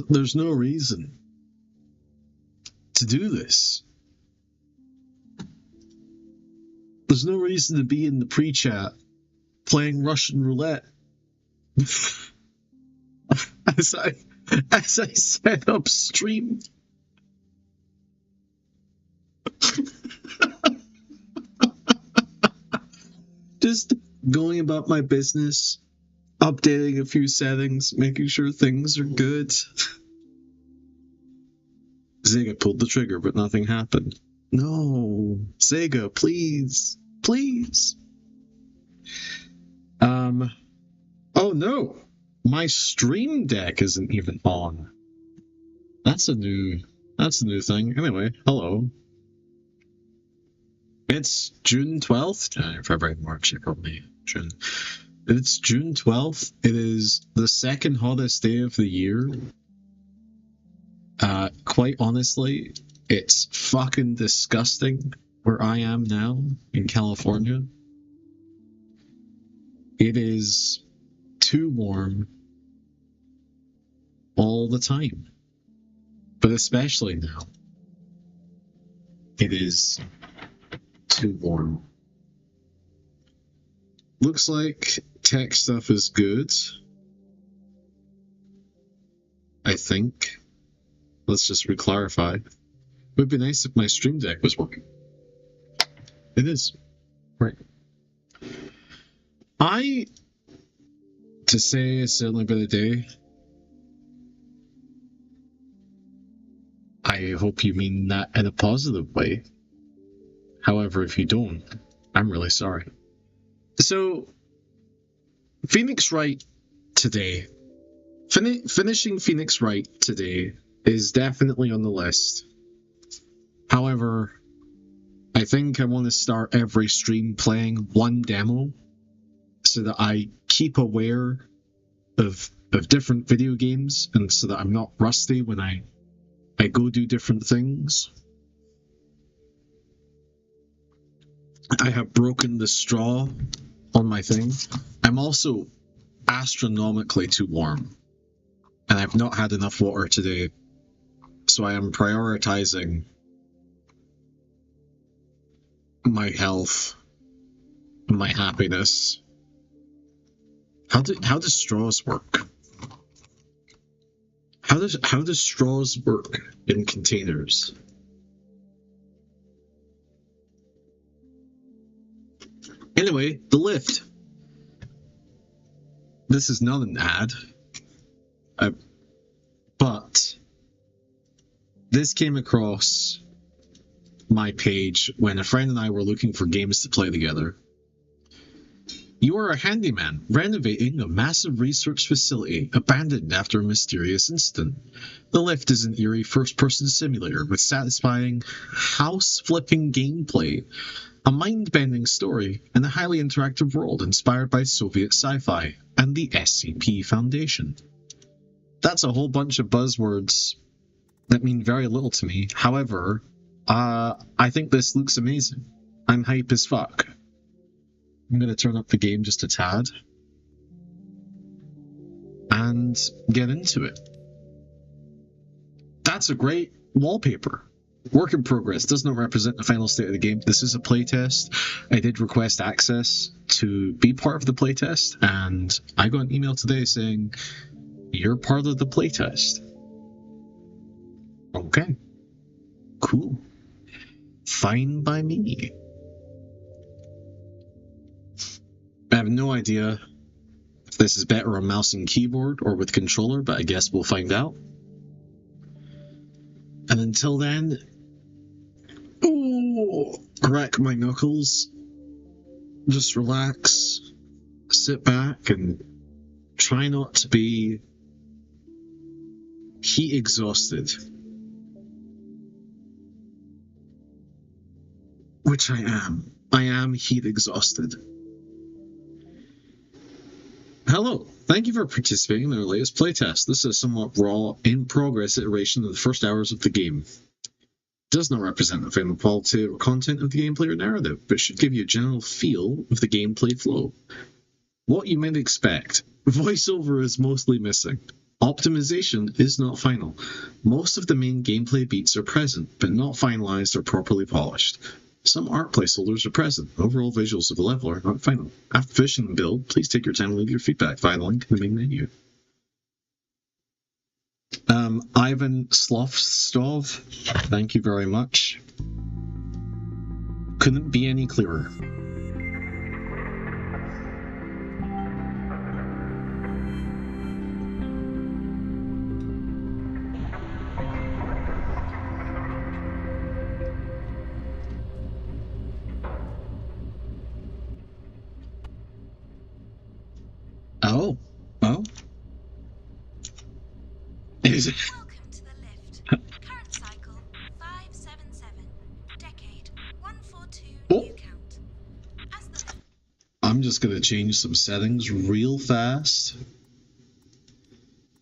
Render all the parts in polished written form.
There's no reason to do this. There's no reason to be in the pre-chat playing Russian roulette as I set up stream. Just going about my business, updating a few settings, making sure things are good. Sega pulled the trigger, but nothing happened. No, Sega, please, please. Oh no, my Stream Deck isn't even on. That's a new thing. Anyway, hello. It's June 12th. February, March, April, May, June. It's June 12th. It is the second hottest day of the year. Quite honestly, it's fucking disgusting where I am now in California. It is too warm all the time. But especially now. It is too warm. Looks like tech stuff is good. I think. Let's just re-clarify. It would be nice if my Stream Deck was working. It is. Right. To say it's certainly been a day. I hope you mean that in a positive way. However, if you don't, I'm really sorry. So, Phoenix Wright today. Finishing Phoenix Wright today is definitely on the list. However, I think I want to start every stream playing one demo so that I keep aware of different video games and so that I'm not rusty when I go do different things. I have broken the straw on my thing. I'm also astronomically too warm. And I've not had enough water today. So I am prioritizing my health, my happiness. How do straws work? How does straws work in containers? Anyway, the lift. This is not an ad. But this came across my page when a friend and I were looking for games to play together. You are a handyman renovating a massive research facility abandoned after a mysterious incident. The lift is an eerie first-person simulator with satisfying, house-flipping gameplay, a mind-bending story, and a highly interactive world inspired by Soviet sci-fi and the SCP Foundation. That's a whole bunch of buzzwords that mean very little to me. However, I think this looks amazing. I'm hype as fuck. I'm going to turn up the game just a tad and get into it. That's a great wallpaper. Work in progress does not represent the final state of the game. This is a playtest. I did request access to be part of the playtest, and I got an email today saying, you're part of the playtest. Okay. Cool. Fine by me. I have no idea if this is better on mouse and keyboard or with controller, but I guess we'll find out. And until then, crack my knuckles, just relax, sit back, and try not to be heat exhausted. Which I am. I am heat exhausted. Hello, thank you for participating in our latest playtest. This is a somewhat raw, in-progress iteration of the first hours of the game. It does not represent the final quality or content of the gameplay or narrative, but should give you a general feel of the gameplay flow. What you might expect. Voiceover is mostly missing. Optimization is not final. Most of the main gameplay beats are present, but not finalized or properly polished. Some art placeholders are present. Overall visuals of the level are not final. After finishing the build, please take your time to leave your feedback via the link in the main menu. Ivan Slofstov, thank you very much. Couldn't be any clearer. Oh. Is it? Welcome to the lift. Current cycle 577. Decade 142. New count. I'm just gonna change some settings real fast.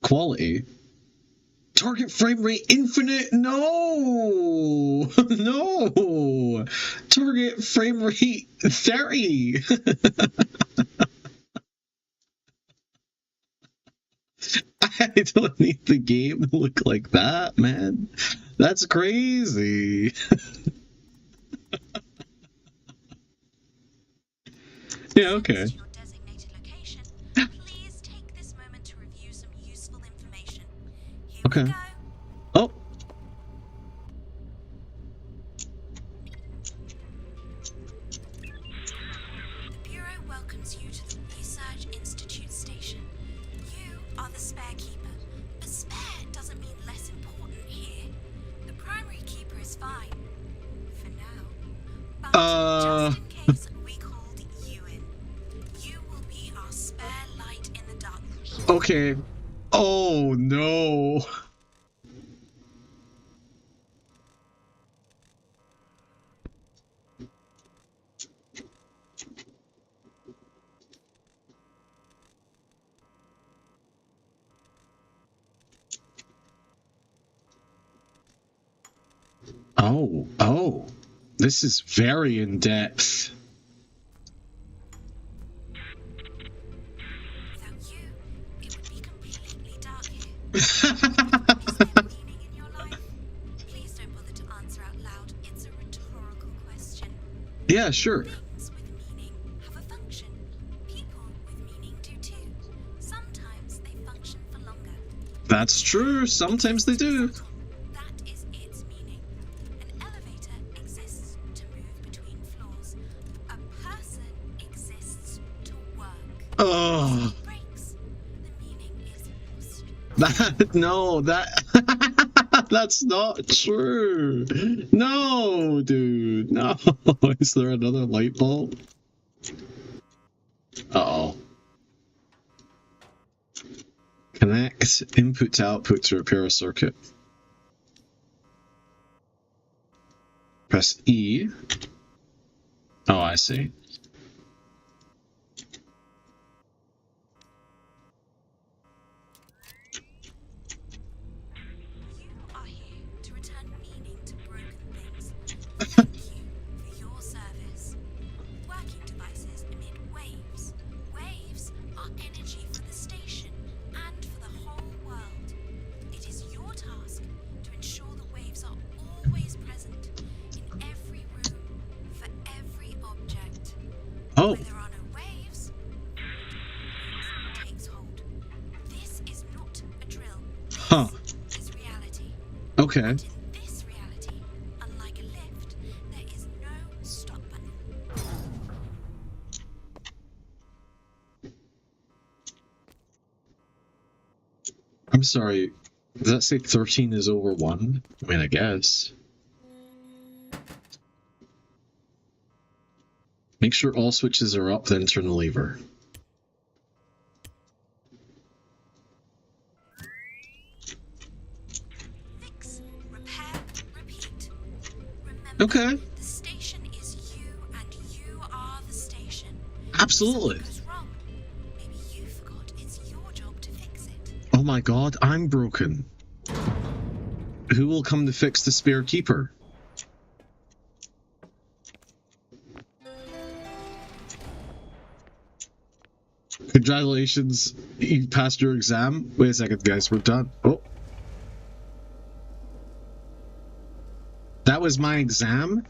Quality. Target frame rate infinite. No. No. Target frame rate 30. I don't need the game to look like that, man. That's crazy. Yeah, okay. To your designated location, please take this moment to review some useful information. Here Okay. we go. Oh. The Bureau welcomes you to the Research Institute station. You are the spare keeper, but spare doesn't mean less important here. The primary keeper is fine. For now. But just in case we called you in, you will be our spare light in the dark. Okay. Oh no. Oh. This is very in depth. Without you, it would be completely dark here. Is there meaning in your life? Please don't bother to answer out loud. It's a rhetorical question. Yeah, sure. Things with meaning have a function. People with meaning do too. Sometimes they function for longer. That's true. Sometimes they do. That is its meaning. An elevator exists to move between floors. A person exists to work. Oh. Breaks. The meaning is That's not true. No, dude. No. Is there another light bulb? Uh-oh. Connect input to output to repair a circuit. Press E. Oh, I see. You are here to return meaning to broken things. Thank you for your service. Working devices emit waves. Waves are energy for the station and for the whole world. It is your task to ensure the waves are always present in every room for every object. Oh. Where there are no waves, takes hold. This is not a drill. Huh. This is reality. Okay. And in this reality, unlike a lift, there is no stop button. I'm sorry. Does that say 13 is over 1? I mean, I guess. Make sure all switches are up, then turn the lever. Fix, repair, repeat. Remember, Okay. the station is you and you are the station. Absolutely. If something goes wrong, maybe you forgot it's your job to fix it. Oh my god, I'm broken. Who will come to fix the spare keeper? Congratulations, you passed your exam. Wait a second, guys, we're done. Oh. That was my exam?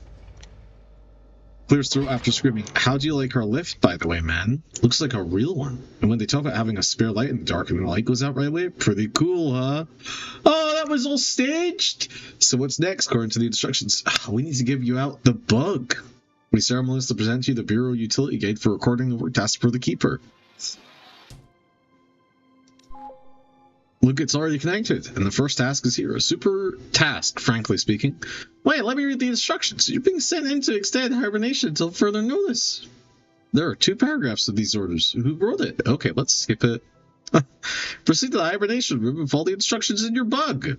Clears throat after screaming. How do you like our lift, by the way, man? Looks like a real one. And when they talk about having a spare light in the dark and the light goes out right away, pretty cool, huh? Oh, that was all staged! So what's next, according to the instructions? We need to give you out the bug. We ceremoniously present you the Bureau Utility Guide for recording the work task for the Keeper. Look, it's already connected, and the first task is here. A super task, frankly speaking. Wait, let me read the instructions. You're being sent in to extend hibernation until further notice. There are 2 paragraphs of these orders. Who wrote it? Okay, let's skip it. Proceed to the hibernation room and follow the instructions in your bug.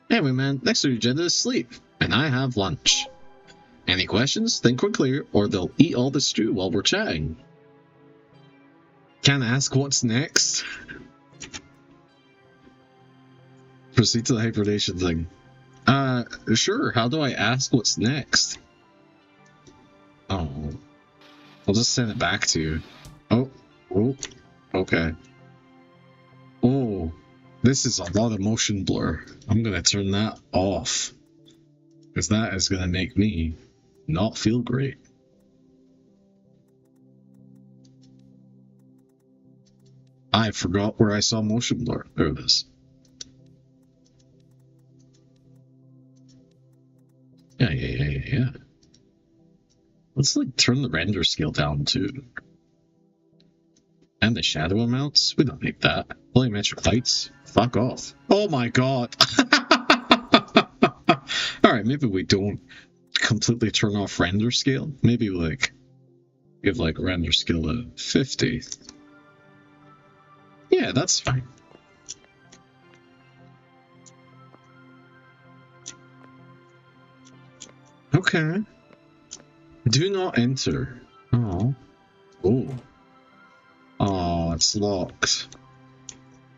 Anyway, man, next on your agenda is sleep, and I have lunch. Any questions? Think quickly, or they'll eat all the stew while we're chatting. Can't ask what's next. Proceed to the hibernation thing. Sure, how do I ask what's next? Oh. I'll just send it back to you. Oh, okay. Oh, this is a lot of motion blur. I'm gonna turn that off. Because that is gonna make me not feel great. I forgot where I saw motion blur. There it is. Yeah. Let's like turn the render scale down too. And the shadow amounts? We don't need that. Volumetric lights? Fuck off. Oh my god. Alright, maybe we don't completely turn off render scale. Maybe like give like render scale a 50. Yeah, that's fine. Okay. Do not enter. Oh. Oh, it's locked.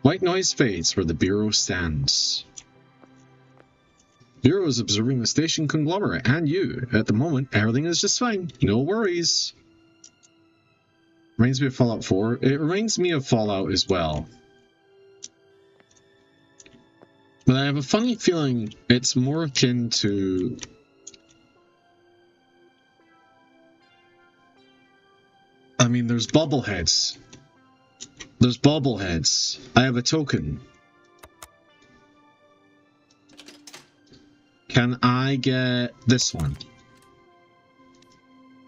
White noise fades where the Bureau stands. Bureau is observing the station conglomerate and you. At the moment, everything is just fine. No worries. Reminds me of Fallout 4. It reminds me of Fallout as well. But I have a funny feeling it's more akin to... I mean, there's bobbleheads. There's bobbleheads. I have a token. Can I get this one?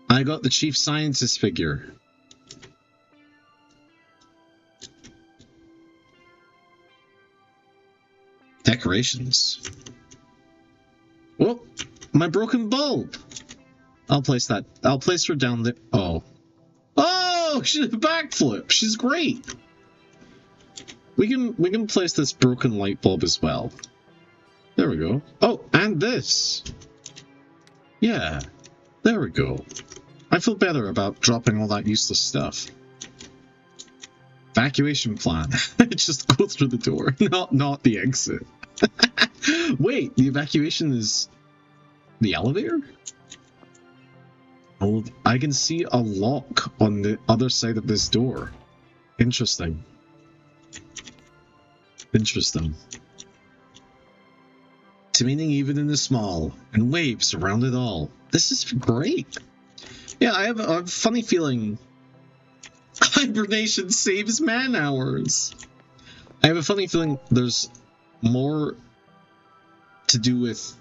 I got the Chief Scientist figure. Decorations. Oh, my broken bulb. I'll place that. I'll place her down there. Oh. Oh, she did a backflip. She's great. We can place this broken light bulb as well. There we go. Oh, and this. Yeah. There we go. I feel better about dropping all that useless stuff. Evacuation plan. Just go through the door, not the exit. Wait, the evacuation is the elevator? Oh, I can see a lock on the other side of this door. Interesting. Interesting. To meaning even in the small, and waves around it all. This is great. Yeah, I have a funny feeling hibernation saves man hours. I have a funny feeling there's more to do with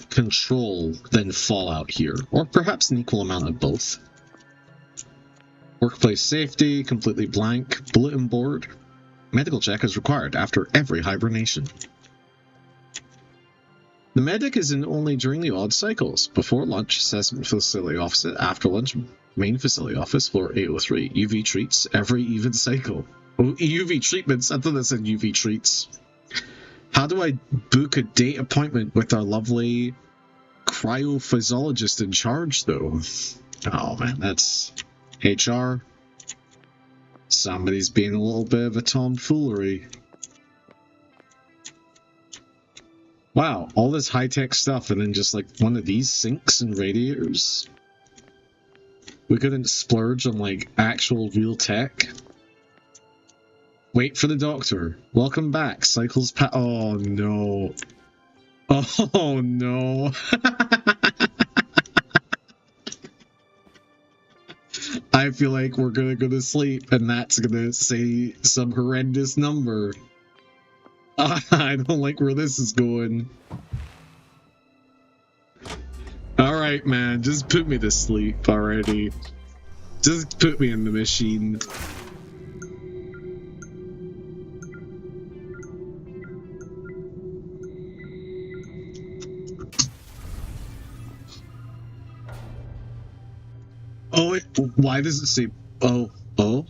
control than Fallout here, or perhaps an equal amount of both. Workplace safety, completely blank, bulletin board. Medical check is required after every hibernation. The medic is in only during the odd cycles. Before lunch, assessment facility office. After lunch, main facility office, floor 803. UV treats every even cycle. Oh, UV treatments? I thought that said UV treats. How do I book a date appointment with our lovely cryophysiologist in charge, though? Oh, man, that's HR. Somebody's being a little bit of a tomfoolery. Wow, all this high-tech stuff and then just like one of these sinks and radiators. We couldn't splurge on like actual real tech. Wait for the doctor. Welcome back. Cycles oh no. Oh no. I feel like we're gonna go to sleep and that's gonna say some horrendous number. I don't like where this is going. Alright, man, just put me to sleep already. Just put me in the machine. Oh, why does it say, oh? Uh-oh.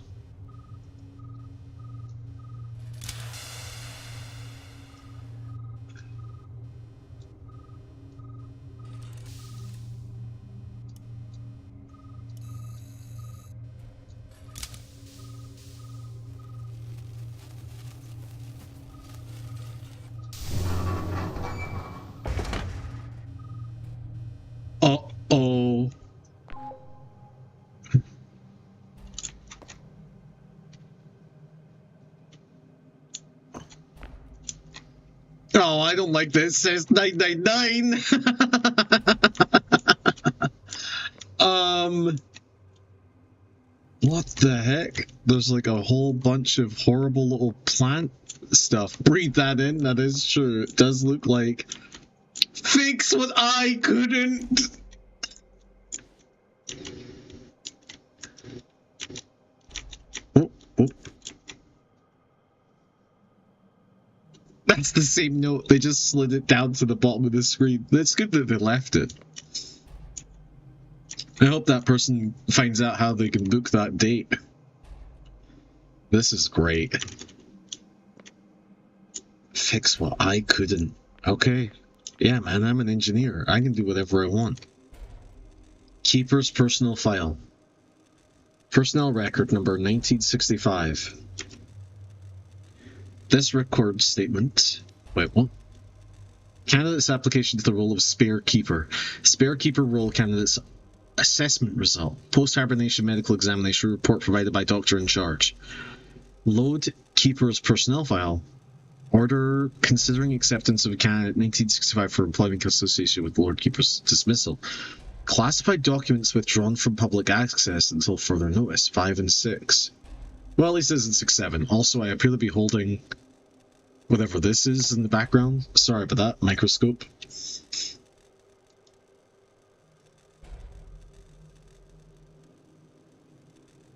Oh, I don't like this. It says 999. What the heck? There's like a whole bunch of horrible little plant stuff. Breathe that in. That is true. It does look like fix what I couldn't. Oh. That's the same note. They just slid it down to the bottom of the screen. That's good that they left it. I hope that person finds out how they can book that date. This is great. Fix what I couldn't. Okay. Yeah, man, I'm an engineer. I can do whatever I want. Keeper's personal file. Personnel record number 1965. This record statement... Wait, what? Candidate's application to the role of spare keeper. Spare keeper role candidate's assessment result. Post-hibernation medical examination report provided by doctor in charge. Load keeper's personnel file. Order considering acceptance of a candidate 1965 for employment association with Lord Keeper's dismissal. Classified documents withdrawn from public access until further notice. 5 and 6. Well, he says in 6-7. Also, I appear to be holding whatever this is in the background. Sorry about that. Microscope.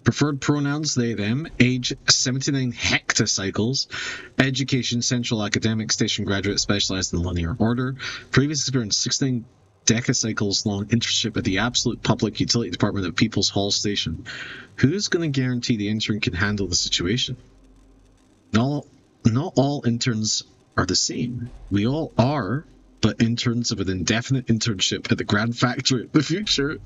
Preferred pronouns, they, them. Age, 79 hectocycles. Education, central academic, station graduate, specialized in linear order. Previous experience, 69 decacycles long internship at the Absolute Public Utility Department at People's Hall Station. Who's going to guarantee the intern can handle the situation? Not all interns are the same. We all are, but interns of an indefinite internship at the Grand Factory of the future.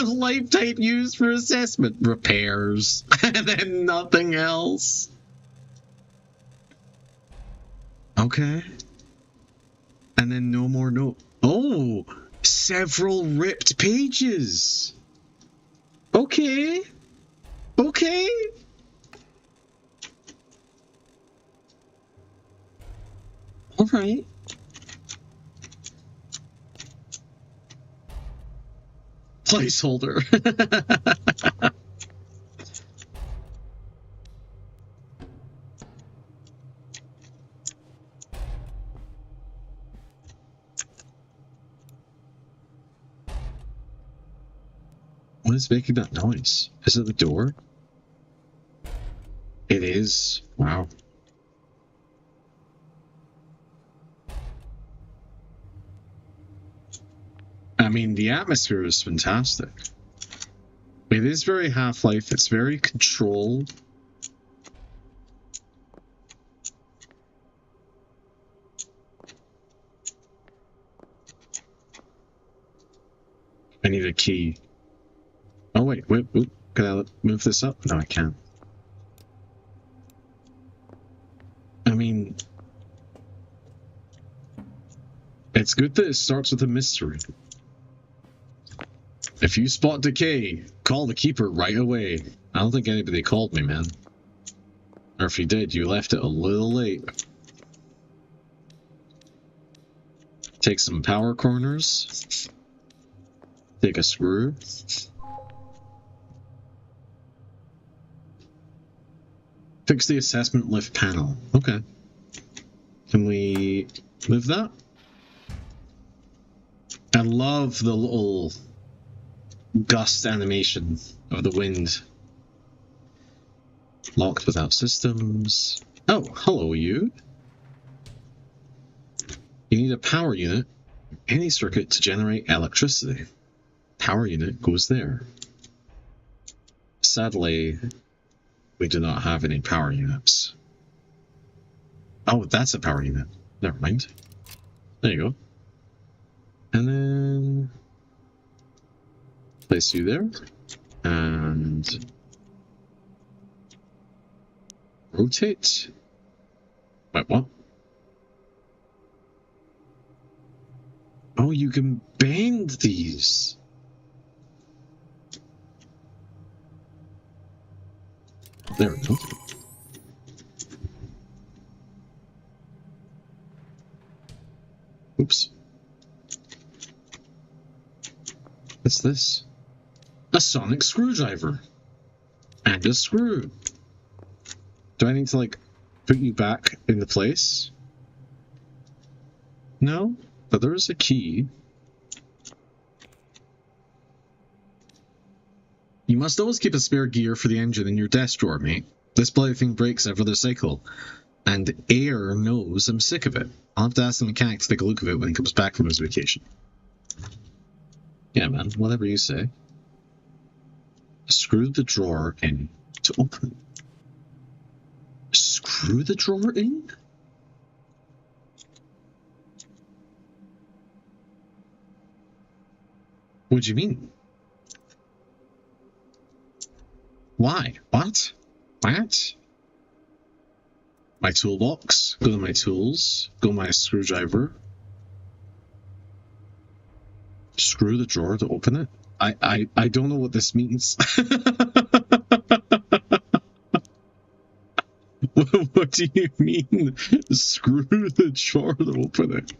Lifetime used for assessment repairs and then nothing else. Okay. And then no more note. Oh, several ripped pages. Okay. Okay. All right. Placeholder. What is making that noise? Is it the door? It is. Wow. I mean, the atmosphere is fantastic. It is very Half-Life. It's very controlled. I need a key. Oh, wait. Can I move this up? No, I can't. I mean, it's good that it starts with a mystery. If you spot decay, call the keeper right away. I don't think anybody called me, man. Or if you did, you left it a little late. Take some power corners. Take a screw. Fix the assessment lift panel. Okay. Can we lift that? I love the little gust animation of the wind. Locked without systems. Oh, hello you. You need a power unit, any circuit to generate electricity. Power unit goes there. Sadly, we do not have any power units. Oh, that's a power unit. Never mind. There you go. And then place you there. And rotate. Wait, what? Oh, you can bend these. There we go. Oops. What's this? A sonic screwdriver. And a screw. Do I need to, like, put you back into place? No? But there is a key. You must always keep a spare gear for the engine in your desk drawer, mate. This bloody thing breaks every other cycle. And Air knows I'm sick of it. I'll have to ask the mechanic to take a look at it when he comes back from his vacation. Yeah, man, whatever you say. Screw the drawer in to open it. Screw the drawer in? What do you mean? Why? What? What? My toolbox. Go to my tools. Go to my screwdriver. Screw the drawer to open it? I don't know what this means. What do you mean? Screw the drawer to open it?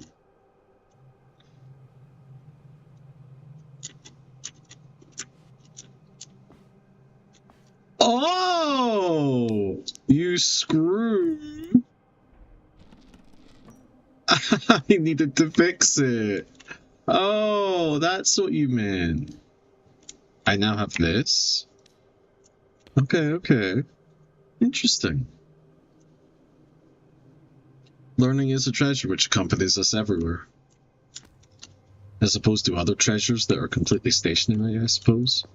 Oh! You screw. I needed to fix it. Oh, that's what you meant. I now have this. Okay, okay. Interesting. Learning is a treasure which accompanies us everywhere. As opposed to other treasures that are completely stationary, I suppose.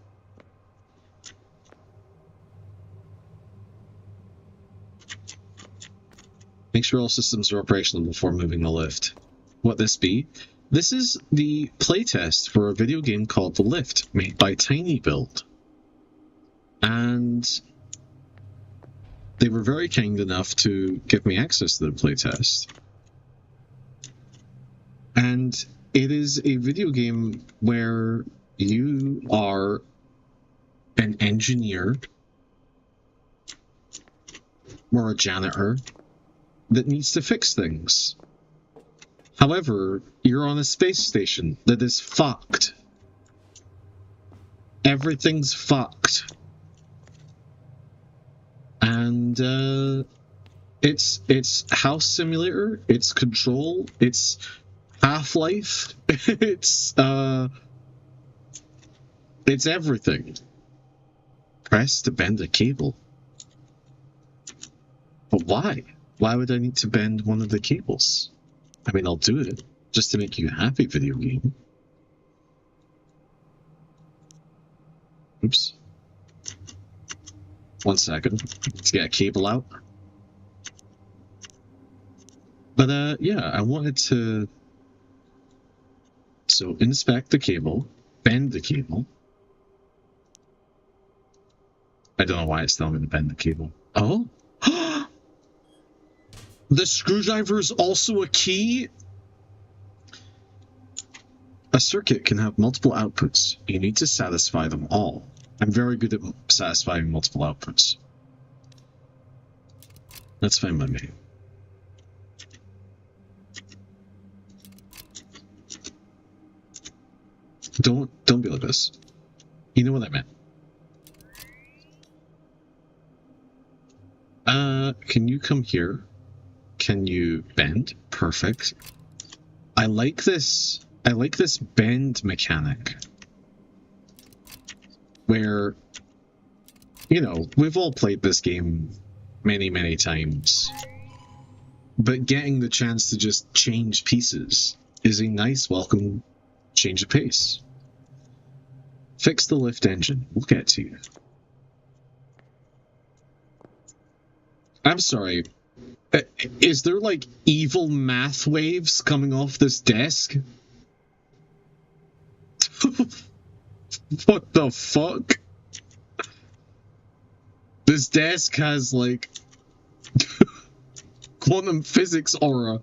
Make sure all systems are operational before moving the lift. What this be? This is the playtest for a video game called The Lift, made by Tiny Build. And they were very kind enough to give me access to the playtest. And it is a video game where you are an engineer or a janitor that needs to fix things. However, you're on a space station that is fucked. Everything's fucked. And it's House Simulator, it's Control, it's Half-Life, it's everything. Press to bend a cable. But why? Why would I need to bend one of the cables? I mean, I'll do it just to make you happy, video game. Oops. 1 second. Let's get a cable out. But, yeah, I wanted to... So, inspect the cable, bend the cable. I don't know why it's telling me to bend the cable. Oh? The screwdriver is also a key? A circuit can have multiple outputs. You need to satisfy them all. I'm very good at satisfying multiple outputs. That's fine by me. Don't be like this. You know what I meant. Can you come here? Can you bend? Perfect. I like this bend mechanic. Where, you know, we've all played this game many, many times. But getting the chance to just change pieces is a nice, welcome change of pace. Fix the lift engine. We'll get to you. I'm sorry. Is there, like, evil math waves coming off this desk? What the fuck? This desk has, like, quantum physics aura.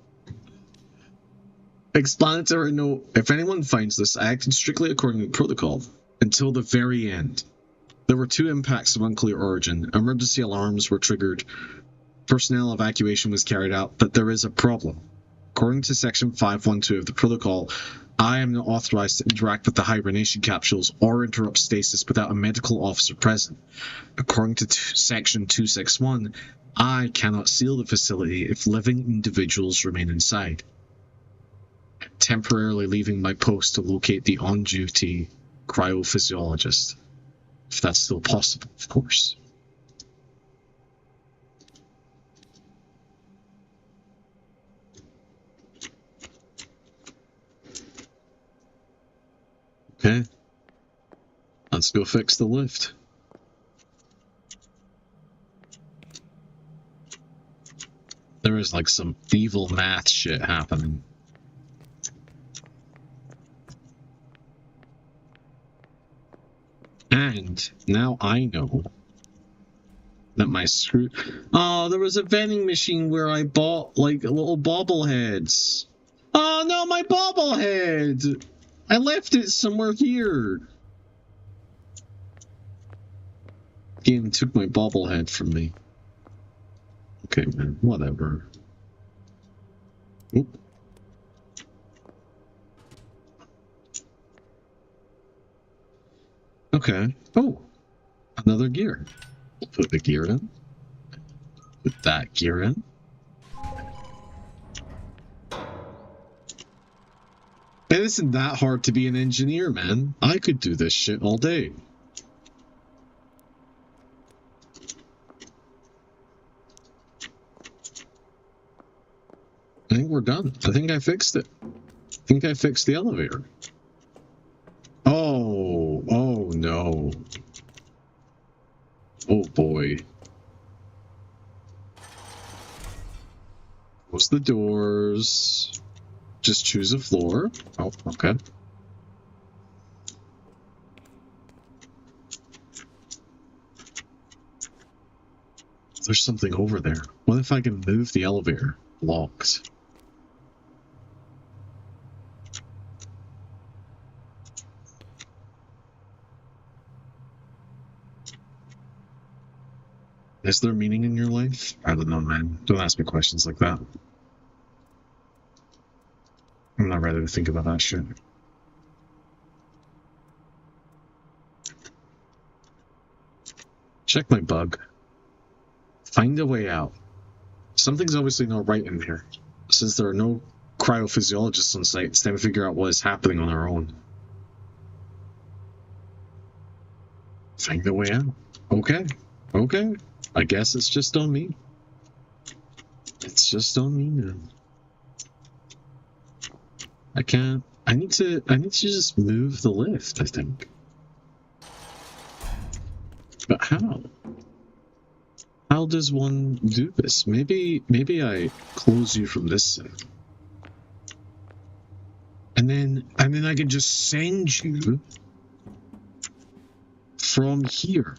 Explanatory note. If anyone finds this, I acted strictly according to protocol until the very end. There were 2 impacts of unclear origin. Emergency alarms were triggered. Personnel evacuation was carried out, but there is a problem. According to Section 512 of the protocol, I am not authorized to interact with the hibernation capsules or interrupt stasis without a medical officer present. According to Section 261, I cannot seal the facility if living individuals remain inside. I'm temporarily leaving my post to locate the on-duty cryophysiologist. If that's still possible, of course. Okay. Let's go fix the lift. There is like some evil math shit happening. And now I know that my screw... Oh, there was a vending machine where I bought like little bobbleheads. Oh no, my bobblehead! I left it somewhere here. Game took my bobblehead from me. Okay, man, whatever. Oop. Okay. Oh, another gear. We'll put the gear in. Put that gear in. It isn't that hard to be an engineer, man. I could do this shit all day. I think we're done. I think I fixed it. I think I fixed the elevator. Oh, oh no. Oh boy. Close the doors. Just choose a floor. Oh, okay. There's something over there. What if I can move the elevator? Locked. Is there meaning in your life? I don't know, man. Don't ask me questions like that. I'm not ready to think about that shit. Check my bug. Find a way out. Something's obviously not right in here. Since there are no cryophysiologists on site, it's time to figure out what is happening on our own. Find a way out. Okay. Okay. I guess it's just on me. It's just on me, man. I need to just move the lift, I think. But how? How does one do this? Maybe I close you from this side. And then I can just send you from here.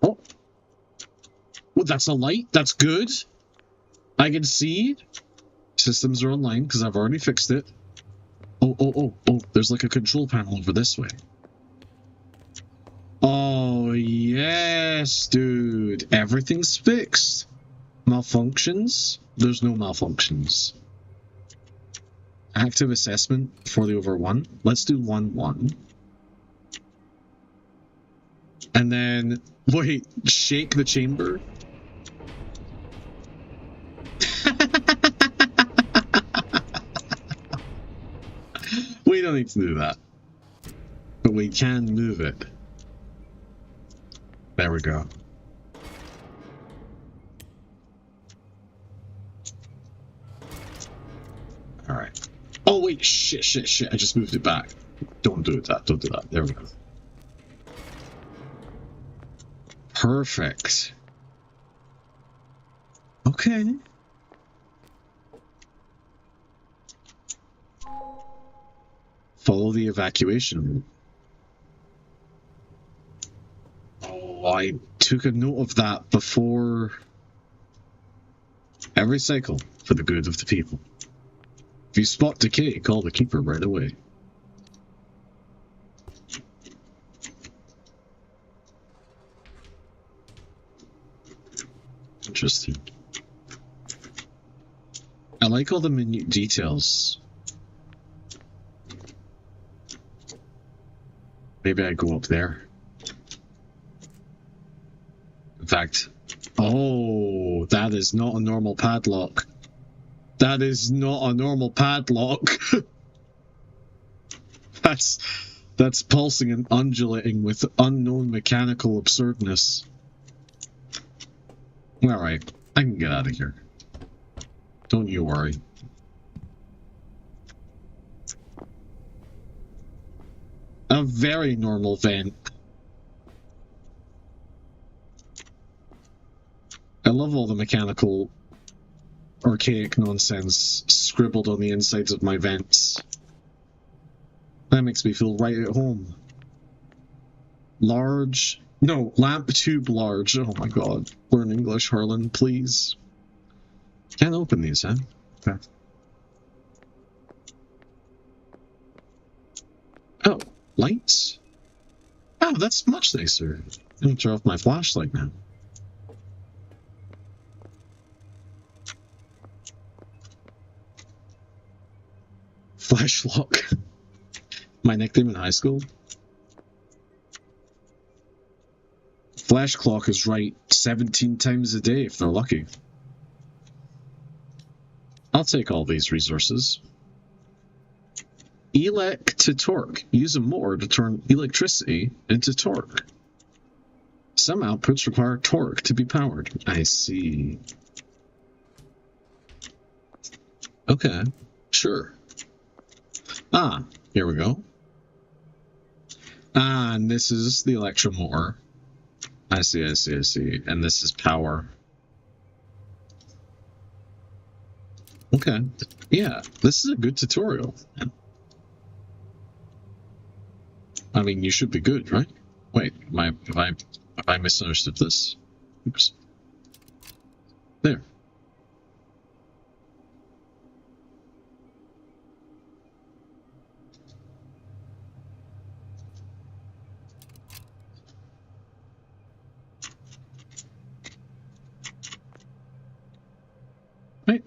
Oh. Well, that's a light. That's good. I can see. Systems are online because I've already fixed it. Oh. There's like a control panel over this way. Oh, yeah. Yes, dude. Everything's fixed. Malfunctions? There's no malfunctions. Active assessment for the over 1. Let's do 1-1. And then, wait, shake the chamber? We don't need to do that. But we can move it. There we go. Alright. Oh wait, shit. I just moved it back. Don't do that. Don't do that. There we go. Perfect. Okay. Follow the evacuation route. Oh, I took a note of that before every cycle for the good of the people. If you spot decay, call the keeper right away. Interesting. I like all the minute details. Maybe I go up there. In fact, oh, that is not a normal padlock. That is not a normal padlock. That's pulsing and undulating with unknown mechanical absurdness. Alright, I can get out of here. Don't you worry. A very normal vent. I love all the mechanical, archaic nonsense scribbled on the insides of my vents. That makes me feel right at home. Large. No, lamp tube large. Oh my god. Learn English, Harlan, please. Can't open these, huh? Okay. Oh, lights? Oh, that's much nicer. I can turn off my flashlight now. Flashlock. My nickname in high school? Flash clock is right 17 times a day if they're lucky. I'll take all these resources. Elec to torque. Use a motor to turn electricity into torque. Some outputs require torque to be powered. I see. Okay, sure. Ah, here we go. Ah, and this is the electromotor. I see. And this is power. Okay. Yeah, this is a good tutorial. I mean, you should be good, right? Wait, have I misunderstood this? Oops. There. Right.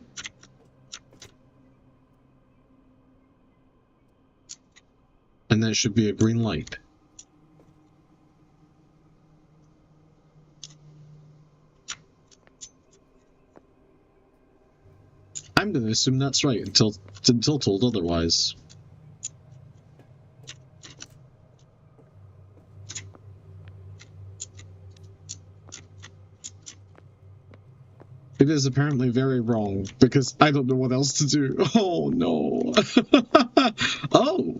And that should be a green light. I'm going to assume that's right until told otherwise. It is apparently very wrong, because I don't know what else to do. Oh, no. Oh.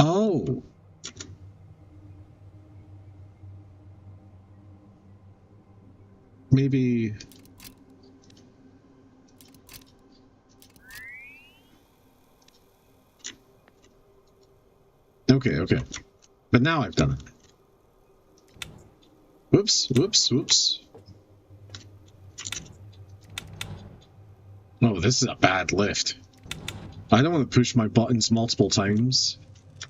Oh. Maybe... Okay. But now I've done it. Whoops. Oh, this is a bad lift. I don't want to push my buttons multiple times.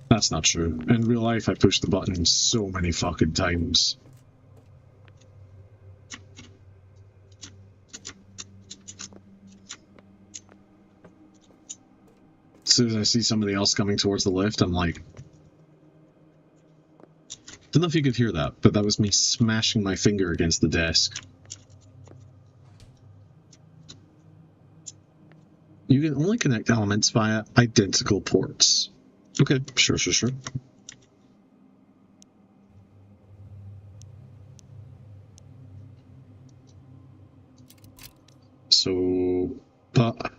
That's not true. In real life, I push the button so many fucking times. As soon as I see somebody else coming towards the lift, I'm like... Don't know if you could hear that, but that was me smashing my finger against the desk. You can only connect elements via identical ports. Okay, sure. So, but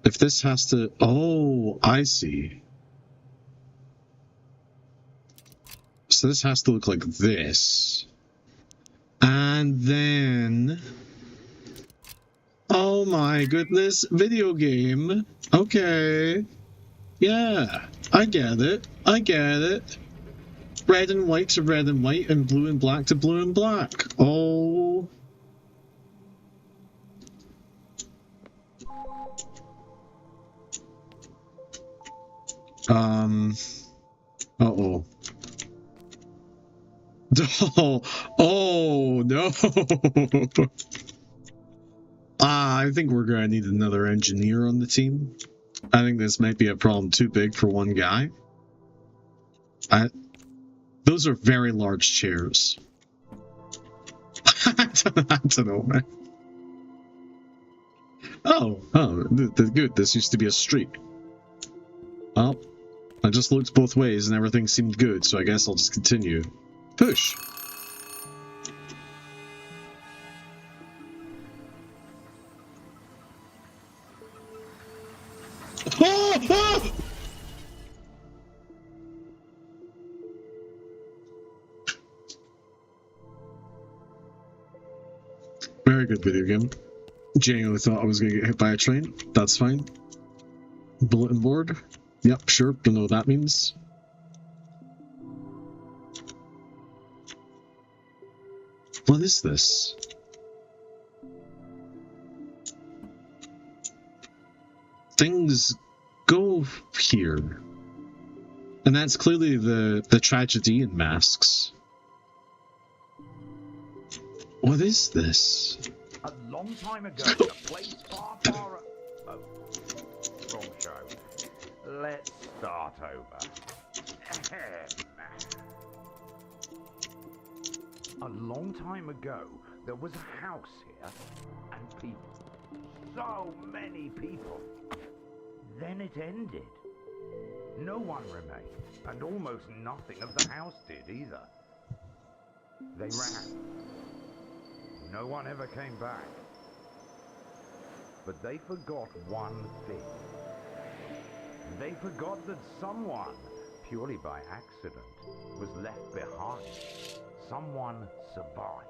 if this has to... Oh, I see. So this has to look like this. And then... Oh my goodness, video game. Okay. Yeah, I get it. Red and white to red and white, and blue and black to blue and black. Oh. Uh-oh. Oh, no. I think we're going to need another engineer on the team. I think this might be a problem too big for one guy. Those are very large chairs. I don't know, man. Oh, good. This used to be a street. Well, I just looked both ways and everything seemed good, so I guess I'll just continue. Push! Oh! Very good video game. Genuinely thought I was going to get hit by a train. That's fine. Bulletin board. Yep, sure. Don't know what that means. What is this? Things go here. And that's clearly the tragedy in Masks. What is this? A long time ago, in a place far, far... Oh, wrong show. Let's start over. A long time ago, there was a house here, and people. So many people. Then it ended. No one remained, and almost nothing of the house did either. They ran. No one ever came back. But they forgot one thing. They forgot that someone, purely by accident, was left behind. Someone survived.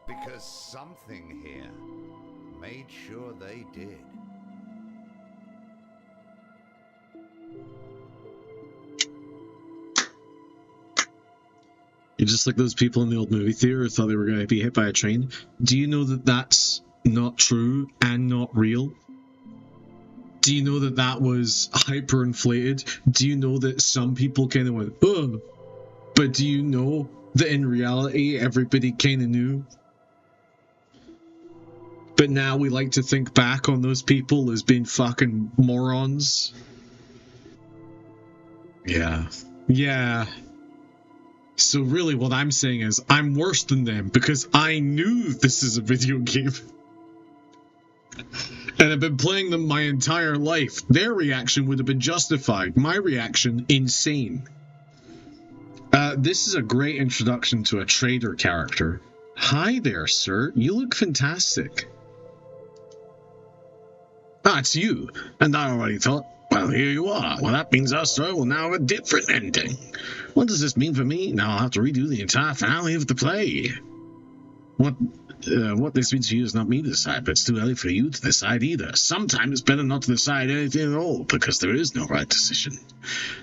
Because something here made sure they did. You're just like those people in the old movie theater who thought they were going to be hit by a train. Do you know that that's not true and not real? Do you know that that was hyperinflated? Do you know that some people kind of went, ugh? But do you know that in reality everybody kind of knew? But now we like to think back on those people as being fucking morons. Yeah. So really what I'm saying is I'm worse than them because I knew this is a video game. And I've been playing them my entire life. Their reaction would have been justified. My reaction, insane. This is a great introduction to a trader character. Hi there, sir. You look fantastic. Ah, it's you. And I already thought, well, here you are. Well, that means our story will now have a different ending. What does this mean for me? Now I'll have to redo the entire finale of the play. What this means for you is not me to decide, but it's too early for you to decide either. Sometimes it's better not to decide anything at all, because there is no right decision.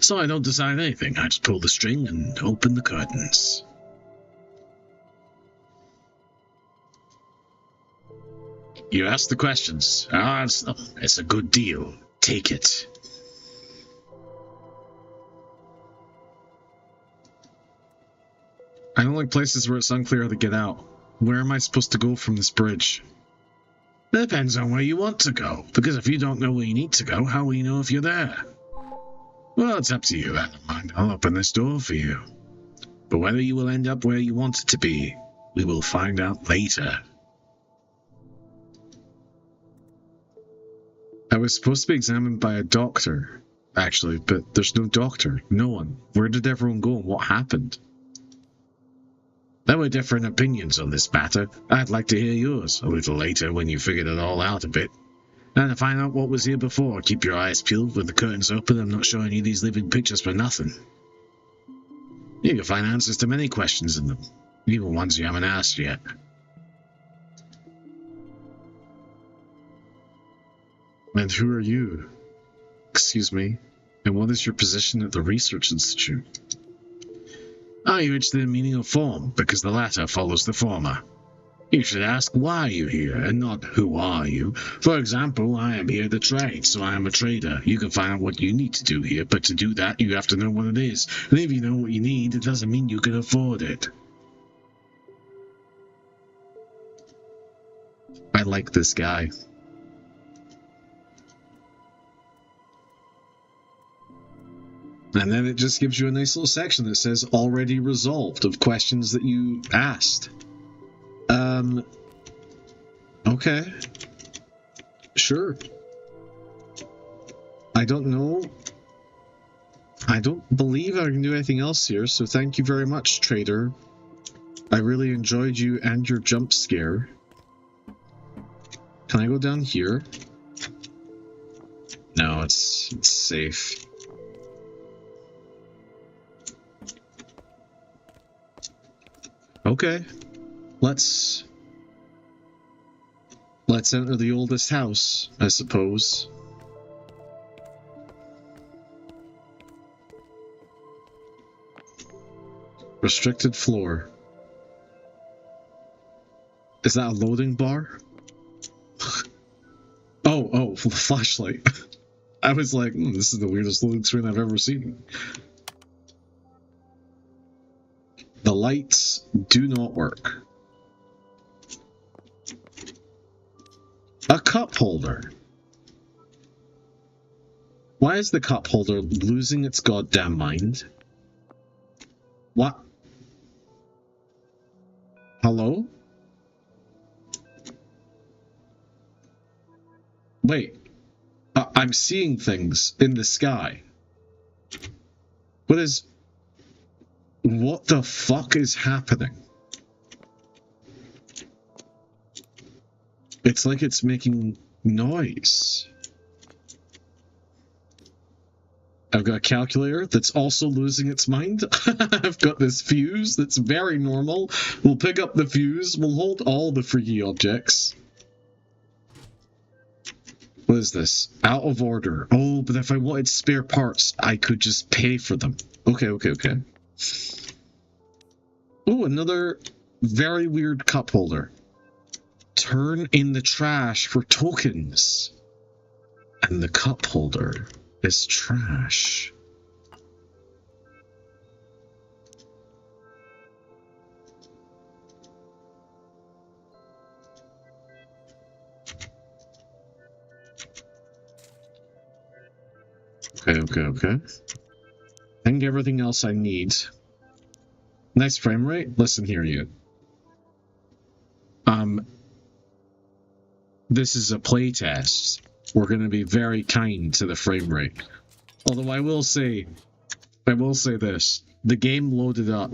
So I don't decide anything. I just pull the string and open the curtains. You asked the questions. It's a good deal. Take it. I don't like places where it's unclear how to get out. Where am I supposed to go from this bridge? It depends on where you want to go, because if you don't know where you need to go, how will you know if you're there? Well, it's up to you. I don't mind. I'll open this door for you. But whether you will end up where you want it to be, we will find out later. I was supposed to be examined by a doctor, actually, but there's no doctor. No one. Where did everyone go and what happened? There were different opinions on this matter. I'd like to hear yours a little later when you figured it all out a bit. And to find out what was here before, keep your eyes peeled with the curtains open. I'm not showing you these living pictures for nothing. You can find answers to many questions in them, even ones you haven't asked yet. And who are you? Excuse me. And what is your position at the Research Institute? Are you interested in meaning of form? Because the latter follows the former. You should ask why are you here, and not who are you. For example, I am here to trade, so I am a trader. You can find out what you need to do here, but to do that, you have to know what it is. And if you know what you need, it doesn't mean you can afford it. I like this guy. And then it just gives you a nice little section that says already resolved of questions that you asked. Okay. Sure. I don't know. I don't believe I can do anything else here, so thank you very much, trader. I really enjoyed you and your jump scare. Can I go down here? No, it's safe. Okay, let's enter the oldest house, I suppose. Restricted floor. Is that a loading bar? oh, flashlight. I was like, this is the weirdest loading screen I've ever seen. The lights do not work. A cup holder. Why is the cup holder losing its goddamn mind? What? Hello? Wait. I'm seeing things in the sky. What the fuck is happening? It's like it's making noise. I've got a calculator that's also losing its mind. I've got this fuse that's very normal. We'll pick up the fuse. We'll hold all the freaky objects. What is this? Out of order. Oh, but if I wanted spare parts, I could just pay for them. Okay. Oh, another very weird cup holder. Turn in the trash for tokens. And the cup holder is trash. Okay. I think everything else I need. Nice frame rate. Listen here, you. This is a playtest. We're going to be very kind to the frame rate. Although I will say this. The game loaded up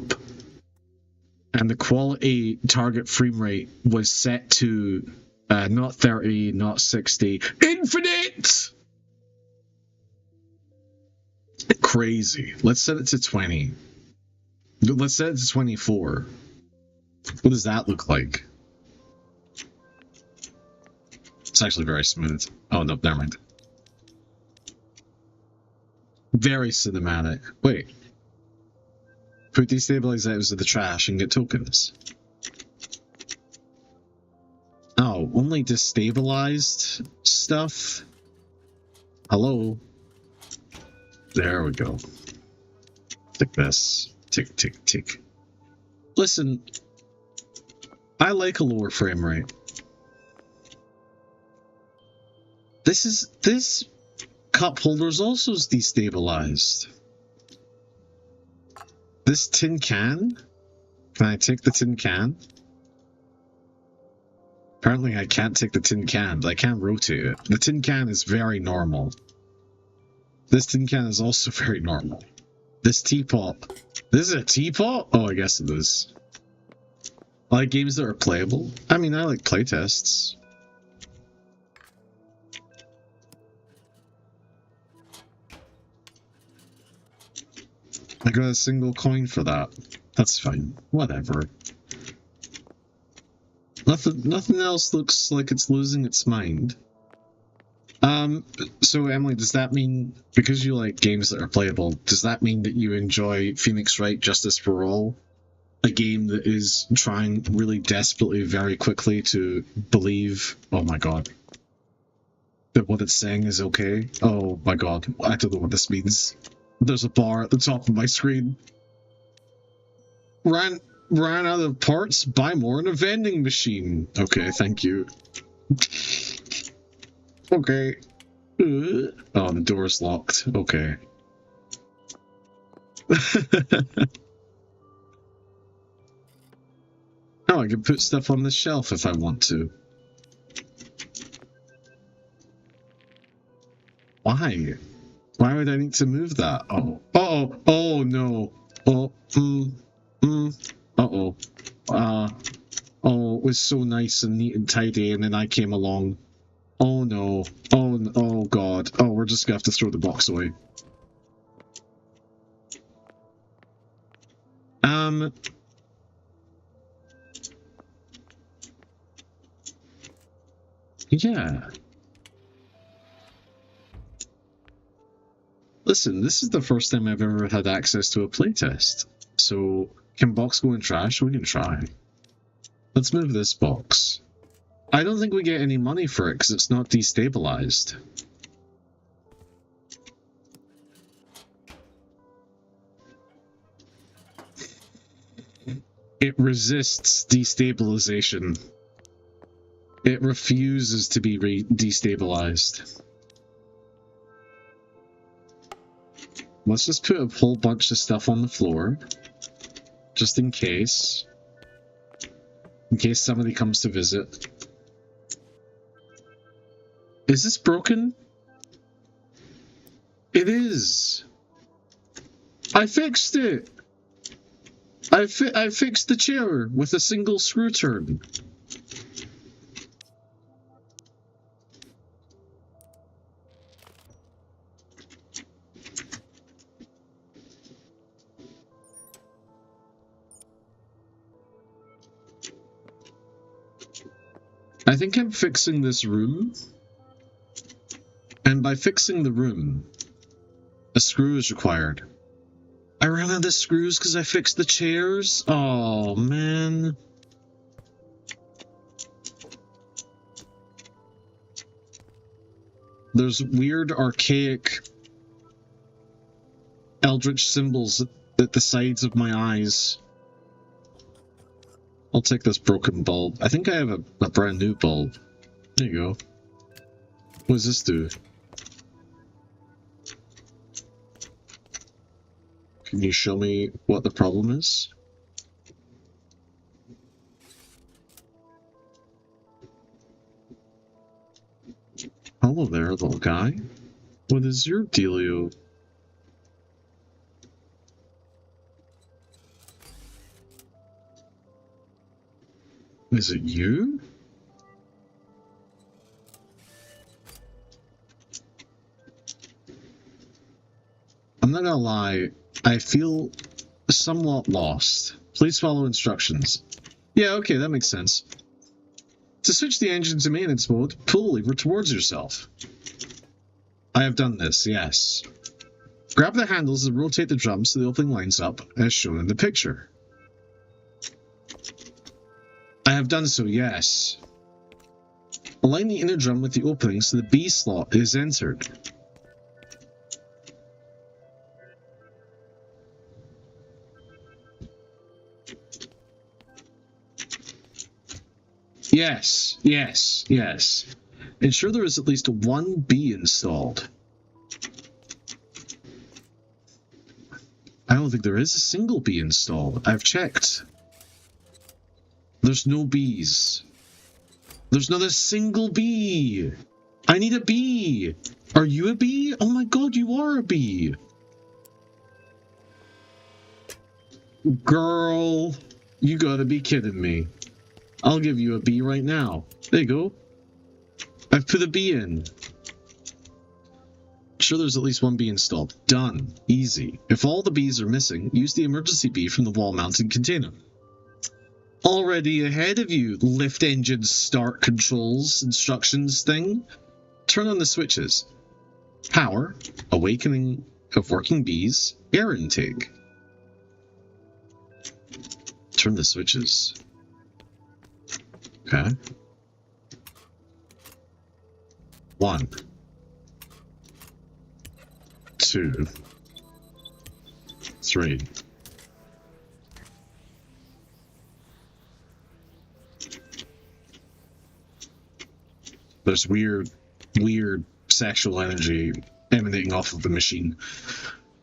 and the quality target frame rate was set to not 30, not 60. Infinite! Crazy. Let's set it to 20. Let's set it to 24. What does that look like? It's actually very smooth. Oh, no, never mind. Very cinematic. Wait. Put destabilize items in the trash and get tokens. Oh, Oh, only destabilized stuff? Hello? There we go. Tick this. Tick, tick, tick. Listen, I like a lower frame rate. This cup holder is also destabilized. This tin can? Can I take the tin can? Apparently I can't take the tin can, but I can rotate it. The tin can is very normal. This tin can is also very normal. This teapot. This is a teapot? Oh, I guess it is. I like games that are playable. I mean, I like playtests. I got a single coin for that. That's fine. Whatever. Nothing else looks like it's losing its mind. So Emily, does that mean, because you like games that are playable, does that mean that you enjoy Phoenix Wright Justice for All? A game that is trying really desperately, very quickly to believe, oh my god, that what it's saying is okay? Oh my god, I don't know what this means. There's a bar at the top of my screen. Ran out of parts? Buy more in a vending machine. Okay, thank you. Okay. Oh, the door's locked. Okay. Oh, I can put stuff on the shelf if I want to. Why? Why would I need to move that? Oh. Uh-oh. Oh, no. Oh, uh-oh. Oh, it was so nice and neat and tidy, and then I came along. Oh, no. Oh, God. Oh, we're just gonna have to throw the box away. Yeah. Listen, this is the first time I've ever had access to a playtest. So, can box go in trash? We can try. Let's move this box. I don't think we get any money for it because it's not destabilized. It resists destabilization. It refuses to be destabilized. Let's just put a whole bunch of stuff on the floor. Just in case. In case somebody comes to visit. Is this broken? It is. I fixed it. I fixed the chair with a single screw turn. I think I'm fixing this room. And by fixing the room, a screw is required. I ran out of screws because I fixed the chairs? Oh, man. There's weird, archaic, eldritch symbols at the sides of my eyes. I'll take this broken bulb. I think I have a brand new bulb. There you go. What does this do? Can you show me what the problem is? Hello there, little guy. What is your dealio? Is it you? I'm not gonna lie, I feel somewhat lost. Please follow instructions. Yeah, okay, that makes sense. To switch the engine to maintenance mode, pull the lever towards yourself. I have done this, yes. Grab the handles and rotate the drum so the opening lines up, as shown in the picture. I have done so, yes. Align the inner drum with the opening so the B slot is entered. Yes, yes, yes. Ensure there is at least one B installed. I don't think there is a single B installed. I've checked. There's no Bs. There's not a single B. I need a B. Are you a B? Oh my god, you are a B. Girl, you gotta be kidding me. I'll give you a B right now. There you go. I've put a B in. Sure, there's at least one B installed. Done. Easy. If all the Bs are missing, use the emergency B from the wall-mounted container. Already ahead of you, lift engine start controls instructions thing. Turn on the switches. Power, awakening of working bees, air intake. Turn the switches. Okay. 1, 2, 3. There's weird sexual energy emanating off of the machine.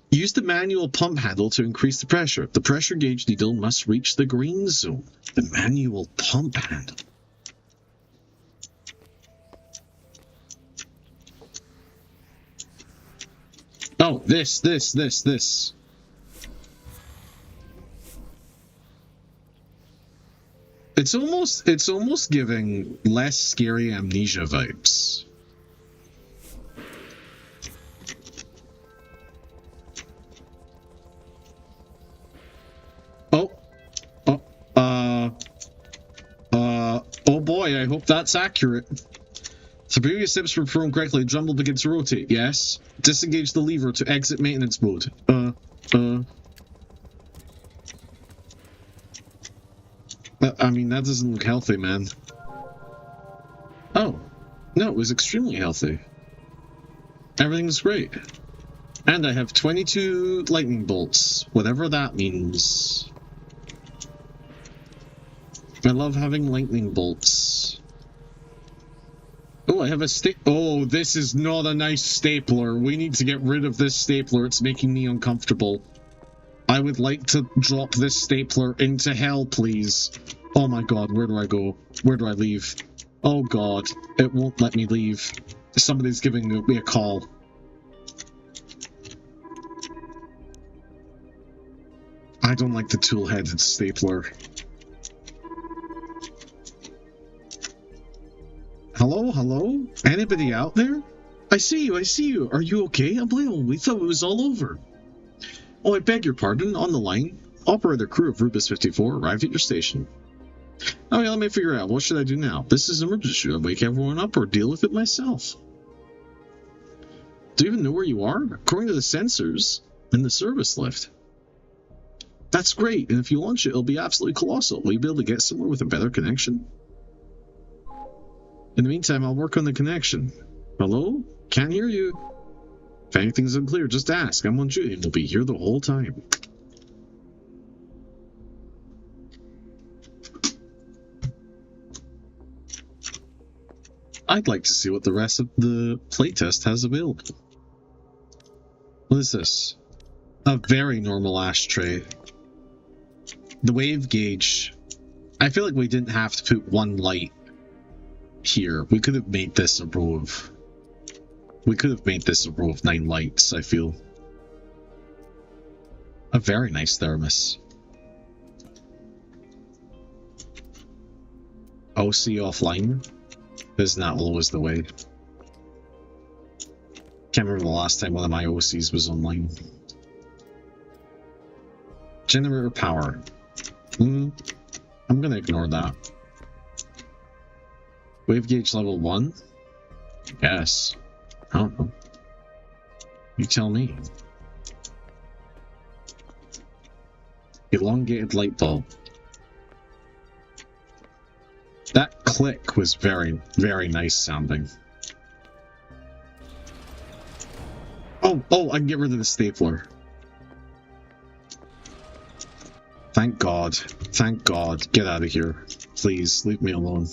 Use the manual pump handle to increase the pressure. The pressure gauge needle must reach the green zone. The manual pump handle. Oh, this. It's almost giving less scary Amnesia vibes. Oh boy, I hope that's accurate. The previous steps were performed correctly. The drum will begin to rotate. Yes. Disengage the lever to exit maintenance mode. I mean, that doesn't look healthy, man. Oh. No, it was extremely healthy. Everything's great. And I have 22 lightning bolts. Whatever that means. I love having lightning bolts. Oh, I have a oh, this is not a nice stapler. We need to get rid of this stapler. It's making me uncomfortable. I would like to drop this stapler into hell, please. Oh my god, where do I go? Where do I leave? Oh god, it won't let me leave. Somebody's giving me a call. I don't like the tool-headed stapler. Hello? Hello? Anybody out there? I see you. Are you okay? Unbelievable, we thought it was all over. Oh, I beg your pardon, on the line. Operator crew of Rubus 54 arrived at your station. Okay, let me figure out, what should I do now? This is an emergency. Should I wake everyone up or deal with it myself? Do you even know where you are? According to the sensors in the service lift. That's great, and if you launch it, it'll be absolutely colossal. Will you be able to get somewhere with a better connection? In the meantime, I'll work on the connection. Hello? Can't hear you. If anything's unclear, just ask. I'm on duty and we'll be here the whole time. I'd like to see what the rest of the playtest has available. What is this? A very normal ashtray. The wave gauge. I feel like we didn't have to put one light here. We could have made this a row of... We could have made this a row of 9 lights, I feel. A very nice thermos. OC offline? Isn't that always the way? Can't remember the last time one of my OCs was online. Generator power. I'm gonna ignore that. Wave gauge level 1? Yes. I don't know. You tell me. Elongated light bulb. That click was very, very nice sounding. Oh, I can get rid of the stapler. Thank God. Thank God. Get out of here. Please, leave me alone.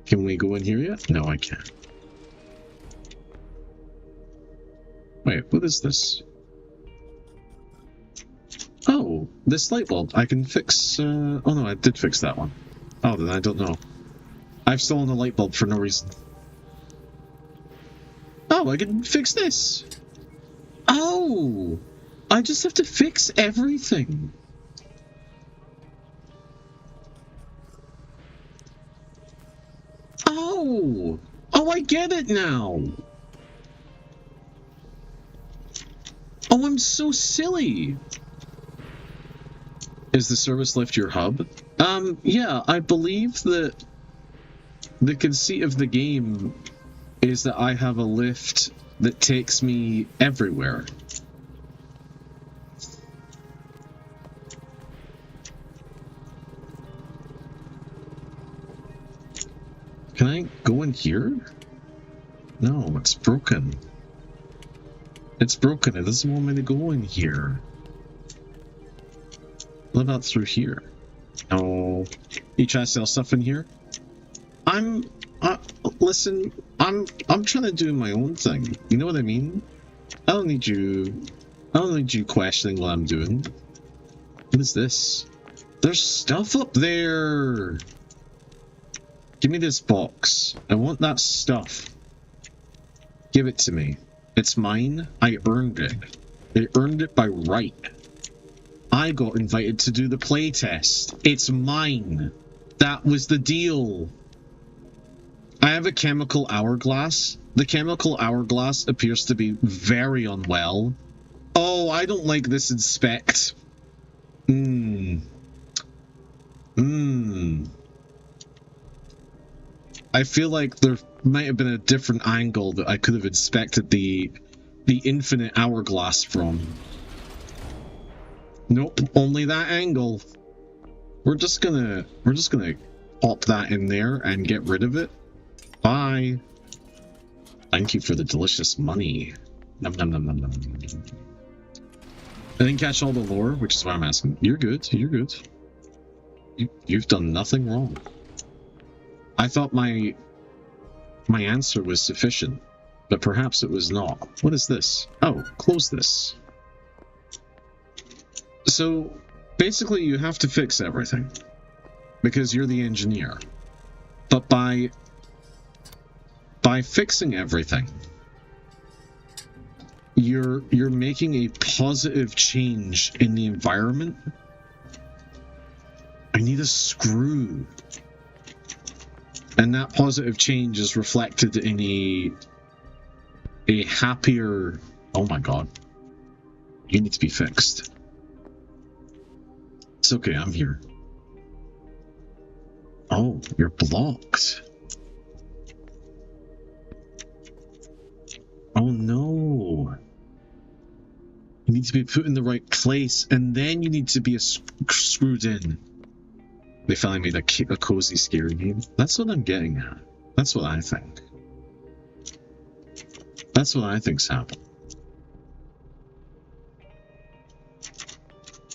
Can we go in here yet? No, I can't. Wait, what is this? Oh, this light bulb. I can fix... oh no, I did fix that one. Oh, then I don't know. I've stolen a light bulb for no reason. Oh, I can fix this. Oh! I just have to fix everything. Oh! Oh, I get it now! Oh, I'm so silly! Is the service lift your hub? Yeah, I believe that the conceit of the game is that I have a lift that takes me everywhere. Can I go in here? No, it's broken. It's broken. It doesn't want me to go in here. What about through here? Oh, you try to sell stuff in here? Listen, I'm trying to do my own thing. You know what I mean? I don't need you questioning what I'm doing. What is this? There's stuff up there. Give me this box. I want that stuff. Give it to me. It's mine. I earned it. I earned it by right. I got invited to do the playtest. It's mine. That was the deal. I have a chemical hourglass. The chemical hourglass appears to be very unwell. Oh, I don't like this inspect. I feel like there might have been a different angle that I could have inspected the infinite hourglass from. Nope, only that angle. We're just gonna pop that in there and get rid of it. Bye. Thank you for the delicious money. Nom nom nom nom nom. I didn't catch all the lore, which is why I'm asking. You're good. You're good. You've done nothing wrong. I thought my answer was sufficient, but perhaps it was not. What is this? Oh, close this. So, basically you have to fix everything, because you're the engineer. But by fixing everything, you're making a positive change in the environment. I need a screw. And that positive change is reflected in a happier... Oh my god. You need to be fixed. It's okay, I'm here. Oh, you're blocked. Oh no. You need to be put in the right place, and then you need to be screwed in. They finally made a cozy, scary game. That's what I'm getting at. That's what I think. That's what I think's happened.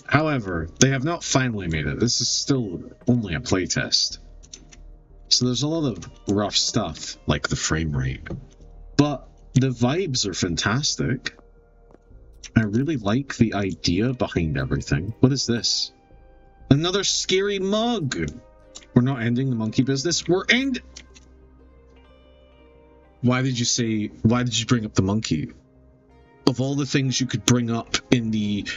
However, they have not finally made it. This is still only a playtest. So there's a lot of rough stuff, like the frame rate. But the vibes are fantastic. I really like the idea behind everything. What is this? Another scary mug! We're not ending the monkey business. We're Why did you bring up the monkey? Of all the things you could bring up in the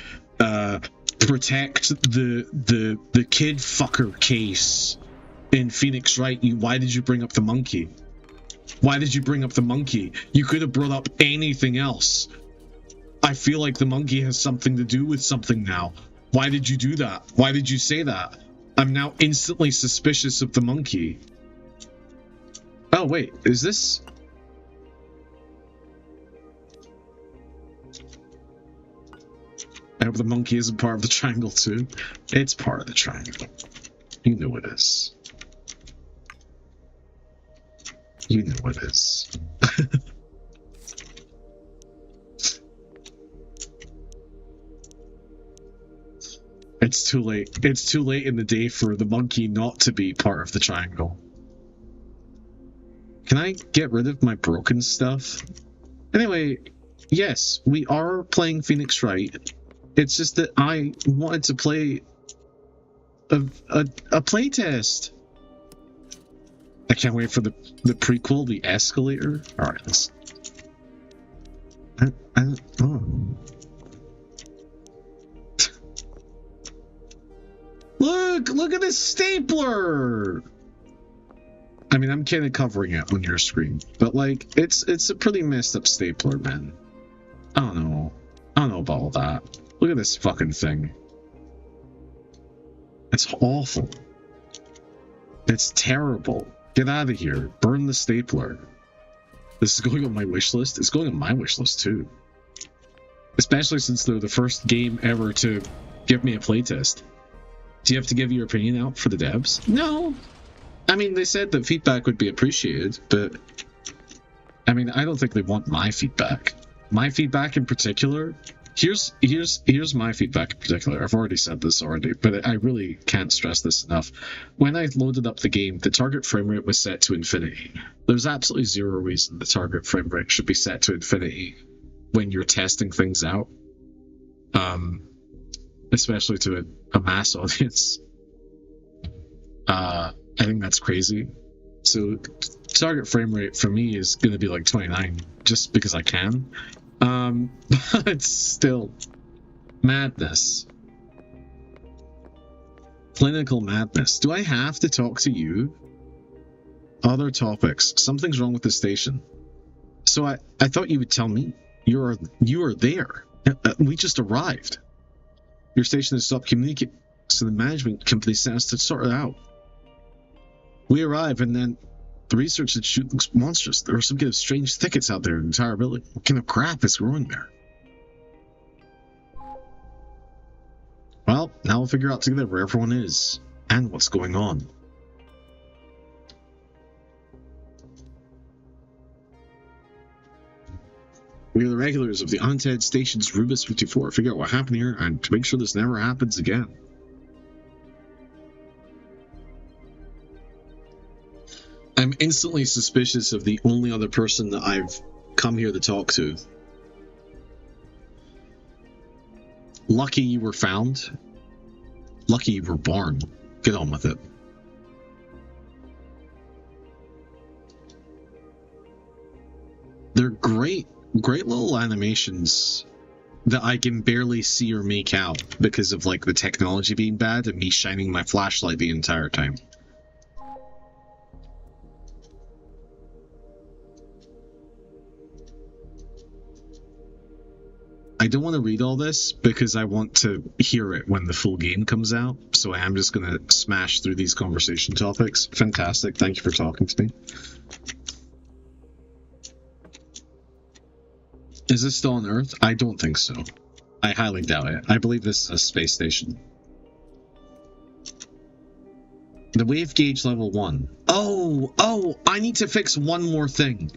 protect the kid fucker case in Phoenix Wright, why did you bring up the monkey? Why did you bring up the monkey? You could have brought up anything else. I feel like the monkey has something to do with something now. Why did you do that? Why did you say that? I'm now instantly suspicious of the monkey. Oh, wait. Is this... I hope the monkey isn't part of the triangle too. It's part of the triangle. You know it is. You know it is. It's too late. It's too late in the day for the monkey not to be part of the triangle. Can I get rid of my broken stuff? Anyway, yes, we are playing Phoenix Wright. It's just that I wanted to play a playtest. I can't wait for the prequel, the escalator. All right, let's. Oh. Look at this stapler. I mean, I'm kind of covering it on your screen, but like, it's a pretty messed up stapler, man. I don't know about all that. Look at this fucking thing. It's awful. It's terrible. Get out of here. Burn the stapler. This is going on my wish list. It's going on my wish list too. Especially since they're the first game ever to give me a playtest. Do you have to give your opinion out for the devs? No. I mean, they said that feedback would be appreciated, but I mean, I don't think they want my feedback. My feedback in particular, here's my feedback in particular. I've already said this already, but I really can't stress this enough. When I loaded up the game, the target frame rate was set to infinity. There's absolutely zero reason the target frame rate should be set to infinity when you're testing things out. Especially to a mass audience. I think that's crazy. So target frame rate for me is going to be like 29 just because I can. But it's still madness. Clinical madness. Do I have to talk to you? Other topics. Something's wrong with the station. So I thought you would tell me. You are there. We just arrived. Your station has stopped communicating, so the management company sent us to sort it out. We arrive, and then the research institute looks monstrous. There are some kind of strange thickets out there in the entire building. What kind of crap is growing there? Well, now we'll figure out together where everyone is, and what's going on. We are the regulars of the Undead Station's Rubus 54. Figure out what happened here and to make sure this never happens again. I'm instantly suspicious of the only other person that I've come here to talk to. Lucky you were found. Lucky you were born. Get on with it. They're great little animations that I can barely see or make out because of like the technology being bad and me shining my flashlight the entire time. I don't want to read all this because I want to hear it when the full game comes out, so I am just going to smash through these conversation topics. Fantastic, thank you for talking to me. Is this still on Earth? I don't think so. I highly doubt it. I believe this is a space station. The wave gauge level 1. Oh, I need to fix one more thing.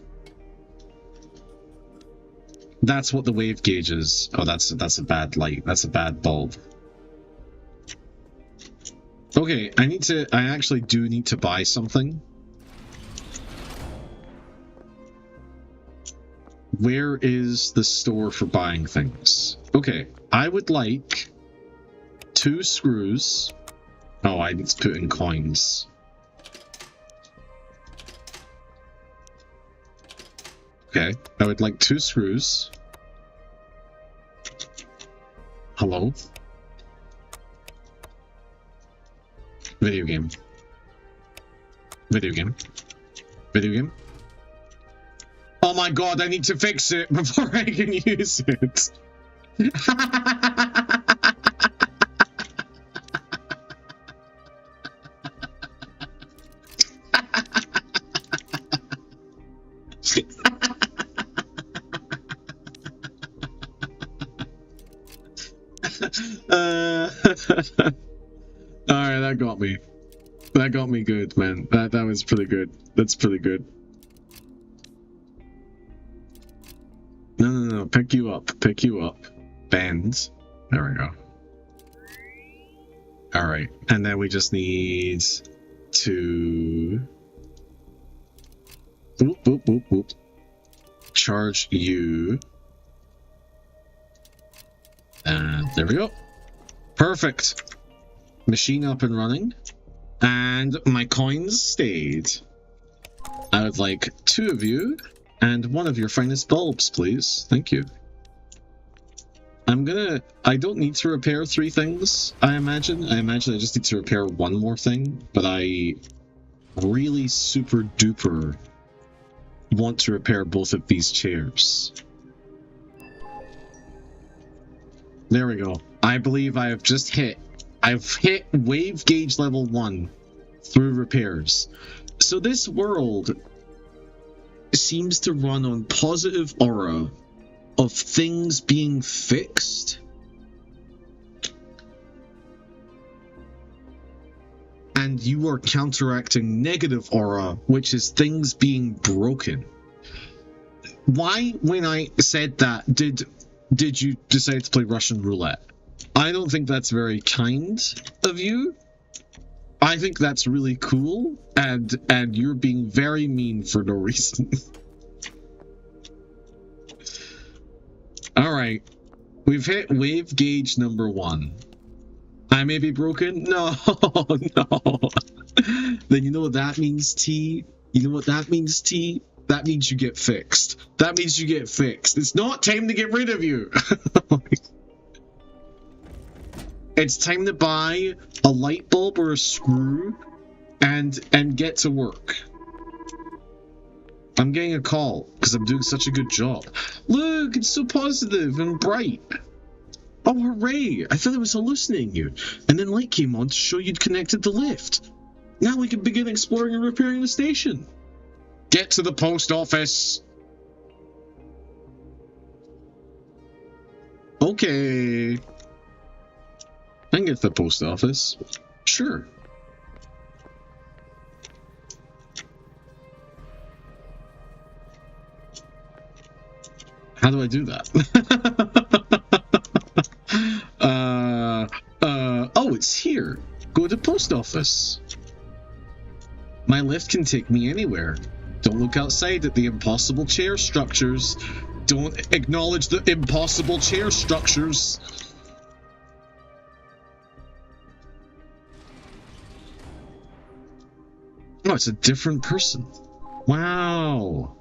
That's what the wave gauge is. Oh, that's a bad light. That's a bad bulb. Okay, I actually do need to buy something. Where is the store for buying things? Okay, I would like 2 screws. Oh, I need to put in coins. Okay, I would like 2 screws. Hello? Video game. Video game. Video game. Oh my god, I need to fix it before I can use it. Alright, that got me. That got me good, man. That was pretty good. That's pretty good. No. Pick you up. Pick you up. Bend. There we go. Alright. And then we just need to... Whoop, whoop, whoop, whoop. Charge you. And there we go. Perfect. Machine up and running. And my coins stayed. I would like 2 of you and 1 of your finest bulbs, please. Thank you. I don't need to repair 3 things, I imagine. I just need to repair 1 more thing, but I really super duper want to repair both of these chairs. There we go. I believe I have just hit. I've hit wave gauge level 1 through repairs. So this world seems to run on positive aura of things being fixed. And you are counteracting negative aura, which is things being broken. Why, when I said that, did you decide to play Russian roulette? I don't think that's very kind of you. I think that's really cool, and you're being very mean for no reason. Alright. We've hit wave gauge number 1. I may be broken? No, no. Then you know what that means, T? You know what that means, T? That means you get fixed. That means you get fixed. It's not time to get rid of you. It's time to buy a light bulb or a screw and get to work. I'm getting a call because I'm doing such a good job. Look, it's so positive and bright. Oh, hooray! I thought I was hallucinating you. And then light came on to show you'd connected the lift. Now we can begin exploring and repairing the station. Get to the post office. Okay. I can get to the post office. Sure. How do I do that? Oh, it's here. Go to post office. My lift can take me anywhere. Don't look outside at the impossible chair structures. Don't acknowledge the impossible chair structures. Oh, it's a different person. Wow.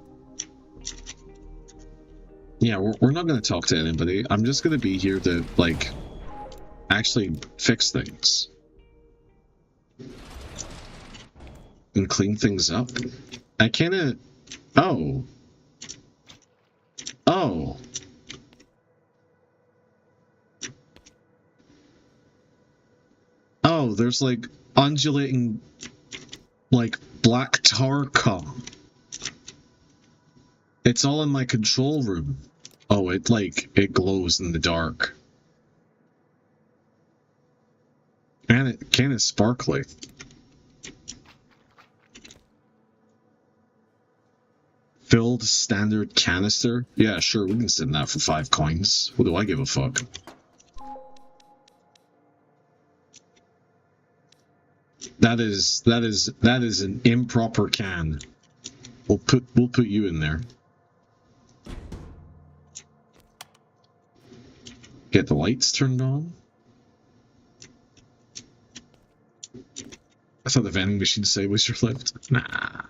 Yeah, we're not going to talk to anybody. I'm just going to be here to, like, actually fix things. And clean things up. I kind of... Oh. Oh. Oh, there's, like, undulating, like, black tar cum. It's all in my control room. Oh, it glows in the dark. And it kind of sparkly. Filled standard canister? Yeah, sure, we can send that for 5 coins. What do I give a fuck? That is an improper can. We'll put you in there. Get the lights turned on. I thought the vending machine say was your lift. Nah.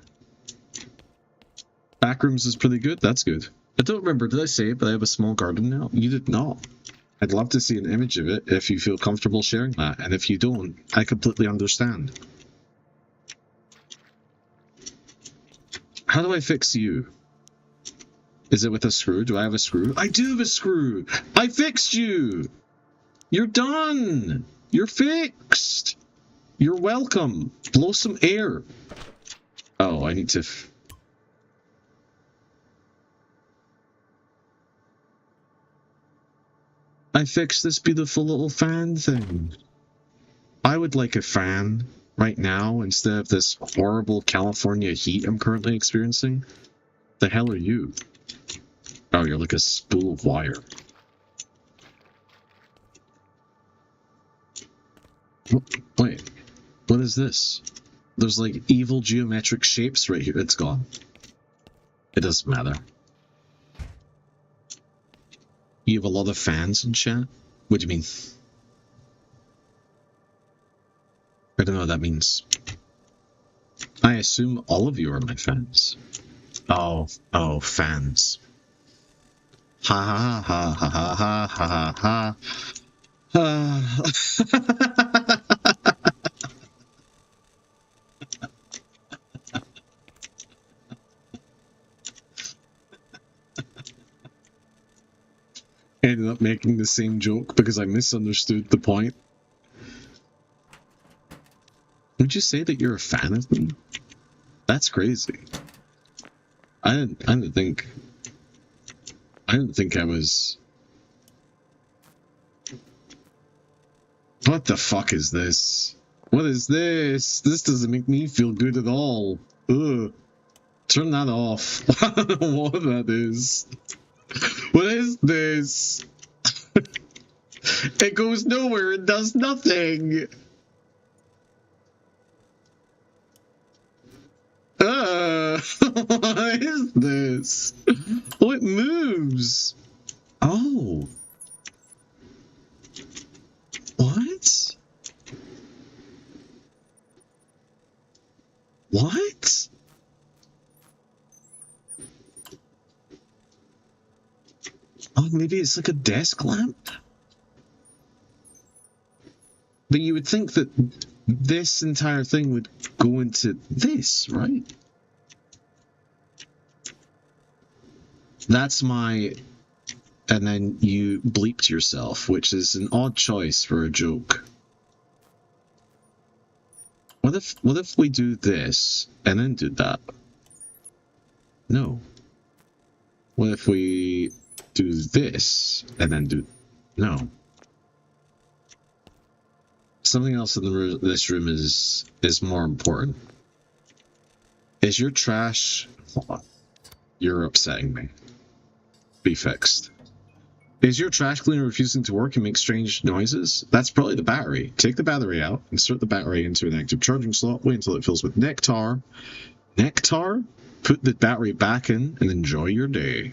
Backrooms is pretty good. That's good. I don't remember. Did I say it? But I have a small garden now. You did not. I'd love to see an image of it if you feel comfortable sharing that. And if you don't, I completely understand. How do I fix you? Is it with a screw? Do I have a screw? I do have a screw! I fixed you! You're done! You're fixed! You're welcome! Blow some air! Oh, I need to... I fixed this beautiful little fan thing. I would like a fan right now instead of this horrible California heat I'm currently experiencing. The hell are you? Oh, you're like a spool of wire. Wait, what is this? There's like evil geometric shapes right here. It's gone. It doesn't matter. You have a lot of fans in chat? What do you mean? I don't know what that means. I assume all of you are my fans. Oh, fans. Ha ha ha ha ha ha ha ha. I ended up making the same joke because I misunderstood the point. Would you say that you're a fan of me? That's crazy. I didn't think I was. What the fuck is this? What is this? This doesn't make me feel good at all. Ugh. Turn that off. I don't know what that is. What is this? It goes nowhere. It does nothing. What is this? Oh, it moves. Oh. What? What? Oh, maybe it's like a desk lamp? But you would think that this entire thing would go into this, right? That's my... And then you bleeped yourself, which is an odd choice for a joke. What if we do this and then do that? No. What if we do this and then do... No. Something else in this room is more important. Is your trash... Hold on. You're upsetting me. Be fixed. Is your trash cleaner refusing to work and make strange noises? That's probably the battery. Take the battery out, insert the battery into an active charging slot, wait until it fills with nectar. Nectar? Put the battery back in and enjoy your day.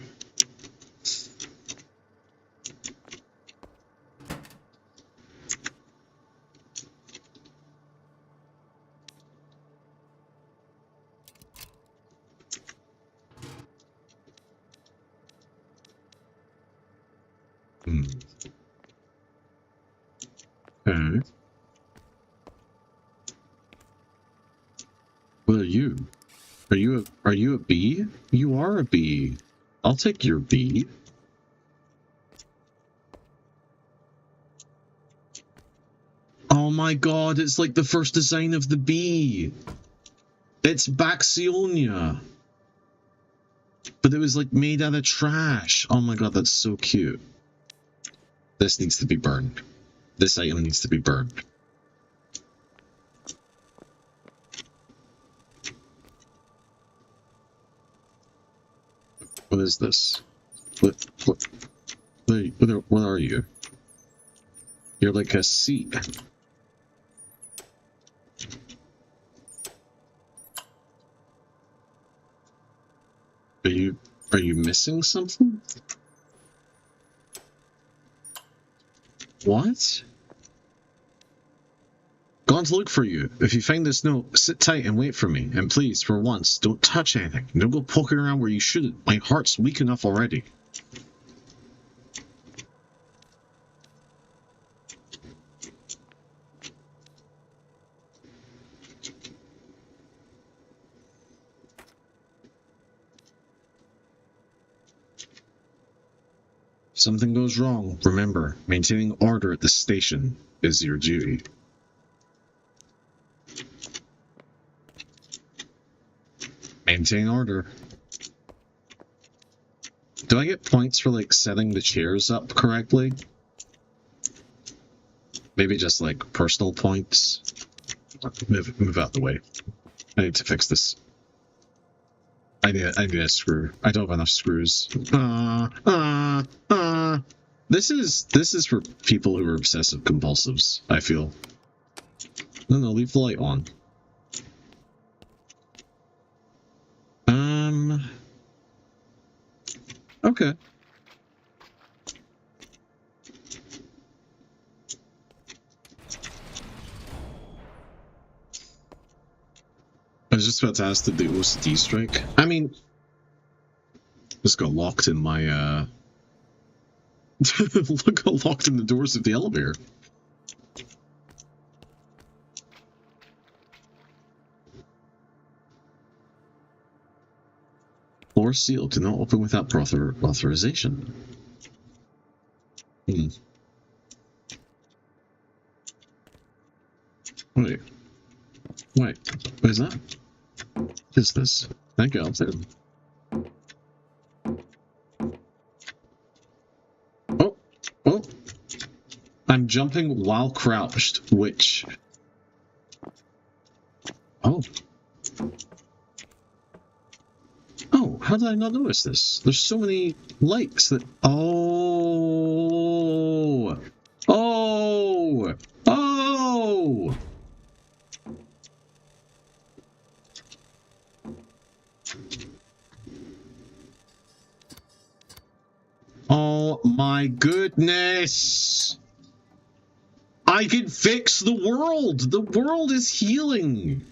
Okay. What are you? Are you a bee? You are a bee. I'll take your bee. Oh my god, it's like the first design of the bee. It's Baxionia. But it was like made out of trash. Oh my god, that's so cute. This needs to be burned. This item needs to be burned. What is this? What are you? You're like a seat. Are you missing something? What? Gone to look for you. If you find this note, sit tight and wait for me. And please, for once, don't touch anything. Don't go poking around where you shouldn't. My heart's weak enough already. Something goes wrong. Remember, maintaining order at the station is your duty. Maintain order. Do I get points for, like, setting the chairs up correctly? Maybe just like personal points. Move out the way. I need to fix this. I need a screw. I don't have enough screws. This is for people who are obsessive compulsives, I feel. No, leave the light on. Okay. I was just about to ask, did the OCD strike? I mean, just got locked in my, got locked in the doors of the elevator. Floor sealed. Do not open without proper authorization. Wait. What is that? What is this? Thank you, I'll take them. Oh! I'm jumping while crouched, which... Oh, how did I not notice this? There's so many lights that... Oh! Oh my goodness! I can fix the world! The world is healing!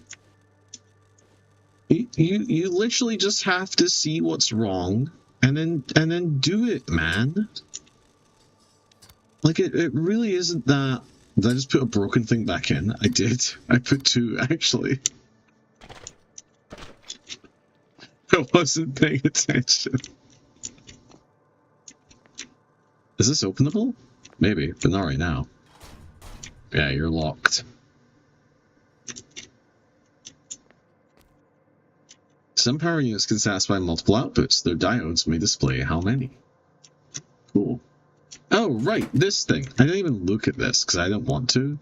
You literally just have to see what's wrong and then do it, man. Like it really isn't that. Did I just put a broken thing back in? I did. I put 2 actually. I wasn't paying attention. Is this openable? Maybe, but not right now. Yeah, you're locked. Some power units can satisfy multiple outputs. Their diodes may display how many. Cool. Oh, right, this thing. I didn't even look at this because I didn't want to.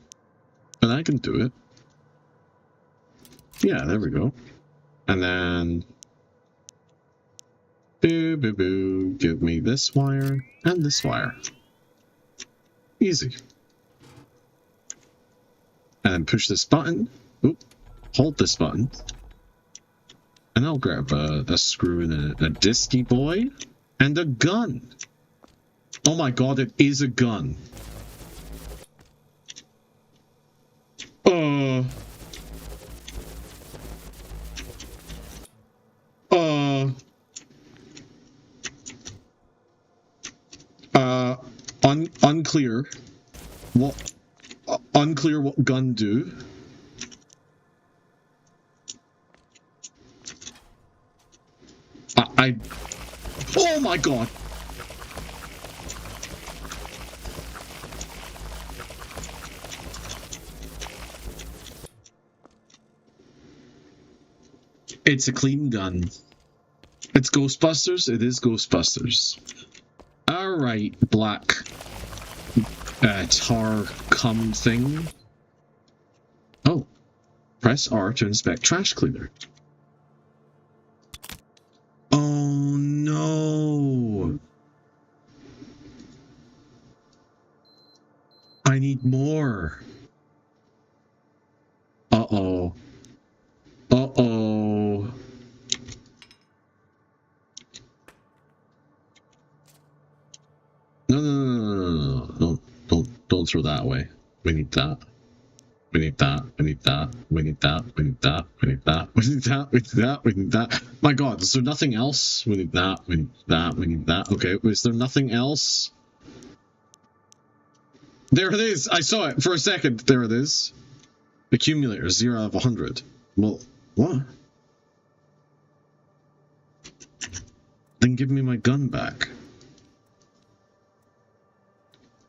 But I can do it. Yeah, there we go. And then... Boo. Give me this wire and this wire. Easy. And then push this button. Oop. Hold this button. And I'll grab a screw and a disky boy and a gun. Oh my god, it is a gun. Unclear. What? Unclear what gun do. Oh my god! It's a clean gun. It's Ghostbusters? It is Ghostbusters. Alright, black tar cum thing. Oh. Press R to inspect trash cleaner. Oh no! I need more. Uh-oh. Uh-oh. No. Don't throw that away. We need that. We need that. My god, is there nothing else? We need that. Okay, is there nothing else? There it is! I saw it for a second. There it is. Accumulator, 0 out of 100. Well, what? Then give me my gun back.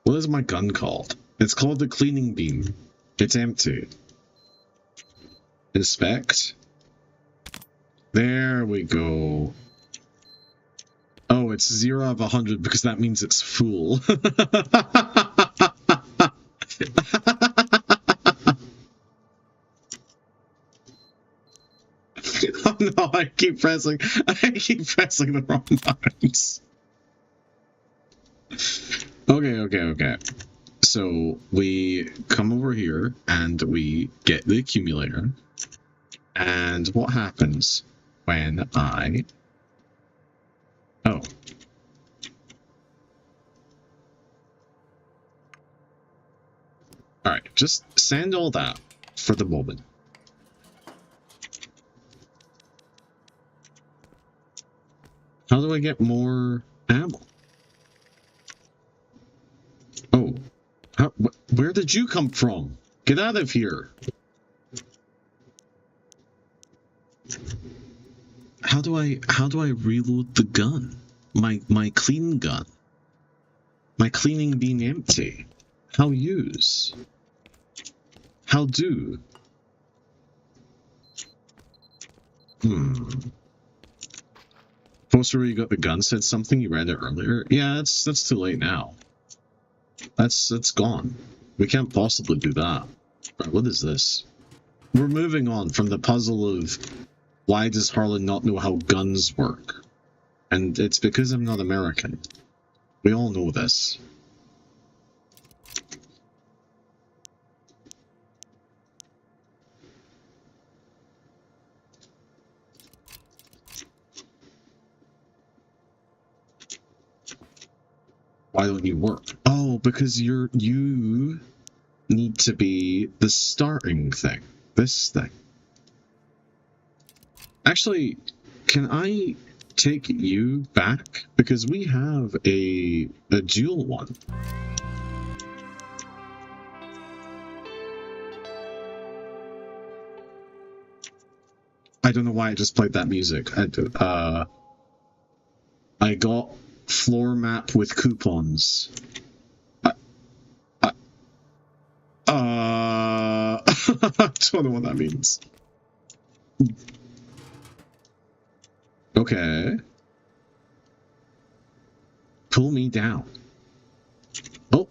What is my gun called? It's called the cleaning beam. It's empty. Inspect. There we go. Oh, it's 0 out of 100 because that means it's full. Oh no, I keep pressing the wrong buttons. Okay. So we come over here and we get the accumulator. And what happens when I... Oh. Alright, just send all that for the moment. How do I get more ammo? Oh. Where did you come from? Get out of here. How do I reload the gun? My clean gun. My cleaning being empty. How use? How do? Poster where you got the gun said something, you read it earlier. Yeah, that's too late now. That's gone. We can't possibly do that. Right, what is this? We're moving on from the puzzle of why does Harlan not know how guns work? And it's because I'm not American. We all know this. Why don't you work? Oh, because you need to be the starting thing. This thing. Actually, can I take you back? Because we have a dual one. I don't know why I just played that music. I got floor map with coupons. I don't know what that means. Okay. Pull me down. Oh.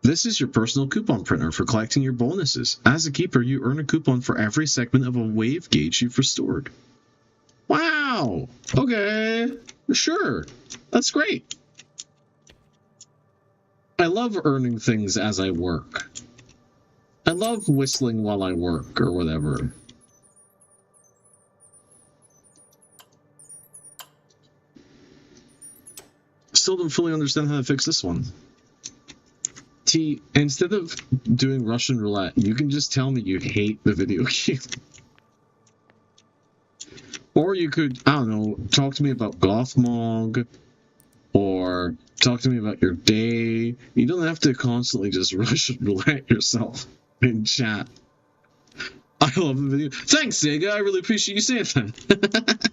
This is your personal coupon printer for collecting your bonuses. As a keeper, you earn a coupon for every segment of a wave gauge you've restored. Wow! Okay. Sure. That's great. I love earning things as I work. I love whistling while I work, or whatever. Still don't fully understand how to fix this one. T, instead of doing Russian roulette, you can just tell me you hate the video game. Or you could, I don't know, talk to me about Gothmog, or talk to me about your day. You don't have to constantly just Russian roulette yourself in chat. I love the video. Thanks, Sega. I really appreciate you saying that.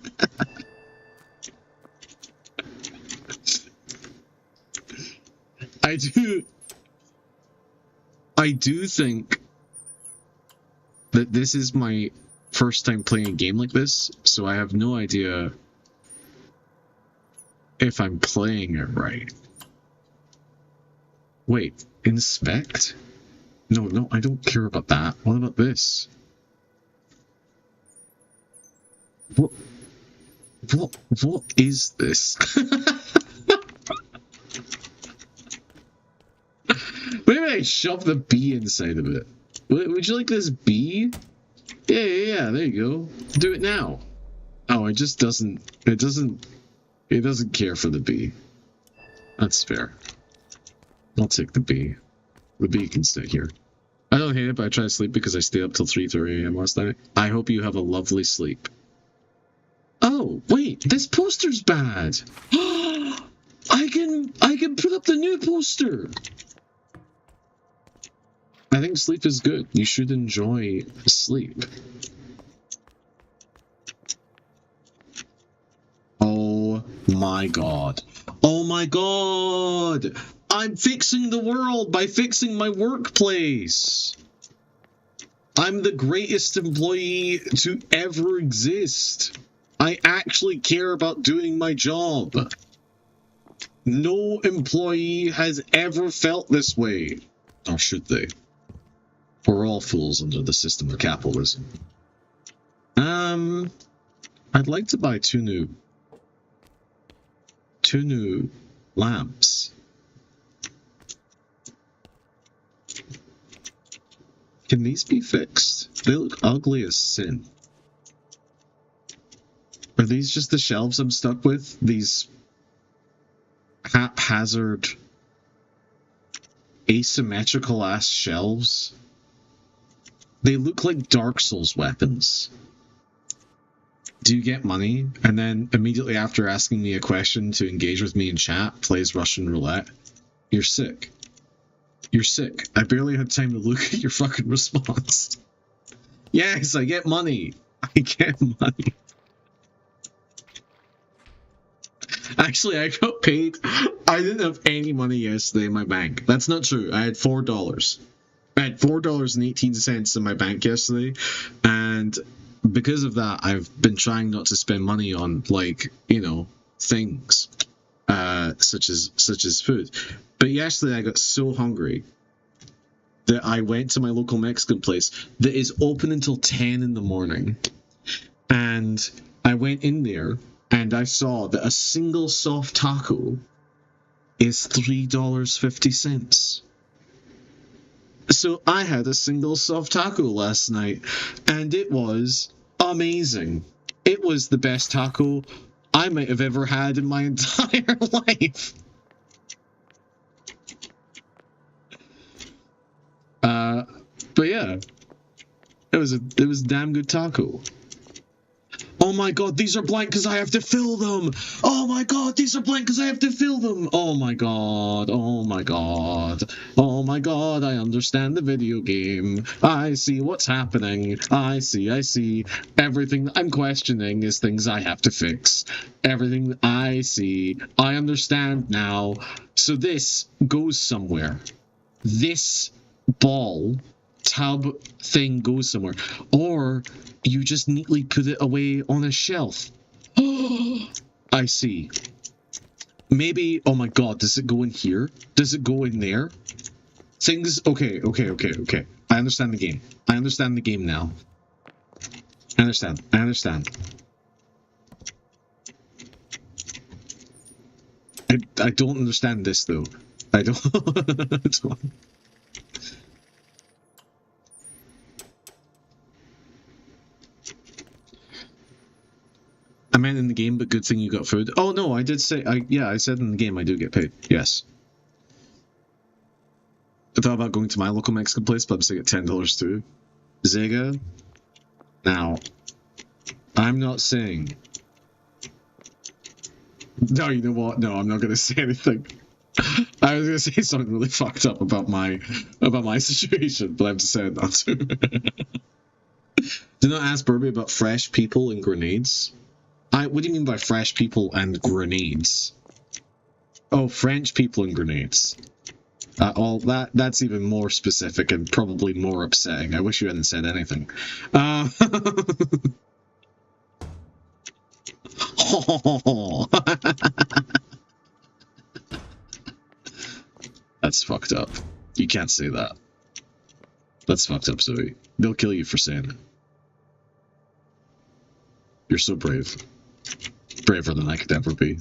I do think that this is my first time playing a game like this, so I have no idea if I'm playing it right. Wait, inspect? No, I don't care about that. What about this? What is this? Maybe I shove the bee inside of it. Would you like this bee? Yeah, there you go. Do it now. Oh, it just doesn't, it doesn't care for the bee. That's fair. I'll take the bee. The bee can stay here. I don't hate it, but I try to sleep because I stayed up till 3:30 a.m. last night. I hope you have a lovely sleep. Oh, wait, this poster's bad. I can put up the new poster. I think sleep is good. You should enjoy sleep. Oh my god. Oh my god! I'm fixing the world by fixing my workplace! I'm the greatest employee to ever exist. I actually care about doing my job. No employee has ever felt this way. Or should they? We're all fools under the system of capitalism. I'd like to buy two new lamps. Can these be fixed? They look ugly as sin. Are these just the shelves I'm stuck with? These haphazard, asymmetrical ass shelves? They look like Dark Souls weapons. Do you get money? And then immediately after asking me a question to engage with me in chat, plays Russian roulette? You're sick. You're sick. I barely had time to look at your fucking response. Yes, I get money. I get money. Actually, I got paid. I didn't have any money yesterday in my bank. That's not true. I had $4. I had $4.18 in my bank yesterday, and because of that, I've been trying not to spend money on, like, you know, things such as food. But yesterday I got so hungry that I went to my local Mexican place that is open until 10 in the morning, and I went in there and I saw that a single soft taco is $3.50. So I had a single soft taco last night, and it was amazing. It was the best taco I might have ever had in my entire life. But yeah, it was a damn good taco. Oh my god, these are blank because I have to fill them. Oh my god, these are blank because I have to fill them. Oh my god, oh my god. Oh my god, I understand the video game. I see what's happening. I see. Everything that I'm questioning is things I have to fix. Everything that I see, I understand now. So this goes somewhere. This ball tub thing goes somewhere, or you just neatly put it away on a shelf. I see. Maybe, oh my god, does it go in here? Does it go in there? Things, okay. I understand the game. I understand the game now. I understand. I don't understand this though. I don't. I meant in the game, but good thing you got food. Oh no, I did say, I said in the game I do get paid. Yes. I thought about going to my local Mexican place, but I'm still at $10 too. Zega. Now, I'm not saying. No, you know what? No, I'm not going to say anything. I was going to say something really fucked up about my situation, but I've decided not to. Do not ask Burby about fresh people and grenades. What do you mean by fresh people and grenades? Oh, French people and grenades. That's even more specific and probably more upsetting. I wish you hadn't said anything. That's fucked up. You can't say that. That's fucked up, Zoe. They'll kill you for saying it. You're so brave. Braver than I could ever be.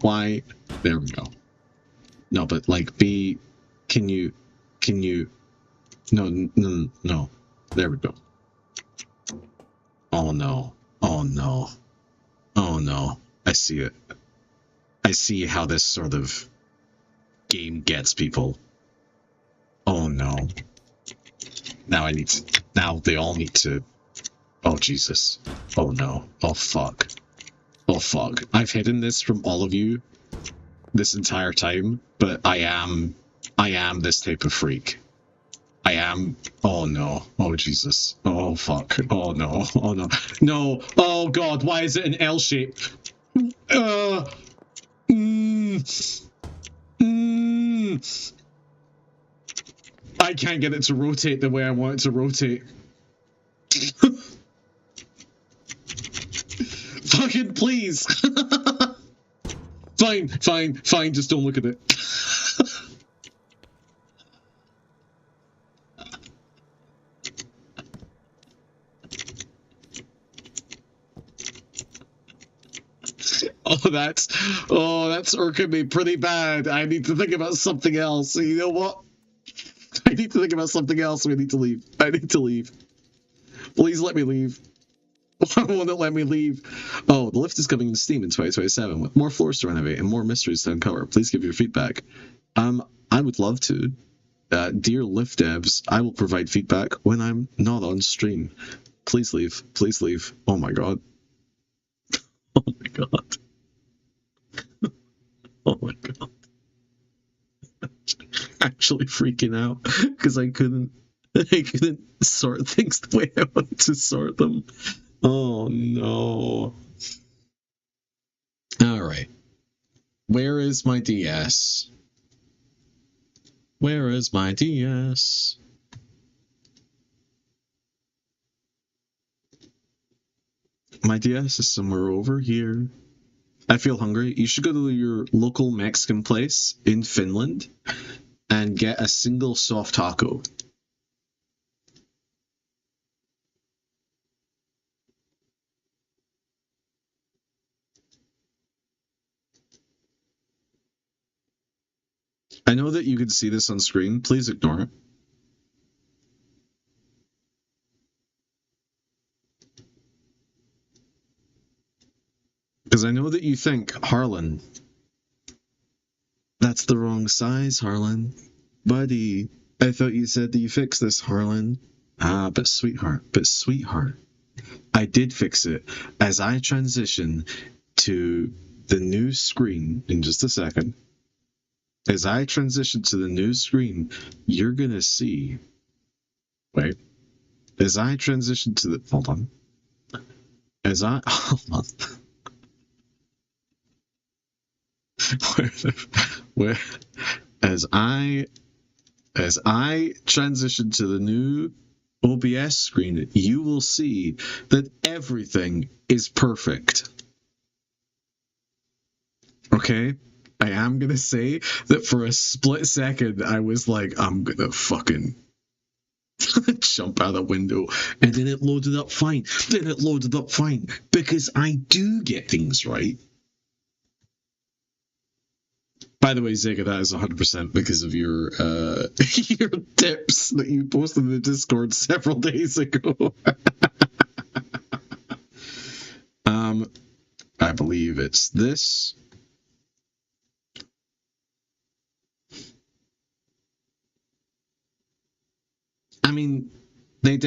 Why? There we go. No, but like, can you, no. There we go. Oh no. I see it. I see how this sort of game gets people. Oh no. Now they all need to. Oh Jesus. Oh no. Oh fuck. I've hidden this from all of you this entire time, but I am this type of freak. I am. Oh no. Oh Jesus. Oh fuck. Oh no. No. Oh god, why is it an L shape? I can't get it to rotate the way I want it to rotate. Fucking please. Fine, just don't look at it. Oh, that's irking me pretty bad. I need to think about something else. You know what? I need to think about something else. We need to leave. I need to leave. Please let me leave. Why won't it let me leave? Oh, the lift is coming in steam in 2027 with more floors to renovate and more mysteries to uncover. Please give your feedback. I would love to. Dear lift devs, I will provide feedback when I'm not on stream. Please leave. Please leave. Oh my god. Oh my god. Oh my god. Actually freaking out because I couldn't sort things the way I wanted to sort them. Oh no. Alright. Where is my DS? Where is my DS? My DS is somewhere over here. I feel hungry. You should go to your local Mexican place in Finland and get a single soft taco. I know that you can see this on screen. Please ignore it. Because I know that you think, Harlan, that's the wrong size, Harlan. Buddy, I thought you said that you fixed this, Harlan. Ah, but sweetheart, I did fix it. As I transition to the new screen in just a second, as I transition to the new screen, you're gonna see, wait, as I transition to the, hold on, hold on. As I transition to the new OBS screen, you will see that everything is perfect. Okay? I am gonna say that for a split second, I was like, I'm gonna fucking jump out the window. And then it loaded up fine. Because I do get things right. By the way, Zega, that is 100% because of your your tips that you posted in the Discord several days ago. I believe it's this. I mean, they're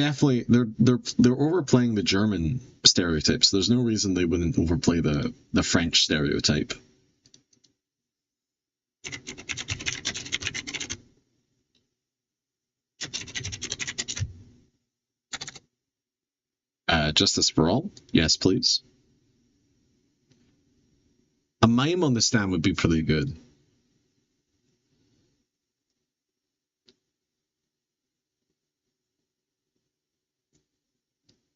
overplaying the German stereotypes. There's no reason they wouldn't overplay the French stereotype. Justice for all? Yes, please. A mime on the stand would be pretty good.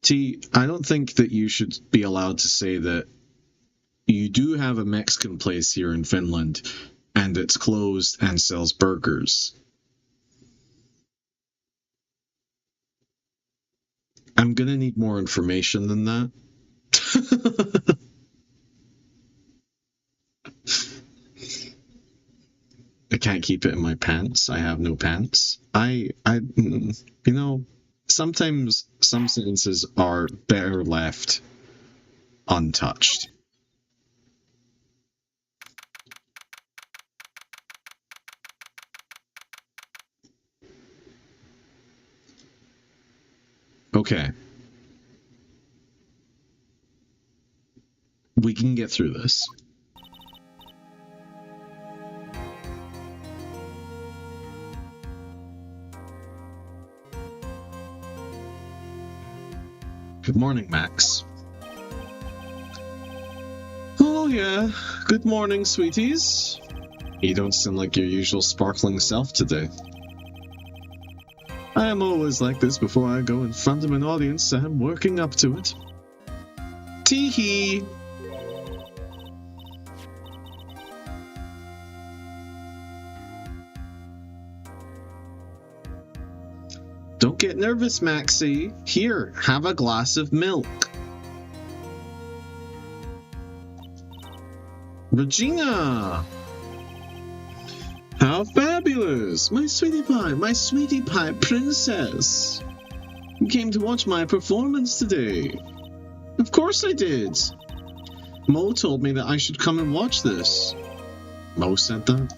T, I don't think that you should be allowed to say that you do have a Mexican place here in Finland and it's closed and sells burgers. I'm gonna need more information than that. I can't keep it in my pants. I have no pants. You know, sometimes some sentences are better left untouched. Okay. We can get through this. Good morning, Max. Oh yeah, good morning, sweeties. You don't seem like your usual sparkling self today. I am I'm always like this before I go in front of an audience. I'm working up to it. Tee-hee! Don't get nervous, Maxie. Here, have a glass of milk. Regina! How fabulous! My sweetie pie princess! You came to watch my performance today. Of course I did. Mo told me that I should come and watch this. Mo said that?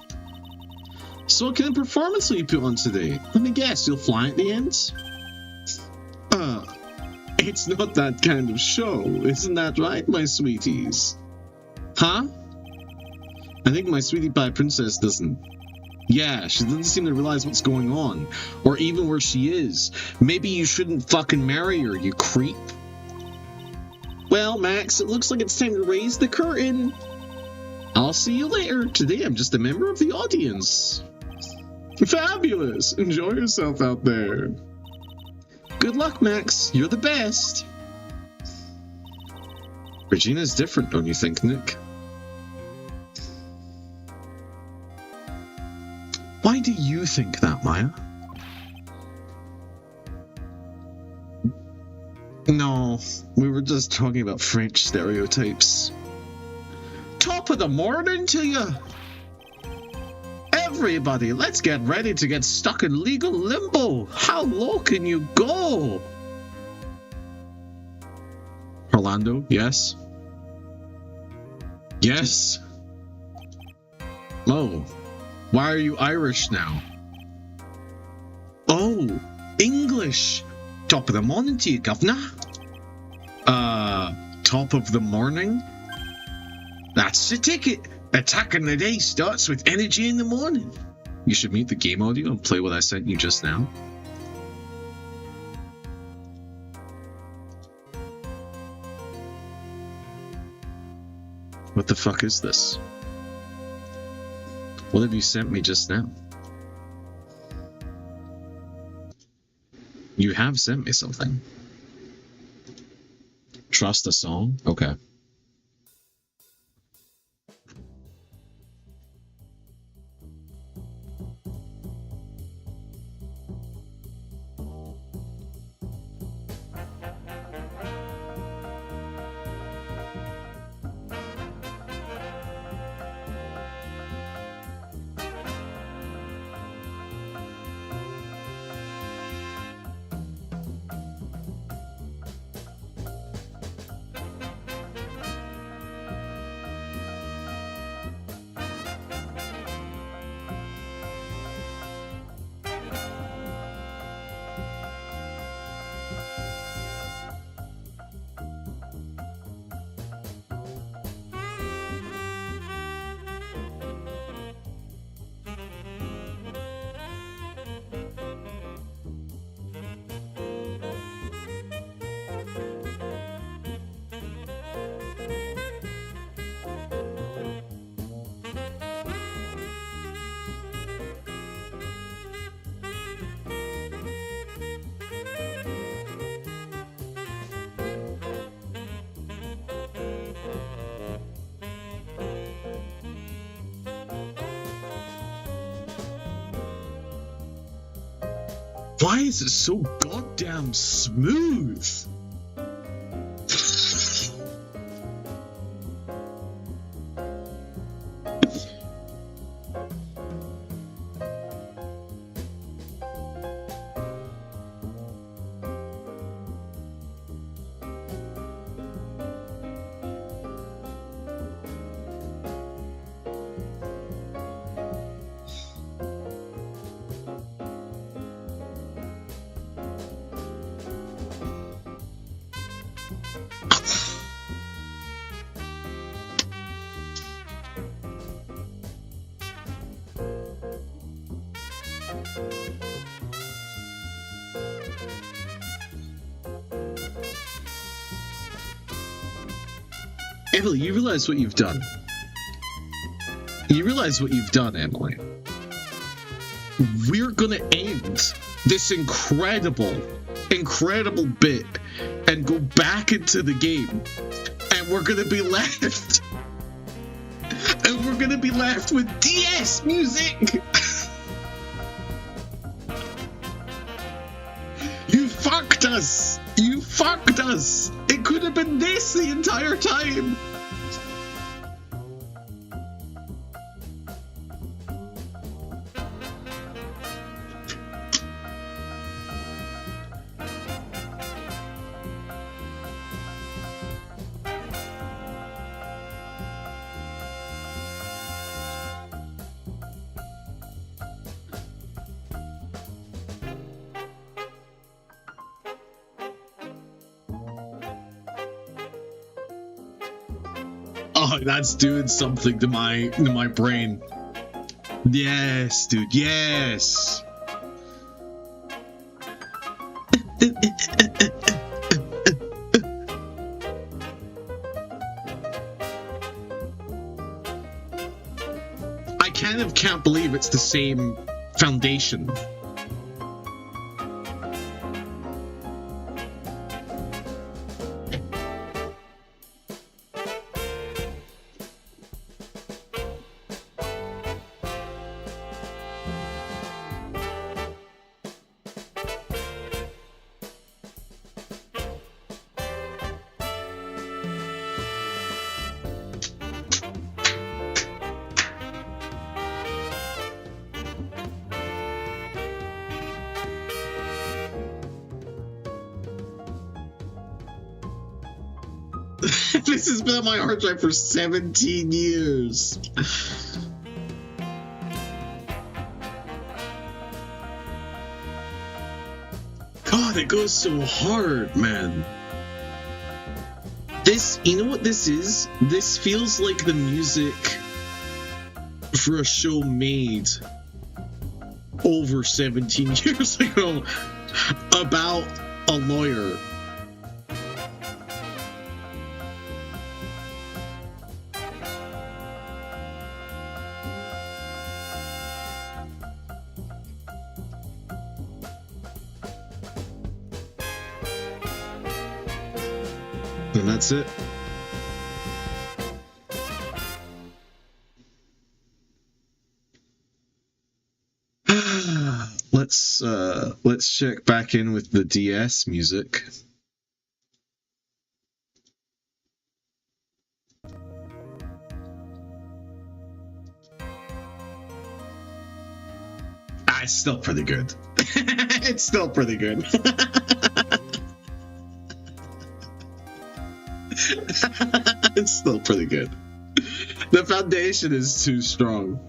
So what kind of performance will you put on today? Let me guess, you'll fly at the end? It's not that kind of show, isn't that right, my sweeties? Huh? I think my sweetie pie princess doesn't. Yeah, she doesn't seem to realize what's going on, or even where she is. Maybe you shouldn't fucking marry her, you creep. Well, Max, it looks like it's time to raise the curtain. I'll see you later. Today I'm just a member of the audience. Fabulous! Enjoy yourself out there. Good luck, Max. You're the best. Regina's different, don't you think, Nick? Why do you think that, Maya? No, we were just talking about French stereotypes. Top of the morning to you! Everybody, let's get ready to get stuck in legal limbo. How low can you go? Orlando, yes? Yes? Mo, why are you Irish now? Oh, English. Top of the morning to you, governor. Top of the morning? That's the ticket. Attacking the day starts with energy in the morning. You should mute the game audio and play what I sent you just now. What the fuck is this? What have you sent me just now? You have sent me something. Trust a song? Okay. Why is it so goddamn smooth? Emily, you realize what you've done. You realize what you've done, Emily. We're gonna end this incredible bit and go back into the game, and we're gonna be left with DS music. You fucked us. It could have been this the entire time. Oh, that's doing something to my brain. Yes, dude, yes. I kind of can't believe it's the same foundation. This has been on my hard drive for 17 years. God, it goes so hard, man. This, you know what this is? This feels like the music for a show made over 17 years ago about a lawyer. And that's it. Let's check back in with the DS music. It's still pretty good. It's still pretty good. It's still pretty good. The foundation is too strong.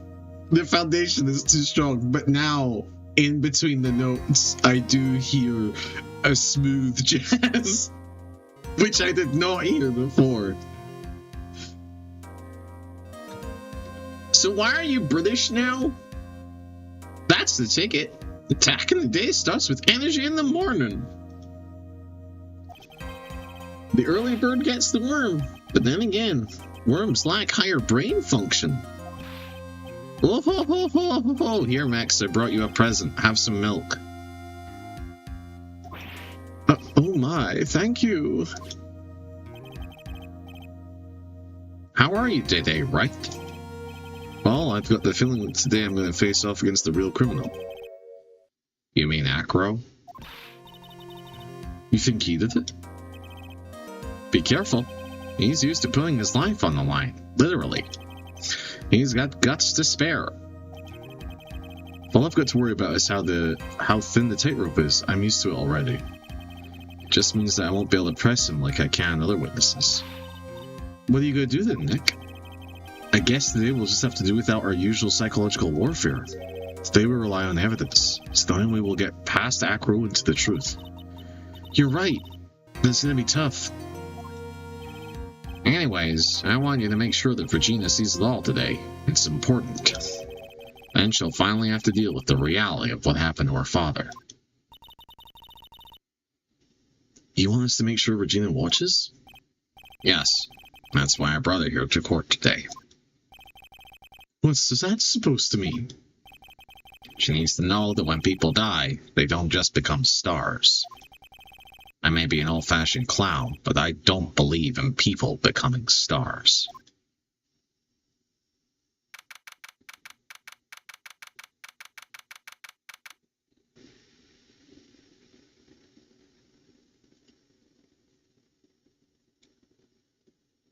But now, in between the notes, I do hear a smooth jazz, which I did not hear before. So why are you British now? That's the ticket. Attack in the day starts with energy in the morning. The early bird gets the worm, but then again, worms lack higher brain function. Oh, ho, ho, ho, ho, ho. Here, Max, I brought you a present. Have some milk. Oh my, thank you. How are you today, Wright? Well, I've got the feeling that today I'm going to face off against the real criminal. You mean Acro? You think he did it? Be careful. He's used to putting his life on the line, literally. He's got guts to spare. All I've got to worry about is how thin the tightrope is. I'm used to it already. It just means that I won't be able to press him like I can other witnesses. What are you going to do then, Nick? I guess today we'll just have to do without our usual psychological warfare. Today we rely on evidence. It's the only way we'll get past Acro into the truth. You're right. That's going to be tough. Anyways, I want you to make sure that Regina sees it all today. It's important. Then she'll finally have to deal with the reality of what happened to her father. You want us to make sure Regina watches? Yes. That's why I brought her here to court today. What's that supposed to mean? She needs to know that when people die, they don't just become stars. I may be an old-fashioned clown, but I don't believe in people becoming stars.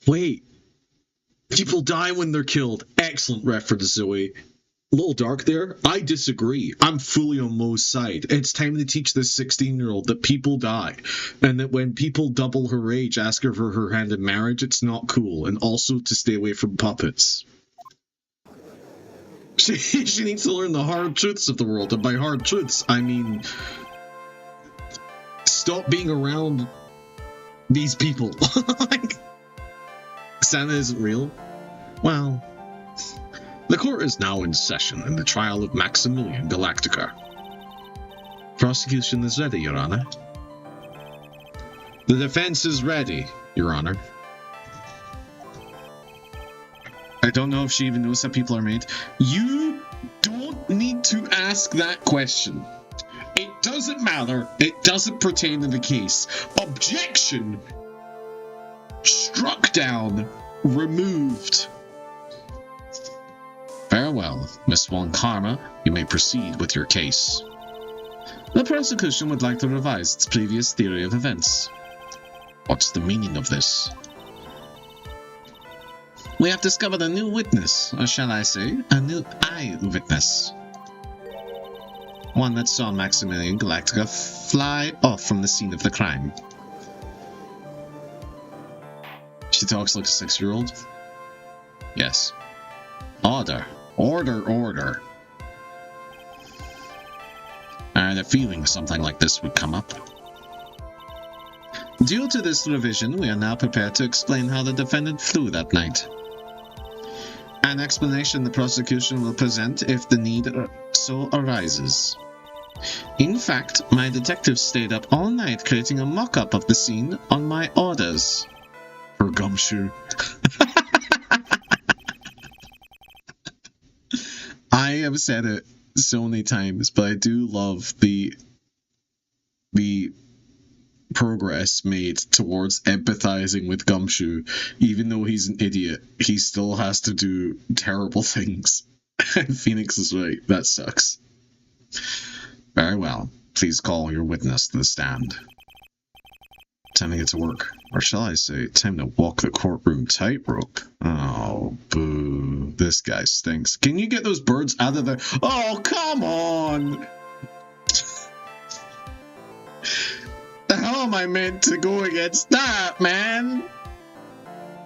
Wait. People die when they're killed. Excellent reference, Zoe. A little dark there? I disagree. I'm fully on Mo's side. It's time to teach this 16-year-old that people die, and that when people double her age, ask her for her hand in marriage, it's not cool, and also to stay away from puppets. She needs to learn the hard truths of the world, and by hard truths, I mean... stop being around these people. Like, Santa isn't real? Well... The court is now in session in the trial of Maximilian Galactica. Prosecution is ready, Your Honor. The defense is ready, Your Honor. I don't know if she even knows how people are made. You don't need to ask that question. It doesn't matter. It doesn't pertain to the case. Objection! Struck down. Removed. Very well, Miss Wong Karma, you may proceed with your case. The prosecution would like to revise its previous theory of events. What's the meaning of this? We have discovered a new witness, or shall I say, a new eyewitness. One that saw Maximilian Galactica fly off from the scene of the crime. She talks like a 6-year-old? Yes. Order. Order, order. I had a feeling something like this would come up. Due to this revision, we are now prepared to explain how the defendant flew that night. An explanation the prosecution will present if the need so arises. In fact, my detectives stayed up all night creating a mock-up of the scene on my orders. Her gumshoe. I have said it so many times, but I do love the progress made towards empathizing with Gumshoe. Even though he's an idiot, he still has to do terrible things. And Phoenix is right, that sucks. Very well, please call your witness to the stand. Time to get to work. Or shall I say, time to walk the courtroom tightrope. Oh, boo. This guy stinks. Can you get those birds out of there? Oh, come on! The hell am I meant to go against that, man?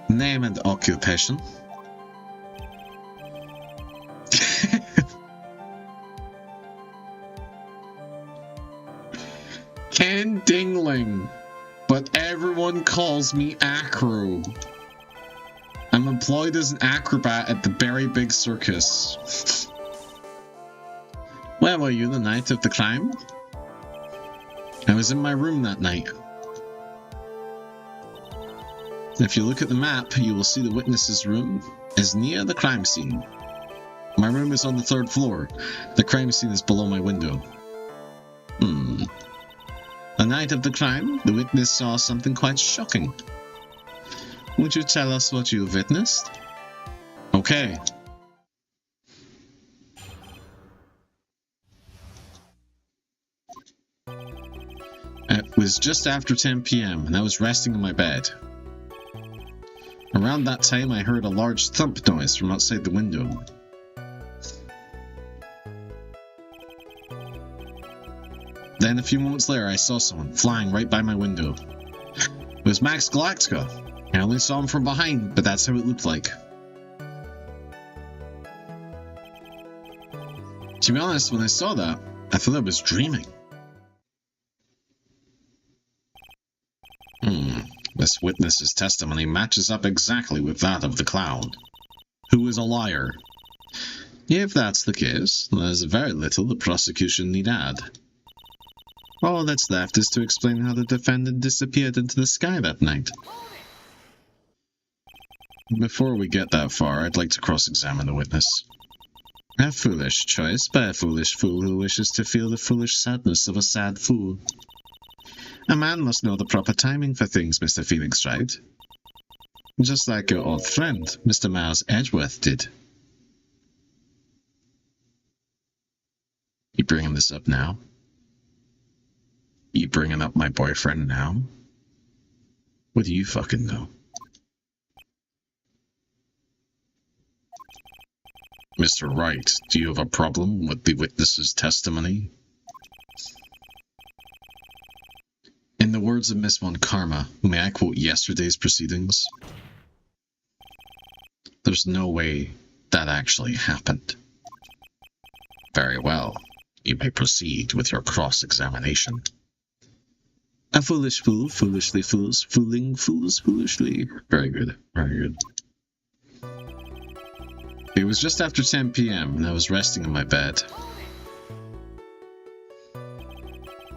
Name and occupation. Ken Dingling. But everyone calls me Acro. I'm employed as an acrobat at the Very Big Circus. Where were you the night of the crime? I was in my room that night. If you look at the map, you will see the witness's room is near the crime scene. My room is on the 3rd floor. The crime scene is below my window. The night of the crime, the witness saw something quite shocking. Would you tell us what you witnessed? Okay. It was just after 10 p.m. and I was resting in my bed. Around that time, I heard a large thump noise from outside the window. Then a few moments later, I saw someone flying right by my window. It was Max Galactica. I only saw him from behind, but that's how it looked like. To be honest, when I saw that, I thought I was dreaming. This witness's testimony matches up exactly with that of the clown, who is a liar. If that's the case, there's very little the prosecution need add. All that's left is to explain how the defendant disappeared into the sky that night. Before we get that far, I'd like to cross-examine the witness. A foolish choice by a foolish fool who wishes to feel the foolish sadness of a sad fool. A man must know the proper timing for things, Mr. Phoenix Wright. Just like your old friend, Mr. Miles Edgeworth did. You bringing this up now? You bringing up my boyfriend now? What do you fucking know? Mr. Wright, do you have a problem with the witness's testimony? In the words of Miss Von Karma, may I quote yesterday's proceedings? There's no way that actually happened. Very well. You may proceed with your cross-examination. A foolish fool foolishly fools, fooling fools foolishly. Very good, very good. It was just after 10 p.m. and I was resting in my bed.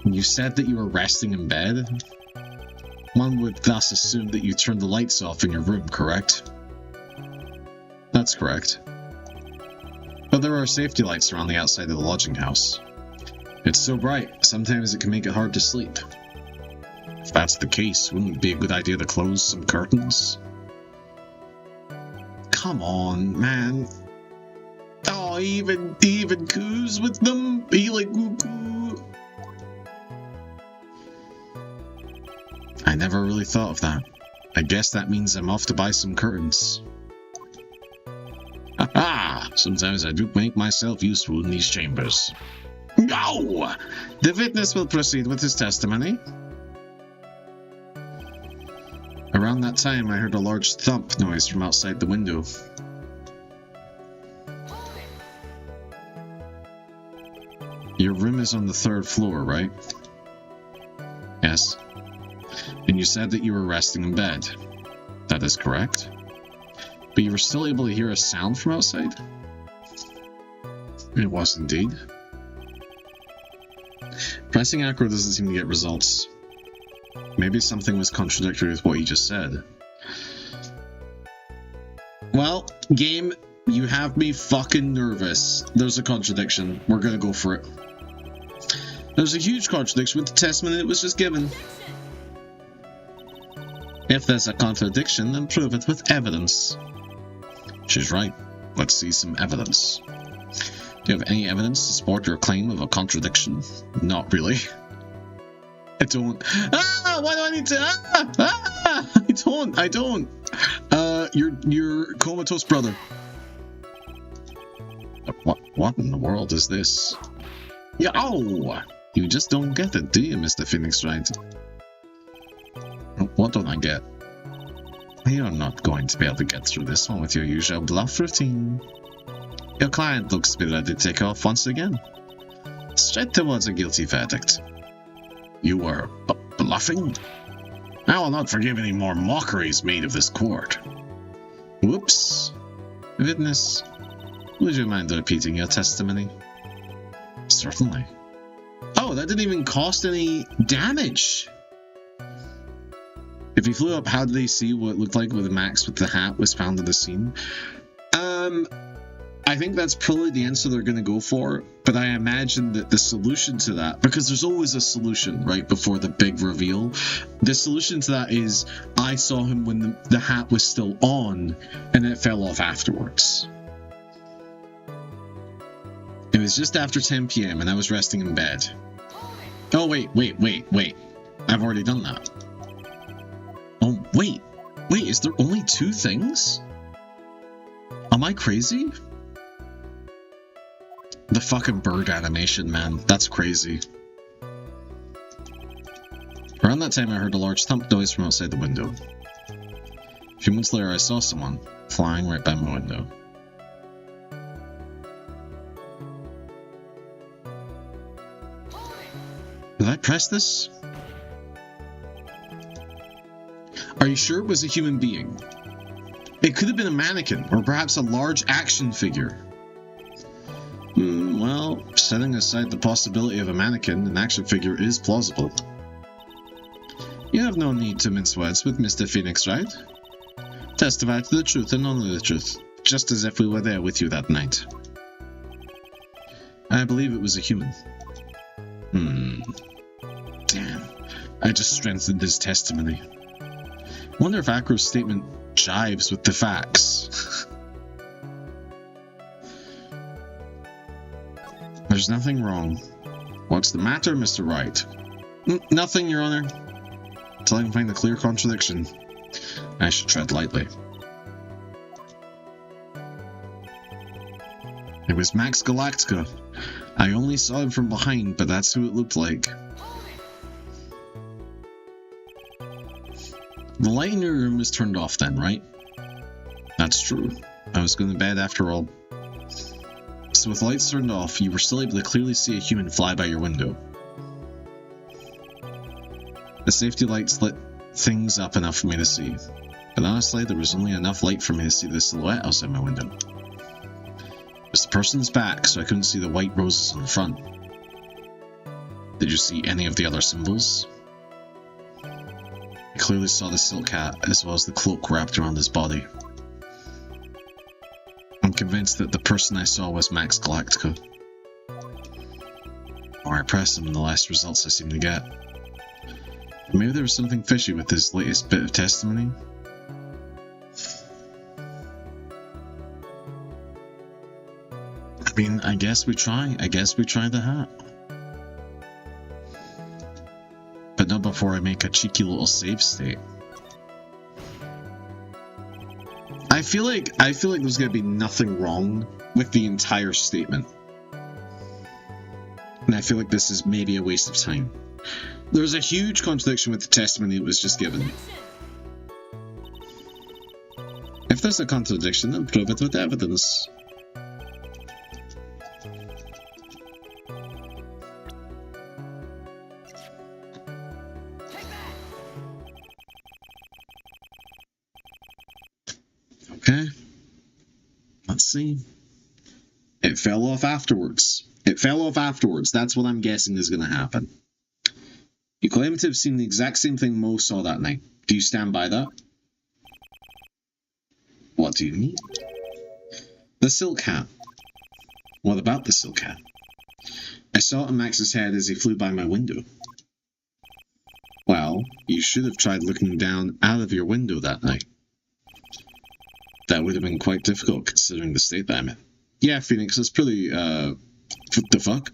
You said that you were resting in bed? One would thus assume that you turned the lights off in your room, correct? That's correct. But there are safety lights around the outside of the lodging house. It's so bright, sometimes it can make it hard to sleep. If that's the case, wouldn't it be a good idea to close some curtains? Come on, man. Oh, he even coos with them? He like coo. I never really thought of that. I guess that means I'm off to buy some curtains. Ha! Sometimes I do make myself useful in these chambers. No! The witness will proceed with his testimony. Around that time, I heard a large thump noise from outside the window. Your room is on the 3rd floor, right? Yes. And you said that you were resting in bed. That is correct. But you were still able to hear a sound from outside? It was indeed. Pressing acro doesn't seem to get results. Maybe something was contradictory with what you just said. Well, game, you have me fucking nervous. There's a contradiction. We're gonna go for it. There's a huge contradiction with the testimony that was just given. If there's a contradiction, then prove it with evidence. She's right. Let's see some evidence. Do you have any evidence to support your claim of a contradiction? Not really. I don't. Ah! Why do I need to? I don't. Your comatose brother. What in the world is this? Yeah, oh! You just don't get it, do you, Mr. Phoenix Wright? What don't I get? You're not going to be able to get through this one with your usual bluff routine. Your client looks to be ready to take off once again. Straight towards a guilty verdict. You were bluffing? I will not forgive any more mockeries made of this court. Whoops. Witness, would you mind repeating your testimony? Certainly. Oh, that didn't even cost any damage! If he flew up, how did they see what it looked like with Max with the hat was found in the scene? I think that's probably the answer they're going to go for, but I imagine that the solution to that, because there's always a solution right before the big reveal, the solution to that is I saw him when the hat was still on and it fell off afterwards. It was just after 10 p.m. and I was resting in bed. Oh, wait. I've already done that. Oh, wait, is there only 2 things? Am I crazy? The fucking bird animation, man. That's crazy. Around that time, I heard a large thump noise from outside the window. A few months later, I saw someone flying right by my window. Did I press this? Are you sure it was a human being? It could have been a mannequin, or perhaps a large action figure. Well, setting aside the possibility of a mannequin, an action figure is plausible. You have no need to mince words with Mr. Phoenix, right? Testify to the truth and only the truth, just as if we were there with you that night. I believe it was a human. Damn. I just strengthened his testimony. Wonder if Acro's statement jives with the facts. There's nothing wrong. What's the matter, Mr. Wright? Nothing, Your Honor. Until I can find a clear contradiction, I should tread lightly. It was Max Galactica. I only saw him from behind, but that's who it looked like. The light in your room was turned off then, right? That's true. I was going to bed after all. So with lights turned off, you were still able to clearly see a human fly by your window. The safety lights lit things up enough for me to see, but honestly, there was only enough light for me to see the silhouette outside my window. It was the person's back, so I couldn't see the white roses on the front. Did you see any of the other symbols? I clearly saw the silk hat, as well as the cloak wrapped around his body. I'm convinced that the person I saw was Max Galactica. The more I press him, the less results I seem to get. Maybe there was something fishy with this latest bit of testimony. I mean, I guess we try the hat. But not before I make a cheeky little save state. I feel like there's gonna be nothing wrong with the entire statement. And I feel like this is maybe a waste of time. There's a huge contradiction with the testimony that was just given. If there's a contradiction, then prove it with evidence. Okay. Let's see. It fell off afterwards. That's what I'm guessing is going to happen. You claim to have seen the exact same thing Mo saw that night. Do you stand by that? What do you mean? The silk hat. What about the silk hat? I saw it on Max's head as he flew by my window. Well, you should have tried looking down out of your window that night. That would have been quite difficult considering the state that I'm in. Yeah, Phoenix, that's pretty, what the fuck?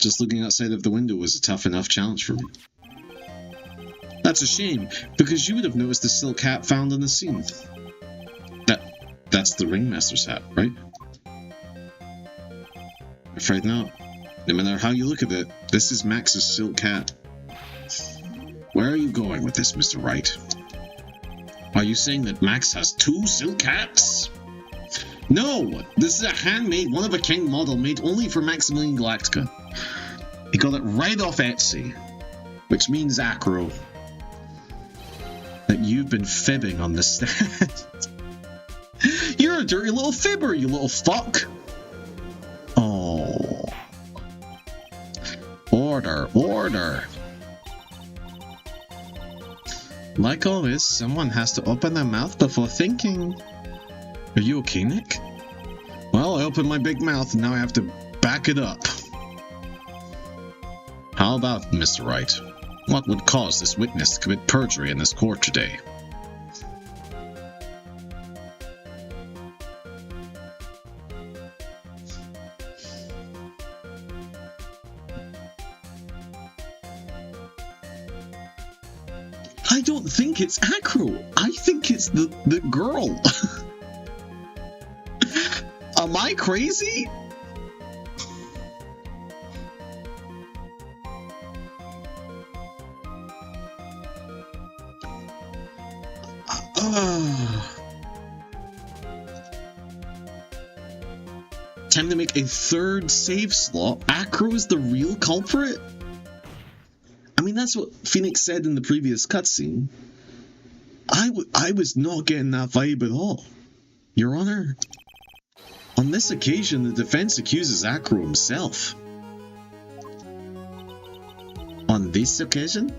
Just looking outside of the window was a tough enough challenge for me. That's a shame, because you would have noticed the silk hat found on the scene. That's the ringmaster's hat, right? I'm afraid not. No matter how you look at it, this is Max's silk hat. Where are you going with this, Mr. Wright? Are you saying that Max has 2 silk hats? No! This is a handmade, one-of-a-kind model made only for Maximilian Galactica. He got it right off Etsy. Which means, Acro, that you've been fibbing on the stand. You're a dirty little fibber, you little fuck! Oh. Order, order. Like always, someone has to open their mouth before thinking. Are you okay, Nick? Well, I opened my big mouth and now I have to back it up. How about, Mr. Wright? What would cause this witness to commit perjury in this court today? I don't think it's Acro. I think it's the girl. Am I crazy? Time to make a third save slot. Acro is the real culprit? I mean, that's what Phoenix said in the previous cutscene. I was not getting that vibe at all. Your Honor, on this occasion, the defense accuses Acro himself. On this occasion?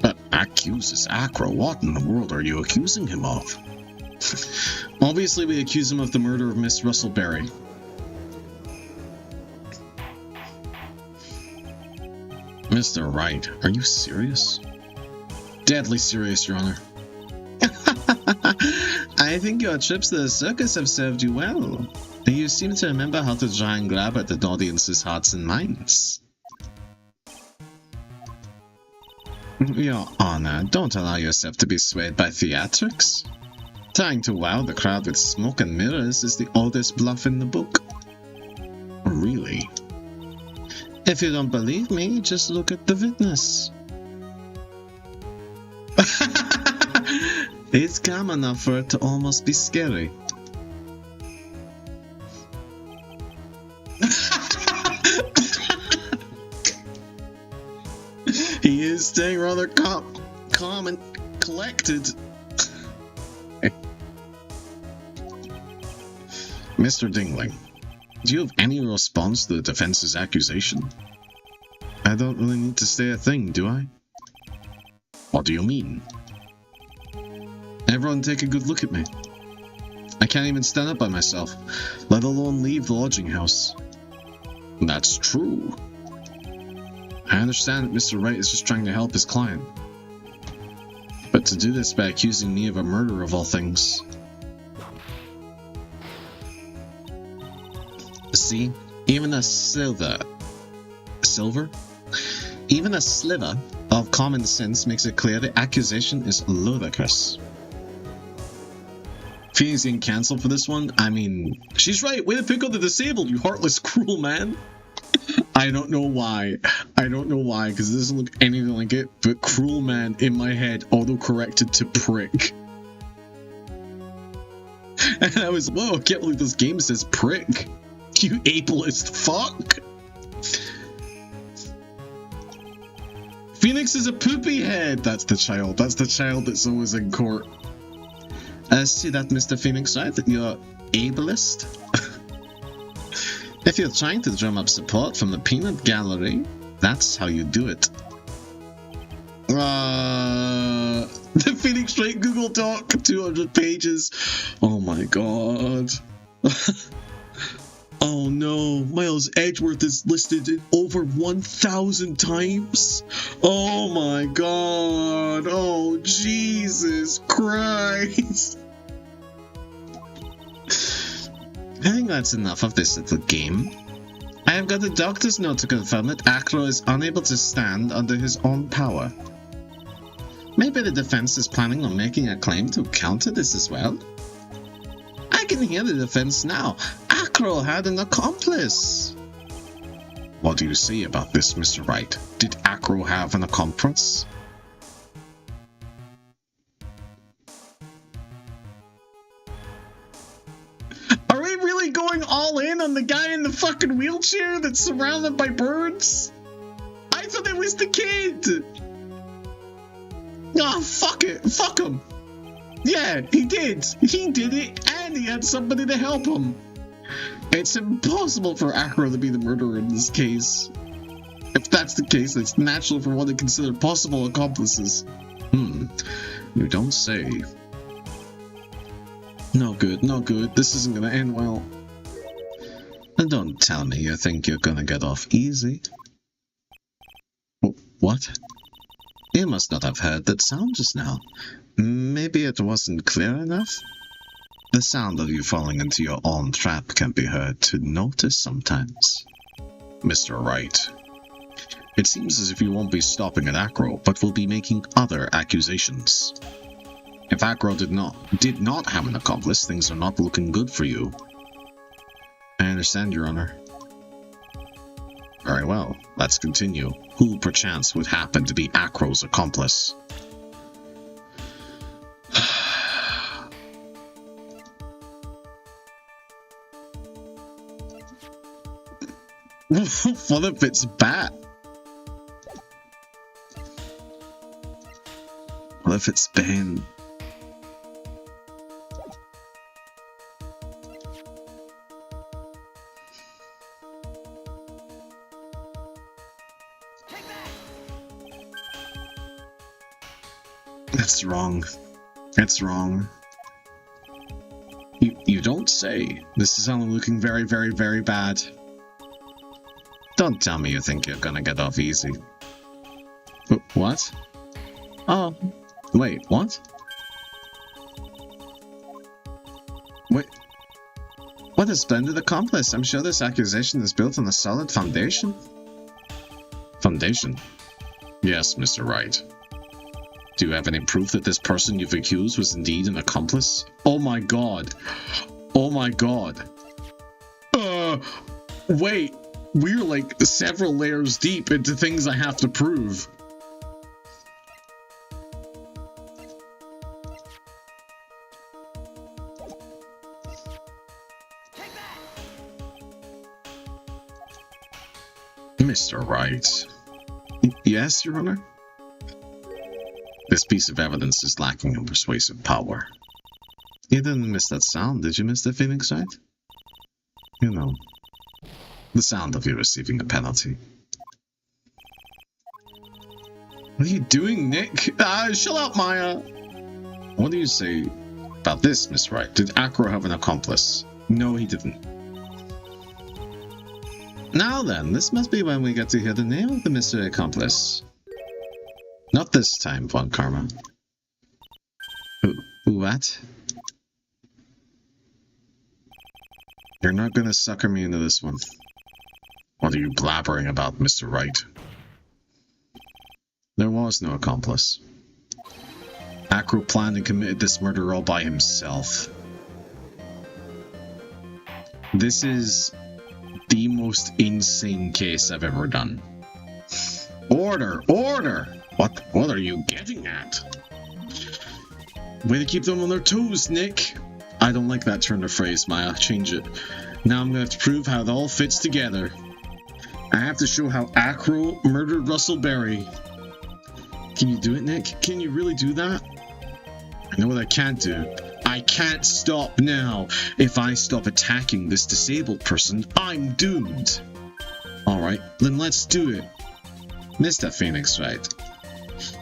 But accuses Acro? What in the world are you accusing him of? Obviously, we accuse him of the murder of Miss Russellberry. Mr. Wright, are you serious? Deadly serious, Your Honor. I think your trips to the circus have served you well. You seem to remember how to try and grab at the audience's hearts and minds. Your Honor, don't allow yourself to be swayed by theatrics. Trying to wow the crowd with smoke and mirrors is the oldest bluff in the book. Really? If you don't believe me, just look at the witness. It's calm enough for it to almost be scary. He is staying rather calm and collected. Mr. Dingling, do you have any response to the defense's accusation? I don't really need to say a thing, do I? What do you mean? Everyone take a good look at me. I can't even stand up by myself, let alone leave the lodging house. That's true. I understand that Mr. Wright is just trying to help his client. But to do this by accusing me of a murder of all things... See, even a sliver of common sense makes it clear the accusation is ludicrous. Phoenix getting cancelled for this one? I mean, she's right. Way to pick on the disabled, you heartless, cruel man. I don't know why. Because it doesn't look anything like it, but cruel man in my head auto-corrected to prick. And I was, whoa, I can't believe this game says prick. You ableist fuck. Phoenix is a poopy head. That's the child that's always in court. See that, Mr. Phoenix, right? That you're ableist? If you're trying to drum up support from the peanut gallery, that's how you do it. The Phoenix Wright Google Doc, 200 pages. Oh my god. Oh no, Miles Edgeworth is listed in over 1,000 times. Oh my god. Oh Jesus Christ. I think that's enough of this little game. I have got a doctor's note to confirm that Acro is unable to stand under his own power. Maybe the defense is planning on making a claim to counter this as well? I can hear the defense now. Acro had an accomplice. What do you say about this, Mr. Wright? Did Acro have an accomplice? Are we really going all in on the guy in the fucking wheelchair that's surrounded by birds? I thought it was the kid. Ah, oh, fuck it. Fuck him. Yeah, he did. He did it, and he had somebody to help him. It's impossible for Acro to be the murderer in this case. If that's the case, it's natural for one to consider possible accomplices. You don't say. No good, no good. This isn't gonna end well. And don't tell me you think you're gonna get off easy. What? You must not have heard that sound just now. Maybe it wasn't clear enough? The sound of you falling into your own trap can be heard to notice sometimes. Mr. Wright, it seems as if you won't be stopping at Acro, but will be making other accusations. If Acro did not have an accomplice, things are not looking good for you. I understand, Your Honor. Very well, let's continue. Who perchance would happen to be Acro's accomplice? What if it's Bat? What if it's Ben? That's wrong. That's wrong. You don't say. This is only looking very, very, very bad. Don't tell me you think you're gonna get off easy. What? Oh, wait, what? Wait, what a splendid accomplice. I'm sure this accusation is built on a solid foundation. Foundation? Yes, Mr. Wright. Do you have any proof that this person you've accused was indeed an accomplice? Oh my god. Oh my god. Wait. We're like several layers deep into things I have to prove. Mr. Wright. Yes, Your Honor? This piece of evidence is lacking in persuasive power. You didn't miss that sound, did you, Mr. Phoenix Wright? You know, the sound of you receiving a penalty. What are you doing, Nick? Shut up, Maya! What do you say about this, Miss Wright? Did Acro have an accomplice? No, he didn't. Now then, this must be when we get to hear the name of the mystery accomplice. Not this time, Von Karma. What? You're not gonna sucker me into this one. What are you blabbering about, Mr. Wright? There was no accomplice. Acro planned and committed this murder all by himself. This is the most insane case I've ever done. Order! Order! What are you getting at? Way to keep them on their toes, Nick! I don't like that turn of phrase, Maya. Change it. Now I'm gonna have to prove how it all fits together. I have to show how Acro murdered Russell Berry. Can you do it, Nick? Can you really do that? I know what I can't do. I can't stop now. If I stop attacking this disabled person, I'm doomed. Alright, then let's do it. Mr. Phoenix Wright.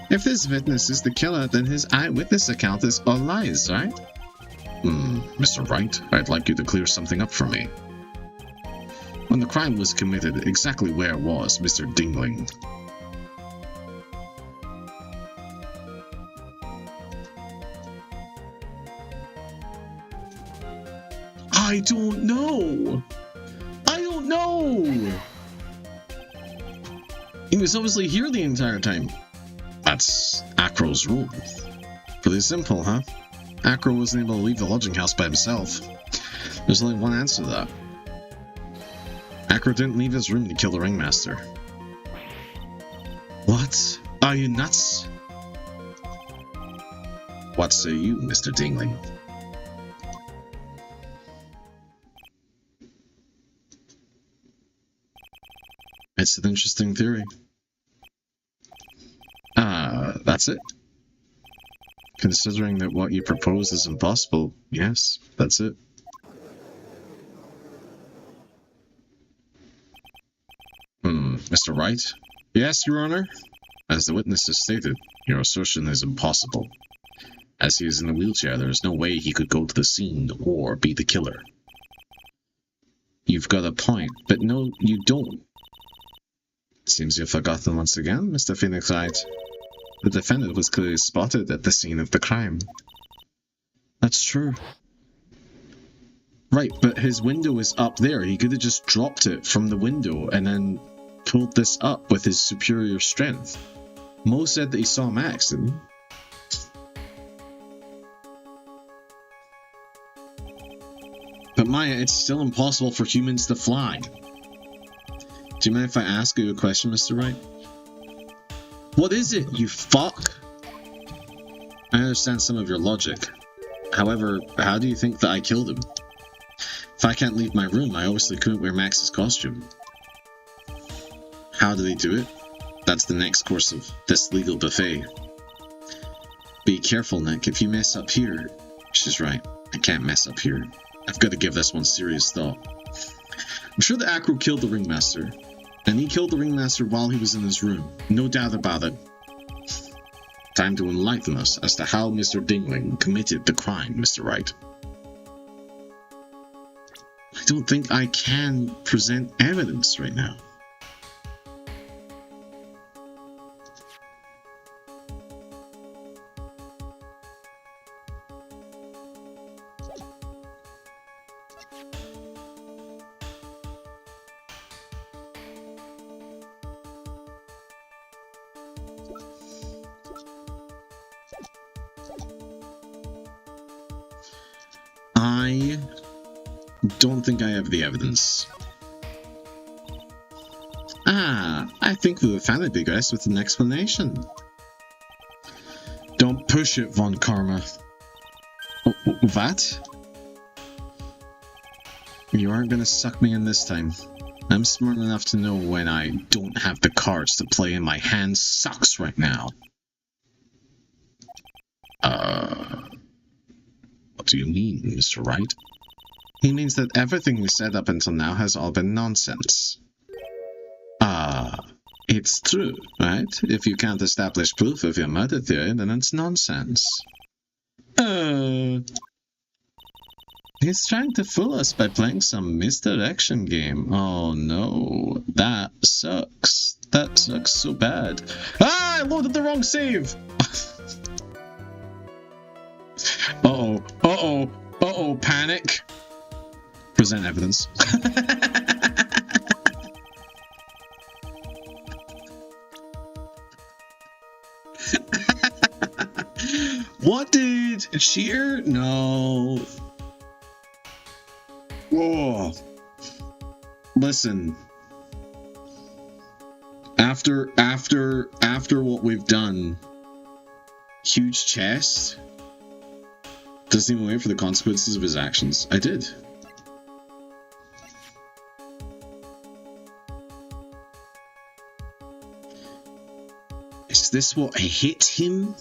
If this witness is the killer, then his eyewitness account is all lies, right? Mr. Wright, I'd like you to clear something up for me. When the crime was committed, exactly where was Mr. Dingling? I don't know! I don't know! He was obviously here the entire time. That's Acro's rule. Pretty simple, huh? Acro wasn't able to leave the lodging house by himself. There's only one answer to that. Acro didn't leave his room to kill the ringmaster. What? Are you nuts? What say you, Mr. Dingling? It's an interesting theory. That's it. Considering that what you propose is impossible, yes, that's it. Mr. Wright? Yes, Your Honor? As the witness has stated, your assertion is impossible. As he is in a wheelchair, there is no way he could go to the scene or be the killer. You've got a point, but no, you don't. Seems you've forgotten once again, Mr. Phoenix Wright. The defendant was clearly spotted at the scene of the crime. That's true. Right, but his window is up there. He could have just dropped it from the window and then pulled this up with his superior strength. Mo said that he saw Max, didn't he? But Maya, it's still impossible for humans to fly. Do you mind if I ask you a question, Mr. Wright? What is it, you fuck? I understand some of your logic. However, how do you think that I killed him? If I can't leave my room, I obviously couldn't wear Max's costume. How did he do it? That's the next course of this legal buffet. Be careful, Nick. If you mess up here... She's right. I can't mess up here. I've got to give this one serious thought. I'm sure that Acro killed the ringmaster. And he killed the ringmaster while he was in his room. No doubt about it. Time to enlighten us as to how Mr. Dingling committed the crime, Mr. Wright. I don't think I can present evidence right now. I don't think I have the evidence. Ah, I think we will finally progress with an explanation. Don't push it, Von Karma. Oh, what? You aren't gonna suck me in this time. I'm smart enough to know when I don't have the cards to play and my hand sucks right now. What do you mean, Mr. Wright? He means that everything you said up until now has all been nonsense. It's true, right? If you can't establish proof of your murder theory, then it's nonsense. He's trying to fool us by playing some misdirection game. Oh no, that sucks. That sucks so bad. Ah, I loaded the wrong save! Uh-oh, panic. Present evidence. What did Sheer? No. Whoa. Listen. After what we've done, huge chest doesn't even wait for the consequences of his actions. I did. Is this what hit him?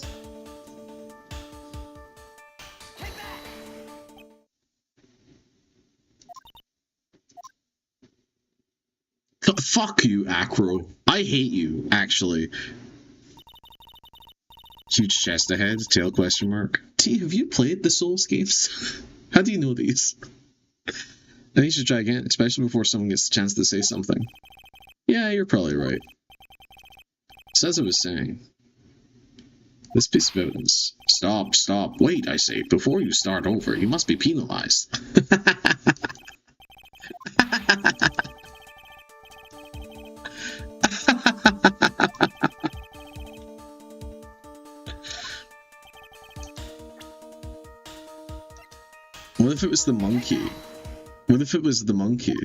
Fuck you, Acro. I hate you, actually. Huge chest ahead, tail question mark. T, have you played the Souls games? How do you know these? I think you should try again, especially before someone gets the chance to say something. Yeah, you're probably right. So as I was saying, this piece of evidence. Stop, wait, I say, before you start over, you must be penalized. What if it was the monkey? What if it was the monkey?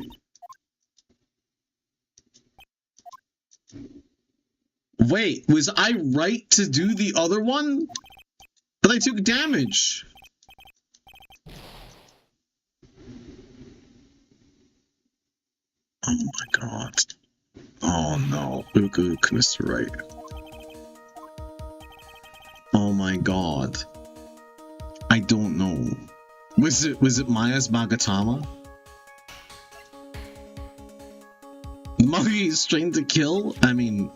Wait, was I right to do the other one? But I took damage. Oh my god. Oh no. Ook, Mr. Wright. Oh my god. I don't know. Was it Maya's Magatama? The monkey is trained to kill? I mean,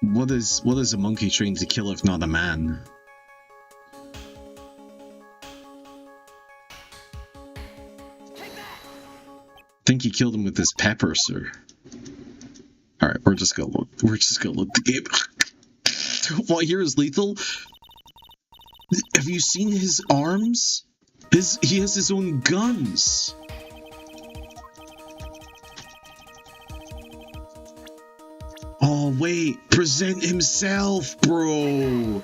what is a monkey trained to kill if not a man? I think he killed him with his pepper, sir. Alright, we're just gonna look the game. What here is lethal? Have you seen his arms? He has his own guns. Oh wait, present himself, bro.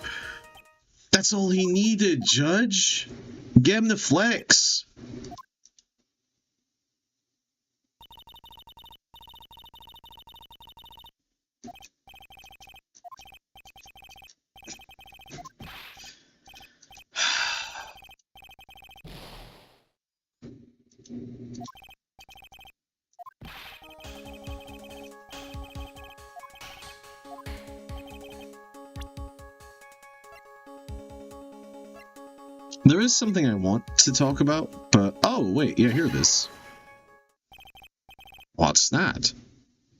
That's all he needed, Judge. Get him the flex. There is something I want to talk about, but oh wait, yeah, here it is. What's that?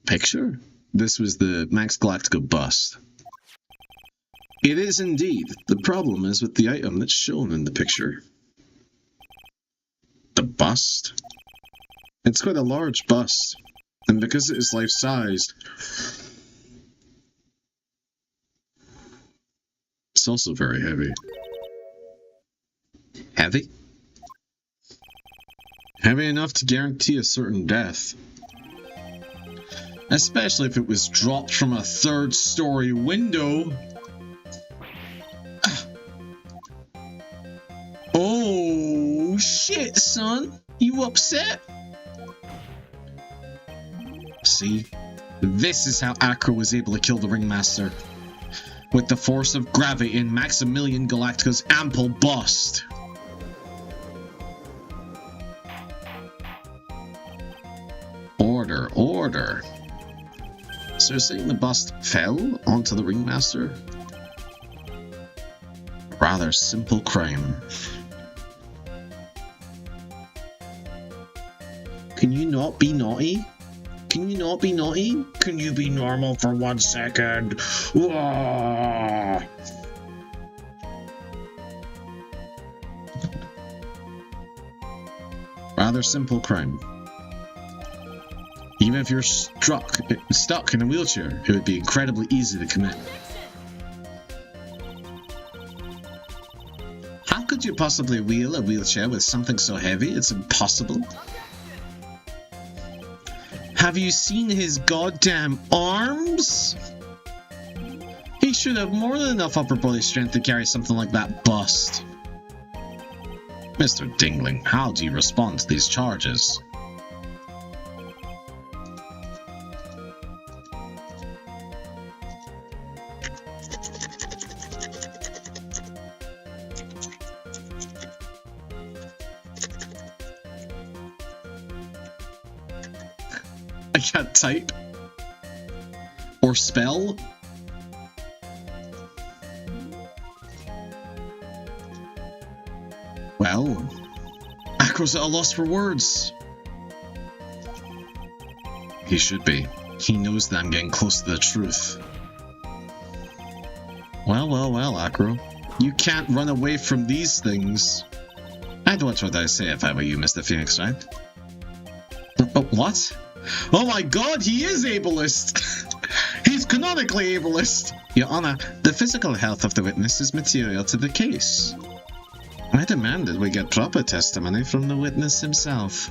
Picture? This was the Max Galactica bust. It is indeed. The problem is with the item that's shown in the picture. The bust? It's quite a large bust, and because it is life-sized, it's also very heavy. Heavy? Heavy enough to guarantee a certain death. Especially if it was dropped from a third-story window. Oh, shit, son. You upset? See? This is how Acro was able to kill the Ringmaster. With the force of gravity in Maximilian Galactica's ample bust. Order, order. So you're saying the bust fell onto the Ringmaster? Rather simple crime. Can you not be naughty? Can you not be naughty? Can you be normal for 1 second? Whoa. Rather simple crime. Even if you're stuck in a wheelchair, it would be incredibly easy to commit. How could you possibly wheel a wheelchair with something so heavy? It's impossible. Have you seen his goddamn arms? He should have more than enough upper body strength to carry something like that bust. Mr. Dingling, how do you respond to these charges? I can't type or spell. Well, Acro's at a loss for words. He should be. He knows that I'm getting close to the truth. Well, Acro. You can't run away from these things. I'd watch what I say if I were you, Mr. Phoenix Wright. What? Oh my god, he is ableist! He's canonically ableist! Your Honor, the physical health of the witness is material to the case. I demand that we get proper testimony from the witness himself.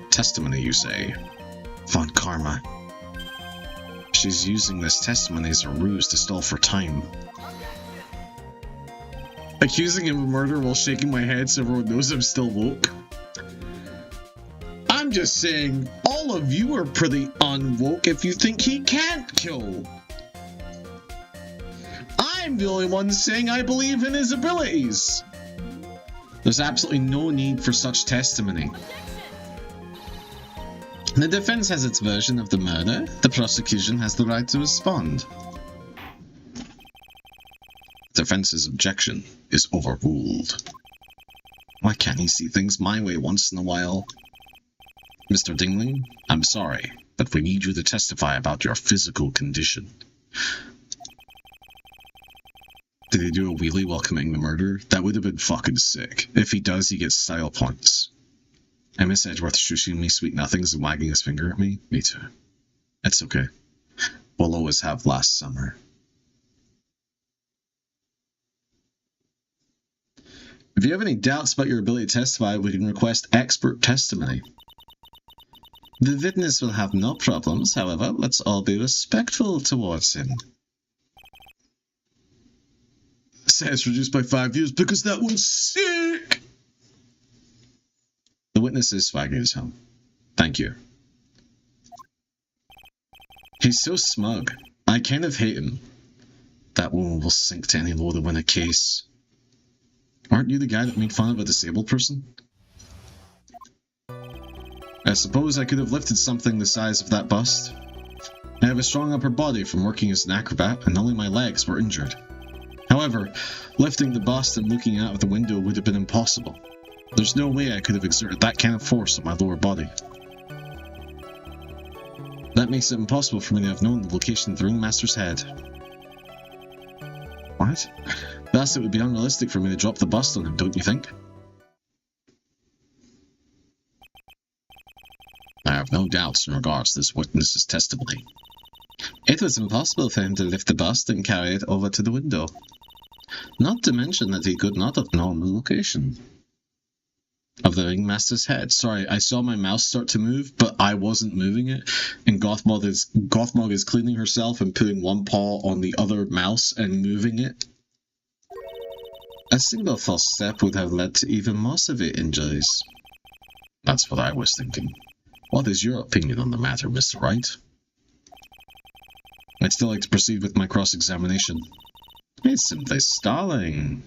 Testimony, you say? Von Karma. She's using this testimony as a ruse to stall for time. Accusing him of murder while shaking my head so everyone knows I'm still woke. I'm just saying, all of you are pretty unwoke if you think he can't kill. I'm the only one saying I believe in his abilities. There's absolutely no need for such testimony. The defense has its version of the murder. The prosecution has the right to respond. The defense's objection is overruled. Why can't he see things my way once in a while? Mr. Dingling, I'm sorry, but we need you to testify about your physical condition. Did he do a wheelie while committing the murder? That would have been fucking sick. If he does, he gets style points. And Miss Edgeworth shushing me sweet nothings and wagging his finger at me? Me too. It's okay. We'll always have last summer. If you have any doubts about your ability to testify, we can request expert testimony. The witness will have no problems, however, let's all be respectful towards him. Sentence reduced by 5 years because that was sick! The witness is swagging his helm. Thank you. He's so smug. I kind of hate him. That woman will sink to any low to win a case. Aren't you the guy that made fun of a disabled person? I suppose I could have lifted something the size of that bust. I have a strong upper body from working as an acrobat, and only my legs were injured. However, lifting the bust and looking out of the window would have been impossible. There's no way I could have exerted that kind of force on my lower body. That makes it impossible for me to have known the location of the Ringmaster's head. What? Thus, it would be unrealistic for me to drop the bust on him, don't you think? I have no doubts in regards to this witness's testimony. It was impossible for him to lift the bust and carry it over to the window. Not to mention that he could not have known the location. of the ringmaster's head. Sorry, I saw my mouse start to move, but I wasn't moving it. And Gothmog is cleaning herself and putting one paw on the other mouse and moving it. A single false step would have led to even more severe injuries. That's what I was thinking. What is your opinion on the matter, Mr. Wright? I'd still like to proceed with my cross-examination. It's simply stalling.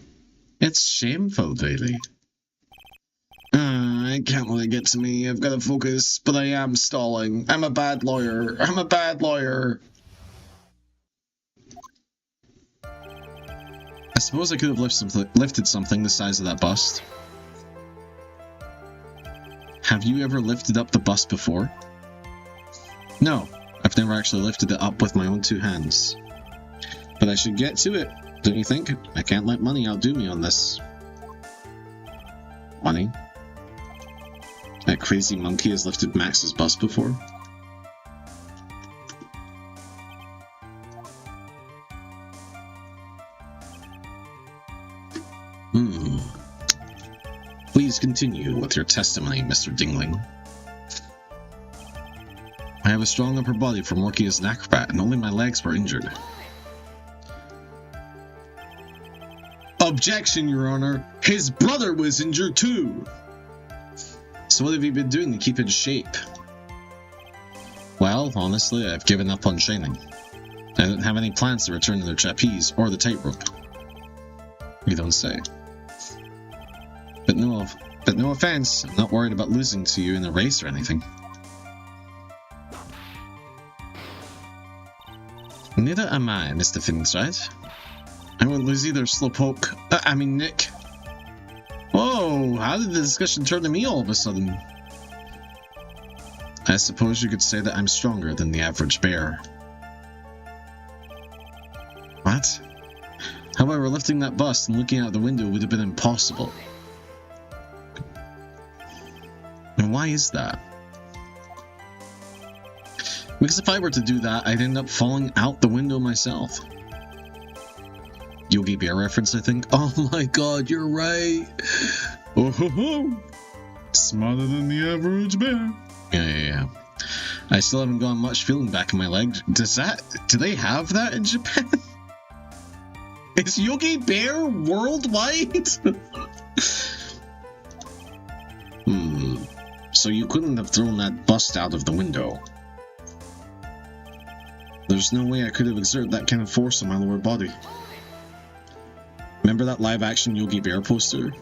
It's shameful, really. It can't really get to me. I've got to focus, but I am stalling. I'm a bad lawyer. I'm a bad lawyer. I suppose I could have lifted something the size of that bust. Have you ever lifted up the bust before? No, I've never actually lifted it up with my own two hands. But I should get to it, don't you think? I can't let money outdo me on this. Money? That crazy monkey has lifted Max's bust before? Please continue with your testimony, Mr. Dingling. I have a strong upper body from working as an acrobat, and only my legs were injured. Objection, Your Honor! His brother was injured too! So what have you been doing to keep in shape? Well, honestly, I've given up on training. I don't have any plans to return to the trapeze or the tightrope. You don't say. But no offense, I'm not worried about losing to you in a race or anything. Neither am I, Mr. Finsright. I won't lose either, Slowpoke. Nick. Whoa, how did the discussion turn to me all of a sudden? I suppose you could say that I'm stronger than the average bear. What? However, lifting that bust and looking out the window would have been impossible. And why is that? Because if I were to do that, I'd end up falling out the window myself. Yogi Bear reference, I think. Oh my god, you're right! Oh ho ho! Smarter than the average bear. Yeah. I still haven't gotten much feeling back in my leg. Do they have that in Japan? Is Yogi Bear worldwide? So you couldn't have thrown that bust out of the window. There's no way I could have exerted that kind of force on my lower body. Remember that live-action Yogi Bear poster?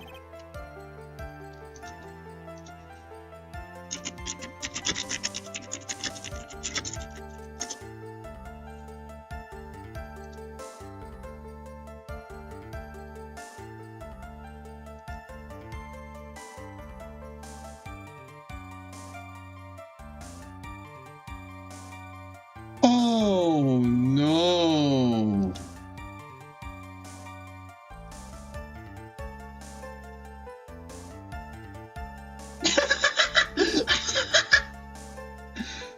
Oh no!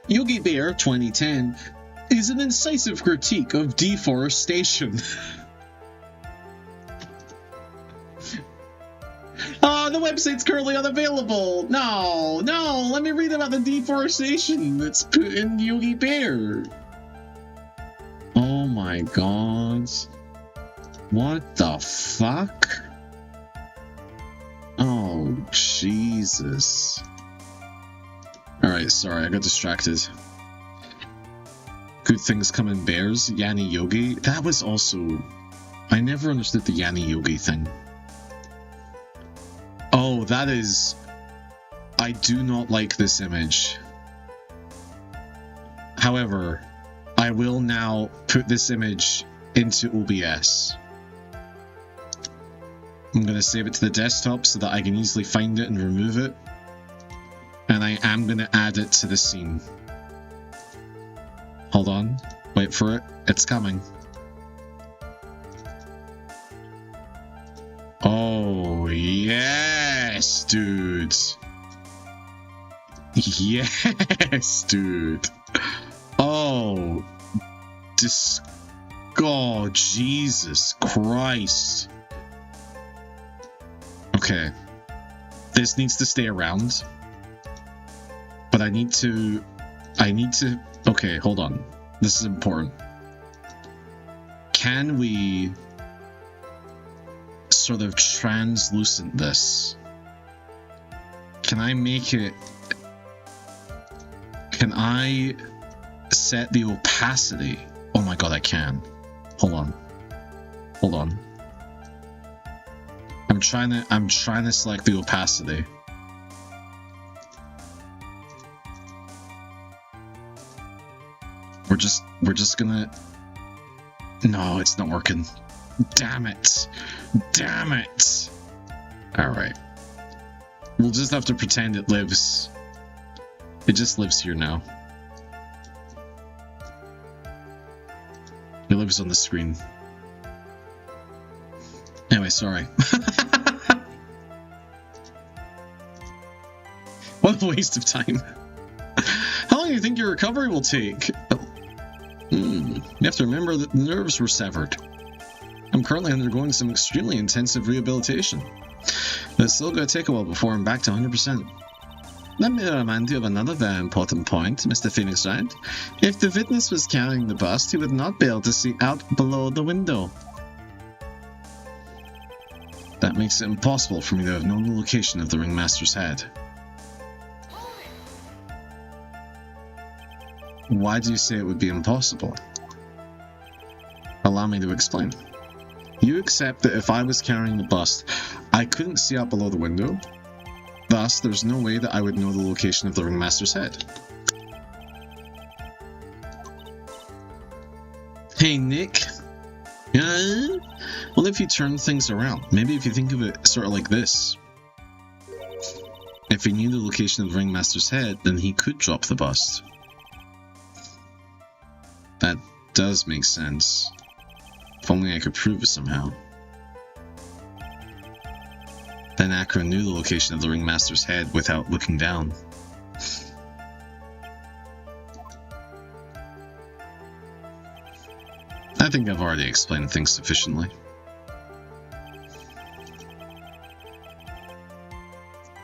Yogi Bear 2010 is an incisive critique of deforestation. The website's currently unavailable. No, let me read about the deforestation that's put in Yogi Bear. Oh my god. What the fuck? Oh, Jesus. Alright, sorry, I got distracted. Good things come in bears, Yanni Yogi. That was also... I never understood the Yanni Yogi thing. Oh, that is... I do not like this image. However, I will now put this image into OBS. I'm going to save it to the desktop so that I can easily find it and remove it. And I am going to add it to the scene. Hold on. Wait for it. It's coming. Oh, yes, dude. Yes, dude. Oh. Oh, Jesus Christ. Okay. This needs to stay around. But I need to... Okay, hold on. This is important. Can we sort of translucent this? Can I make it... Can I set the opacity? Oh my god, I can. Hold on. Hold on. I'm trying to select the opacity. We're just gonna... No, it's not working. Damn it. Damn it. Alright. We'll just have to pretend it lives. It just lives here now. It lives on the screen. Anyway, sorry. What a waste of time. How long do you think your recovery will take? You have to remember that the nerves were severed. I'm currently undergoing some extremely intensive rehabilitation. But it's still going to take a while before I'm back to 100%. Let me remind you of another very important point, Mr. Phoenix Wright. If the witness was carrying the bust, he would not be able to see out below the window. That makes it impossible for me to have known the location of the ringmaster's head. Why do you say it would be impossible? Allow me to explain. You accept that if I was carrying the bust, I couldn't see out below the window. Thus, there's no way that I would know the location of the ringmaster's head. Hey, Nick. Yeah? Well, if you turn things around, maybe if you think of it sort of like this. If he knew the location of the ringmaster's head, then he could drop the bust. That does make sense. If only I could prove it somehow. Then Akron knew the location of the ringmaster's head without looking down. I think I've already explained things sufficiently.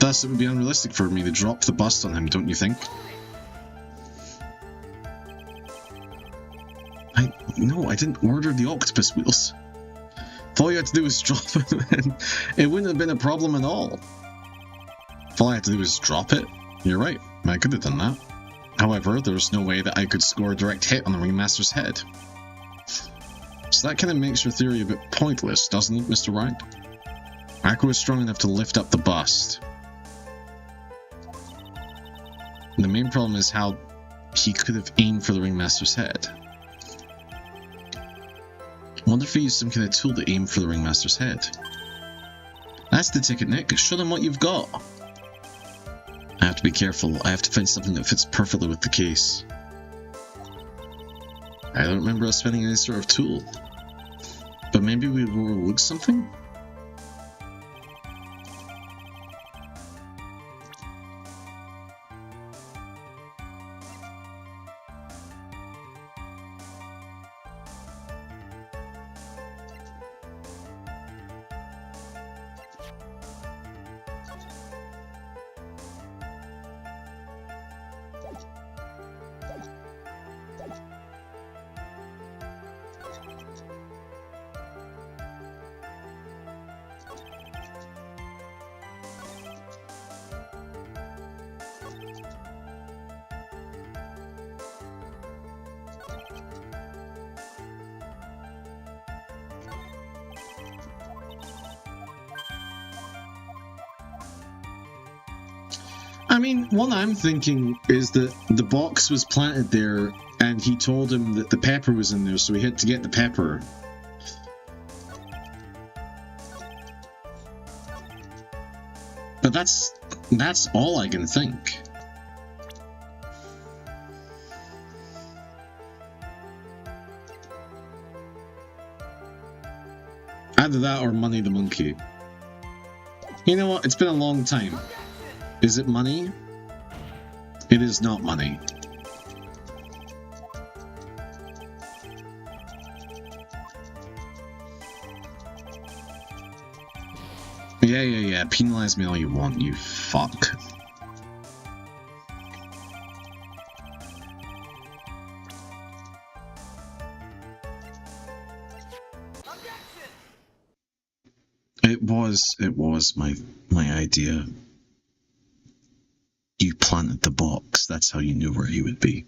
Thus, it would be unrealistic for me to drop the bust on him, don't you think? No, I didn't order the octopus wheels. If all you had to do was drop it, it wouldn't have been a problem at all. If all I had to do was drop it, you're right, I could have done that. However, there's no way that I could score a direct hit on the ringmaster's head. So that kind of makes your theory a bit pointless, doesn't it, Mr. Wright? Akko was strong enough to lift up the bust. The main problem is how he could have aimed for the ringmaster's head. I wonder if he used some kind of tool to aim for the ringmaster's head. That's the ticket, Nick. Show them what you've got. I have to be careful. I have to find something that fits perfectly with the case. I don't remember us finding any sort of tool. But maybe we overlooked something? I mean, what I'm thinking is that the box was planted there and he told him that the pepper was in there, so he had to get the pepper. But that's all I can think. Either that or Money the Monkey. You know what? It's been a long time. Is it money? It is not money. Yeah. Penalize me all you want, you fuck. It was my idea. You planted the box. That's how you knew where he would be.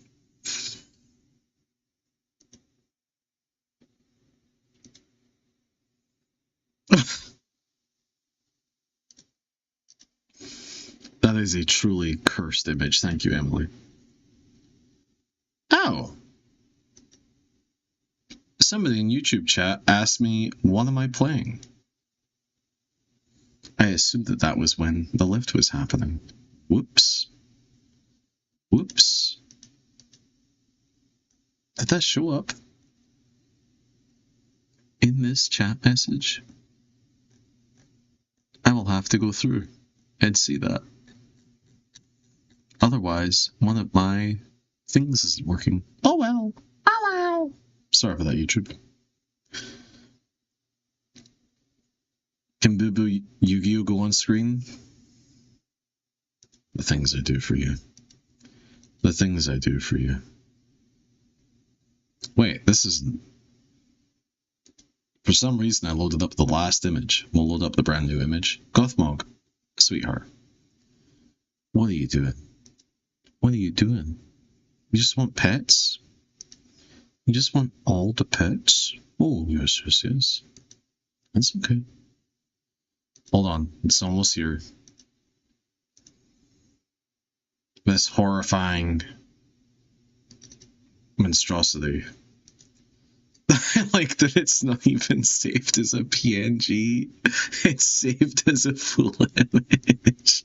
That is a truly cursed image. Thank you, Emily. Oh. Somebody in YouTube chat asked me, what am I playing? I assumed that was when the lift was happening. Whoops. Whoops. Did that show up in this chat message? I will have to go through and see that. Otherwise, one of my things isn't working. Oh well. Oh well. Sorry for that, YouTube. Can Boo Boo Yu-Gi-Oh go on screen? The things I do for you. The things I do for you. Wait, this isn't... For some reason I loaded up the last image. We'll load up the brand new image. Gothmog, sweetheart. What are you doing? What are you doing? You just want pets? You just want all the pets? Oh, yes. That's okay. Hold on, it's almost here. This horrifying monstrosity. I like that it's not even saved as a PNG. It's saved as a full image.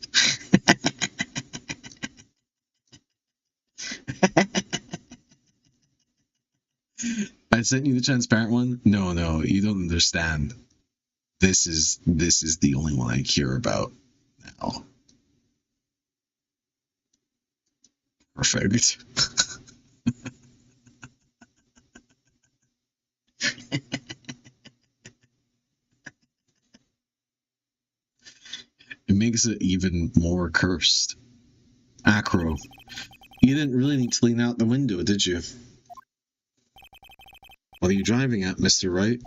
I sent you the transparent one? No, you don't understand. This is the only one I care about now. Perfect. It makes it even more cursed. Acro. You didn't really need to lean out the window, did you? What are you driving at, Mr. Wright?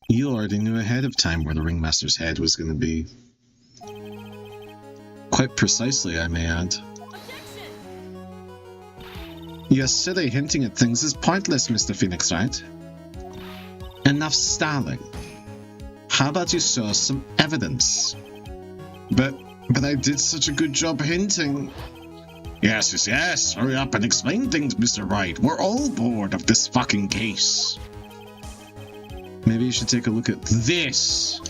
You already knew ahead of time where the ringmaster's head was going to be. Quite precisely, I may add. Your silly hinting at things is pointless, Mr. Phoenix Wright. Enough stalling. How about you show us some evidence? But I did such a good job hinting. Yes. Hurry up and explain things, Mr. Wright. We're all bored of this fucking case. Maybe you should take a look at this.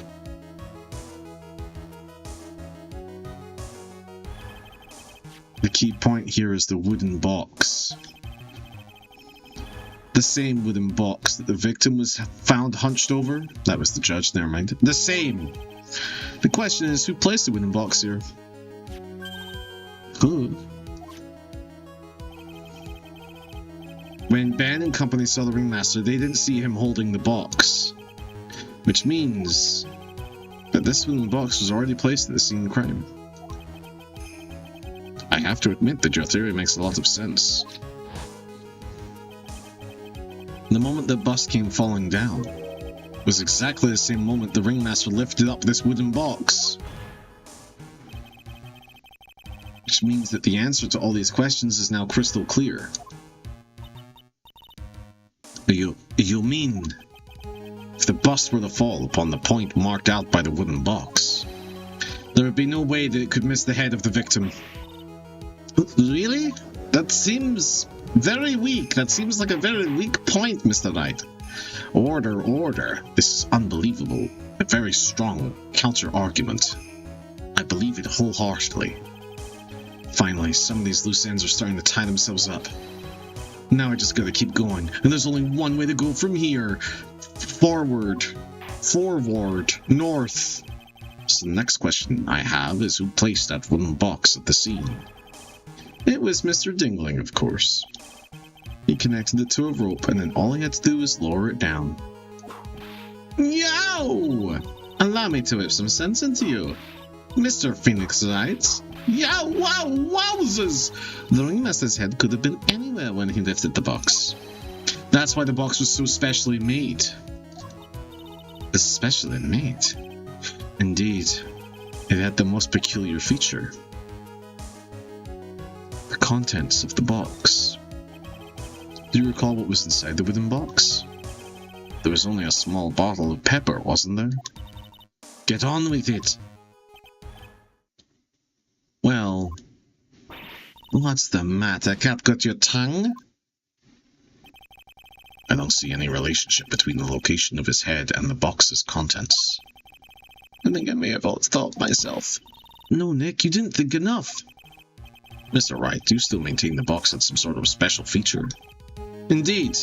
The key point here is the wooden box. The same wooden box that the victim was found hunched over. That was the judge, never mind. The same. The question is, who placed the wooden box here? Who? When Ben and company saw the ringmaster, they didn't see him holding the box. Which means that this wooden box was already placed at the scene of the crime. I have to admit that your theory makes a lot of sense. The moment the bust came falling down was exactly the same moment the ringmaster lifted up this wooden box. Which means that the answer to all these questions is now crystal clear. You mean, if the bust were to fall upon the point marked out by the wooden box, there would be no way that it could miss the head of the victim? Really? That seems very weak. That seems like a very weak point, Mr. Wright. Order. This is unbelievable. A very strong counter-argument. I believe it wholeheartedly. Finally, some of these loose ends are starting to tie themselves up. Now I just gotta keep going, and there's only one way to go from here. Forward, north. So the next question I have is, who placed that wooden box at the scene? It was Mr. Dingling, of course. He connected it to a rope, and then all he had to do was lower it down. Yow! Allow me to whip some sense into you. Mr. Phoenix Wright. Yeah, wow, wowzers! The ringmaster's head could have been anywhere when he lifted the box. That's why the box was so specially made. Especially made? Indeed. It had the most peculiar feature. The contents of the box. Do you recall what was inside the wooden box? There was only a small bottle of pepper, wasn't there? Get on with it! Well, what's the matter, cat? Got your tongue? I don't see any relationship between the location of his head and the box's contents. I think I may have outthought myself. No, Nick, you didn't think enough. Mr. Wright, you still maintain the box had some sort of special feature. Indeed.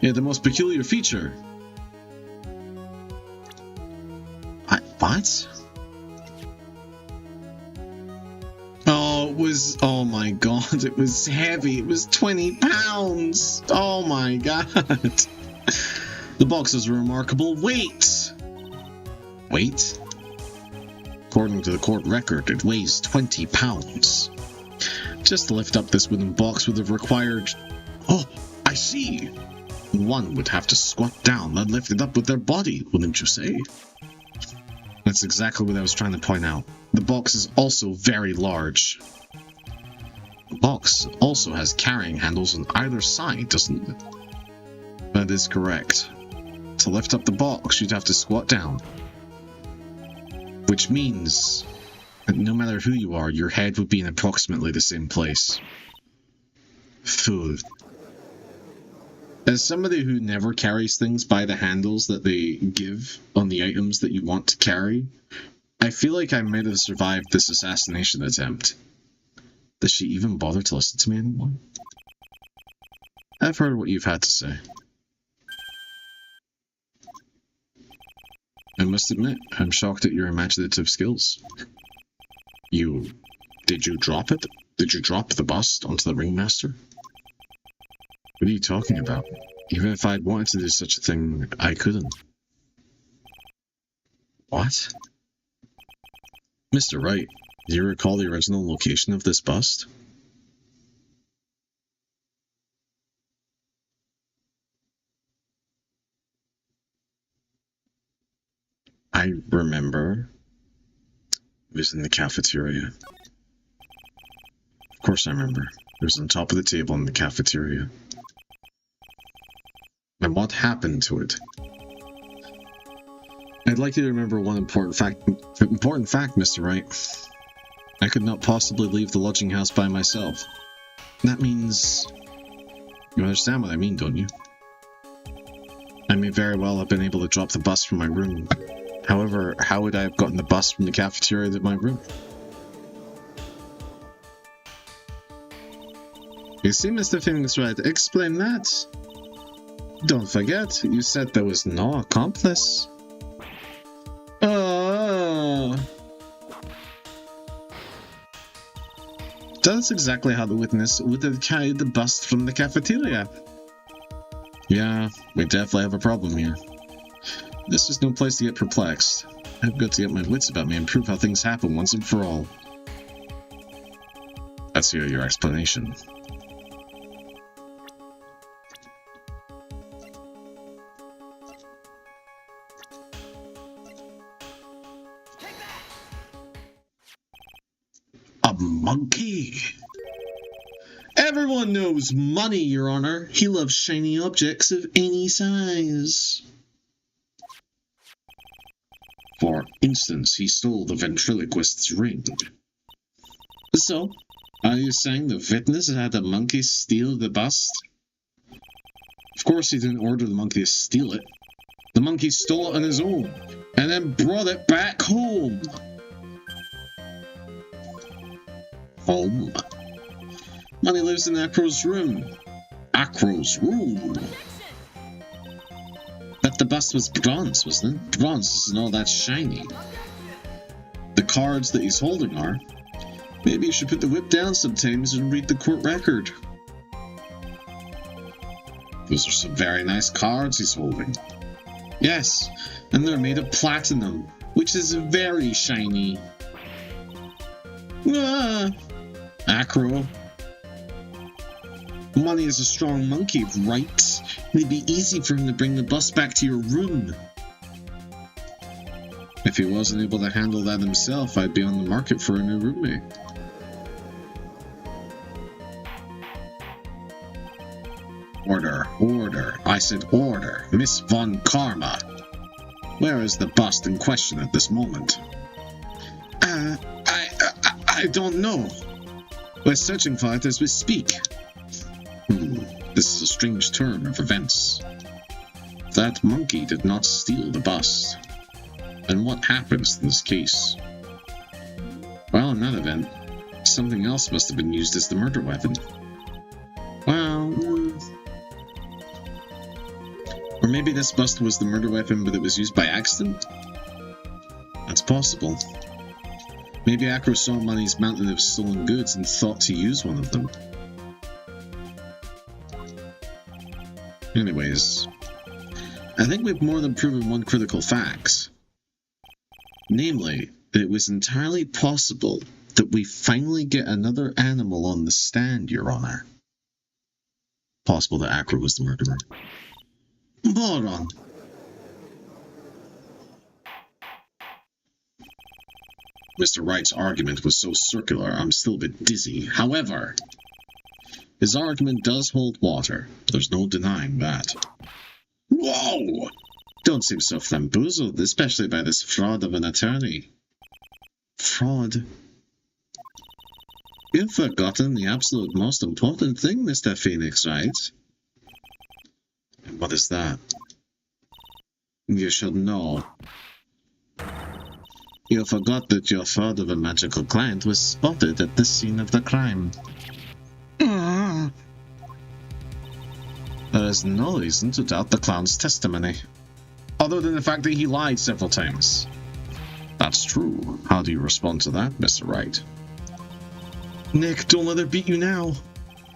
Yeah, the most peculiar feature. What? Oh my god, it was heavy. It was 20 pounds. Oh my god. The box has a remarkable weight. Weight? According to the court record, it weighs 20 pounds. Just to lift up this wooden box would have required... Oh, I see. One would have to squat down and lift it up with their body, wouldn't you say? That's exactly what I was trying to point out. The box is also very large. The box also has carrying handles on either side, doesn't it? That is correct. To lift up the box, you'd have to squat down. Which means that no matter who you are, your head would be in approximately the same place. Fool. As somebody who never carries things by the handles that they give on the items that you want to carry, I feel like I might have survived this assassination attempt. Does she even bother to listen to me anymore? I've heard what you've had to say. I must admit, I'm shocked at your imaginative skills. Did you drop it? Did you drop the bust onto the ringmaster? What are you talking about? Even if I'd wanted to do such a thing, I couldn't. What? Mr. Wright, do you recall the original location of this bust? I remember. It was in the cafeteria. Of course I remember. It was on top of the table in the cafeteria. And what happened to it? I'd like you to remember one important fact, Mr. Wright. I could not possibly leave the lodging house by myself. That means... You understand what I mean, don't you? I may very well have been able to drop the bus from my room. However, how would I have gotten the bus from the cafeteria to my room? You see, Mr. Phoenix Wright, explain that. Don't forget, you said there was no accomplice. That's exactly how the witness would have carried the bust from the cafeteria. Yeah, we definitely have a problem here. This is no place to get perplexed. I've got to get my wits about me and prove how things happen once and for all. Let's hear your explanation. A monkey! Everyone knows Money, Your Honor. He loves shiny objects of any size. For instance, he stole the ventriloquist's ring. So, are you saying the witness had the monkey steal the bust? Of course he didn't order the monkey to steal it. The monkey stole it on his own, and then brought it back home. Home? Money lives in Acro's room. Acro's room? But the bust was bronze, wasn't it? Bronze isn't all that shiny. The cards that he's holding are. Maybe you should put the whip down sometimes and read the court record. Those are some very nice cards he's holding. Yes, and they're made of platinum. which is very shiny. Ah, Acro. Money is a strong monkey, right? It'd be easy for him to bring the bus back to your room. If he wasn't able to handle that himself, I'd be on the market for a new roommate. Order, order. I said order. Miss Von Karma. Where is the bust in question at this moment? I don't know. We're searching for it as we speak. This is a strange turn of events. That monkey did not steal the bust. And what happens in this case? Well, in that event, something else must have been used as the murder weapon. Well, or maybe this bust was the murder weapon, but it was used by accident? That's possible. Maybe Acro saw Money's mountain of stolen goods and thought to use one of them. Anyways, I think we've more than proven one critical fact. Namely, that it was entirely possible that we finally get another animal on the stand, Your Honor. Possible that Acro was the murderer. Moron! Mr. Wright's argument was so circular, I'm still a bit dizzy. However, his argument does hold water. There's no denying that. Whoa! Don't seem so flamboozled, especially by this fraud of an attorney. Fraud? You've forgotten the absolute most important thing, Mr. Phoenix, right? What is that? You should know. You forgot that your fraud of a magical client was spotted at the scene of the crime. There is no reason to doubt the clown's testimony, other than the fact that he lied several times. That's true. How do you respond to that, Mr. Wright? Nick, don't let her beat you now.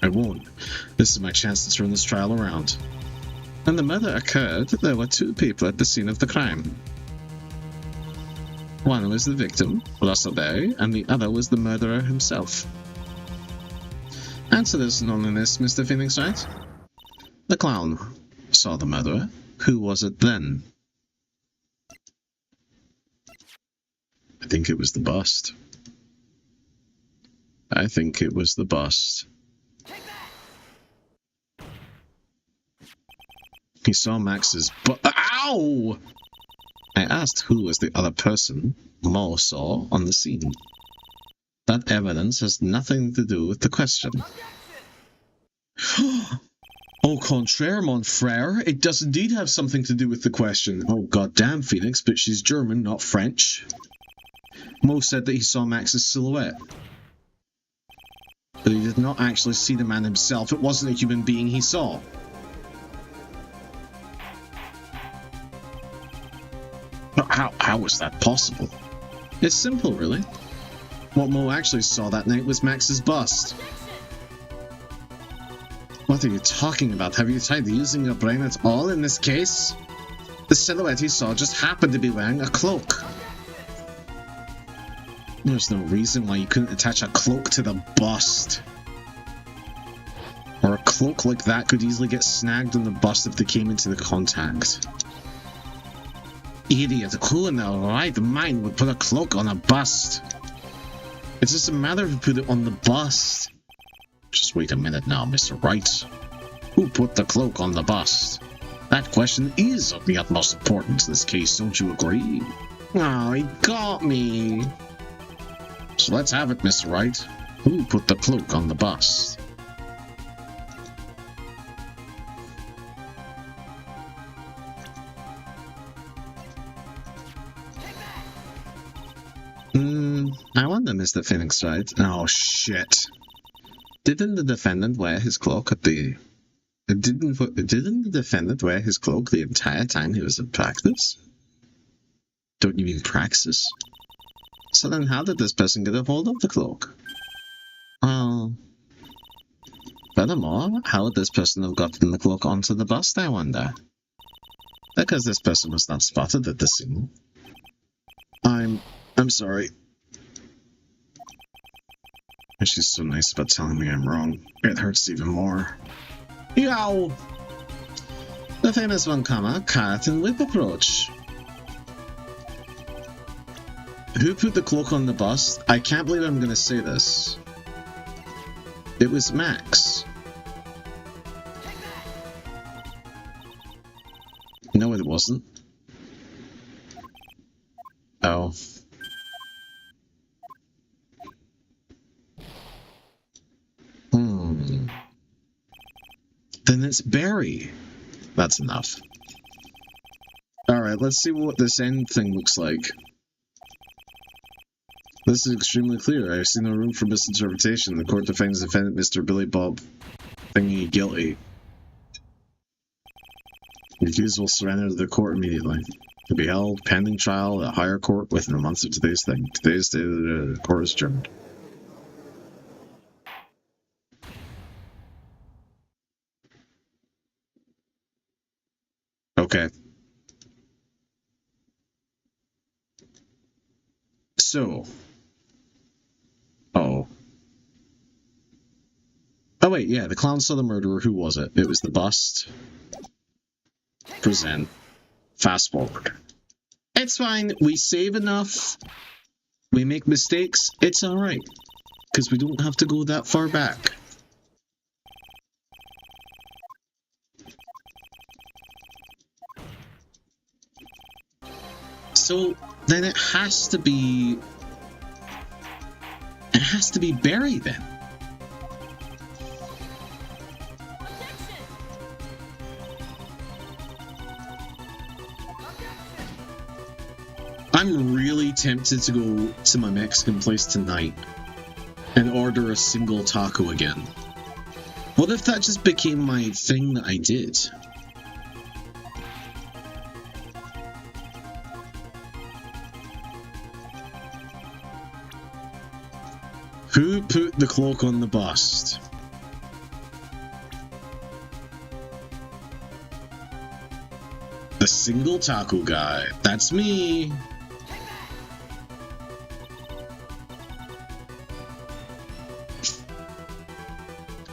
I won't. This is my chance to turn this trial around. When the murder occurred, there were two people at the scene of the crime. One was the victim, Russell Berry, and the other was the murderer himself. Answer this loneliness, Mr. Phoenix, right? The clown saw the murderer. Who was it then? I think it was the bust. I think it was the bust. He saw Max's Ow! I asked who was the other person Mo saw on the scene. That evidence has nothing to do with the question. Au contraire, mon frère, it does indeed have something to do with the question. Oh goddamn, Phoenix, but she's German, not French. Mo said that he saw Max's silhouette. But he did not actually see the man himself. It wasn't a human being he saw. How was that possible? It's simple, really. What Mo actually saw that night was Max's bust. What are you talking about? Have you tried using your brain at all in this case? The silhouette he saw just happened to be wearing a cloak. There's no reason why you couldn't attach a cloak to the bust. Or a cloak like that could easily get snagged on the bust if they came into the contact. Idiot, who in their right mind would put a cloak on a bust? It's just a matter of put it on the bust. Just wait a minute now, Mr. Wright. Who put the cloak on the bust? That question is of the utmost importance in this case, don't you agree? Oh, he got me. So let's have it, Mr. Wright. Who put the cloak on the bust? I wonder, Mr. Phoenix, right? Oh, shit. Didn't the defendant wear his cloak at the... Didn't the defendant wear his cloak the entire time he was in practice? Don't you mean praxis? So then how did this person get a hold of the cloak? Well... Furthermore, how would this person have gotten the cloak onto the bust, I wonder? Because this person was not spotted at the scene. I'm sorry. And she's so nice about telling me I'm wrong. It hurts even more. Yow! The famous one comma, cat and whip approach. Who put the cloak on the bust? I can't believe I'm gonna say this. It was Max. No, it wasn't. Oh. Then it's Barry. That's enough. Alright, let's see what this end thing looks like. This is extremely clear. I see no room for misinterpretation. The court defends defendant Mr. Billy Bob Thingy guilty. The accused will surrender to the court immediately. To be held pending trial at a higher court within a month of today's thing. Today's day the court is adjourned. Okay. So. Oh. Oh wait, yeah, the clown saw the murderer. Who was it? It was the bust. Present. Fast forward. It's fine. We save enough. We make mistakes. It's alright. Because we don't have to go that far back. So then it has to be Barry then. I'm really tempted to go to my Mexican place tonight and order a single taco again. What if that just became my thing that I did? Who put the cloak on the bust? The single taco guy. That's me.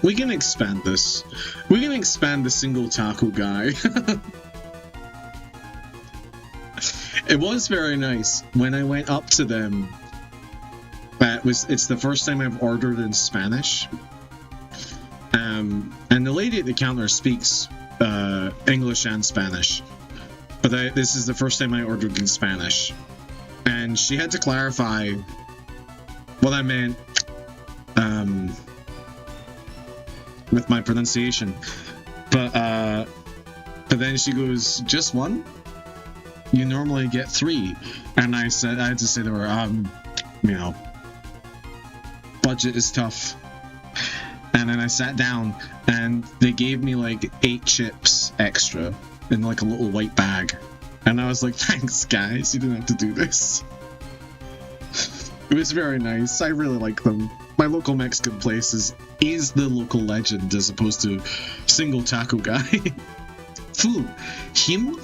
We can expand this. We can expand the single taco guy. It was very nice when I went up to them. It's the first time I've ordered in Spanish. And the lady at the counter speaks English and Spanish. But this is the first time I ordered in Spanish. And she had to clarify what I meant with my pronunciation. But then she goes, just one? You normally get 3. And I had to say to her, you know, budget is tough. And then I sat down and they gave me like 8 chips extra in like a little white bag. And I was like, thanks guys, you didn't have to do this. It was very nice. I really like them. My local Mexican place is the local legend as opposed to single taco guy. Fool, him?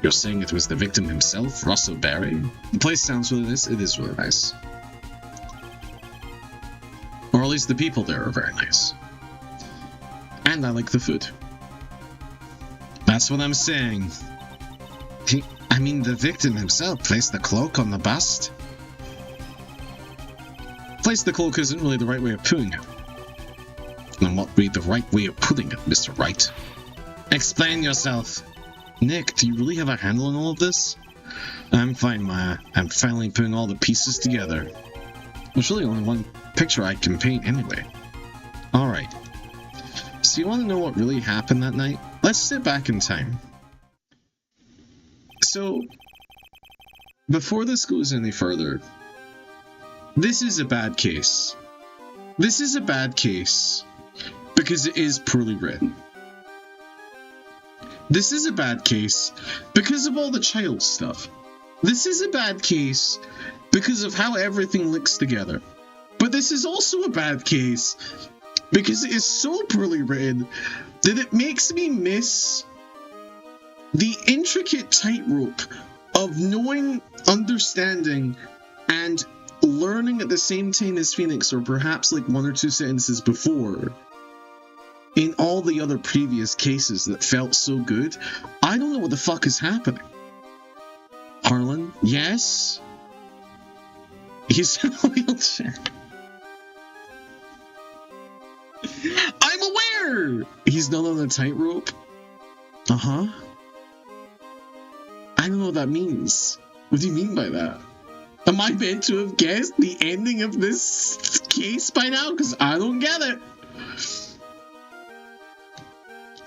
You're saying it was the victim himself, Russell Barry? The place sounds really nice. It is really nice. Or at least the people there are very nice. And I like the food. That's what I'm saying. I mean, the victim himself placed the cloak on the bust. Place the cloak isn't really the right way of putting it. Then what would be the right way of putting it, Mr. Wright? Explain yourself. Nick, do you really have a handle on all of this? I'm fine, Maya. I'm finally putting all the pieces together. There's really only one picture I can paint anyway. Alright. So you want to know what really happened that night? Let's sit back in time. So, before this goes any further, this is a bad case. This is a bad case because it is poorly written. This is a bad case because of all the child stuff. This is a bad case because of how everything links together. But this is also a bad case because it is so poorly written that it makes me miss the intricate tightrope of knowing, understanding, and learning at the same time as Phoenix, or perhaps like one or two sentences before, in all the other previous cases that felt so good. I don't know what the fuck is happening. Harlan, yes? He's in a wheelchair. I'm aware! He's not on a tightrope. Uh-huh. I don't know what that means. What do you mean by that? Am I meant to have guessed the ending of this case by now? Because I don't get it.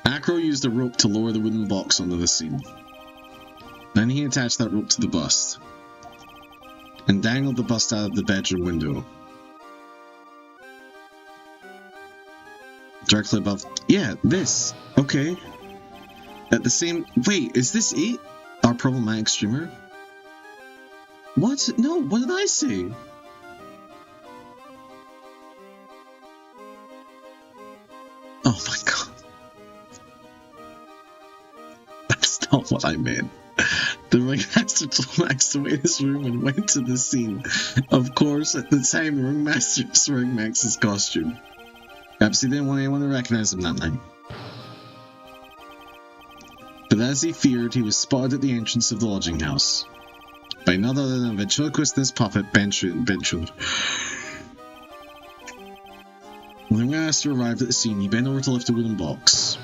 Acro used a rope to lower the wooden box onto the scene. Then he attached that rope to the bust and dangled the bust out of the bedroom window. Directly above... Yeah, this. Okay. At the same... Wait, is this it? Our problematic streamer? What? No, what did I say? Oh my god. That's not what I meant. The ringmaster told Max to wait in his room and went to the scene. Of course, at the time, the ringmaster was wearing Max's costume. Perhaps he didn't want anyone to recognize him that night. But as he feared, he was spotted at the entrance of the lodging house by none other than a ventriloquist and his puppet, Bentrud. When the ringmaster arrived at the scene, he bent over to lift a wooden box.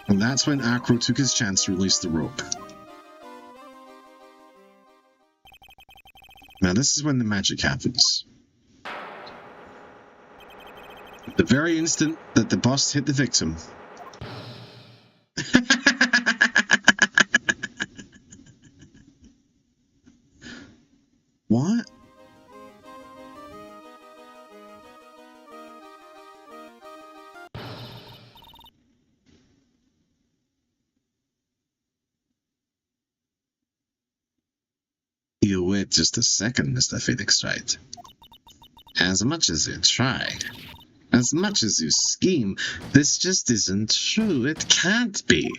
And that's when Acro took his chance to release the rope. Now this is when the magic happens. At the very instant that the bust hit the victim. What? You wait just a second, Mr. Phoenix Wright. As much as you try, as much as you scheme, this just isn't true. It can't be.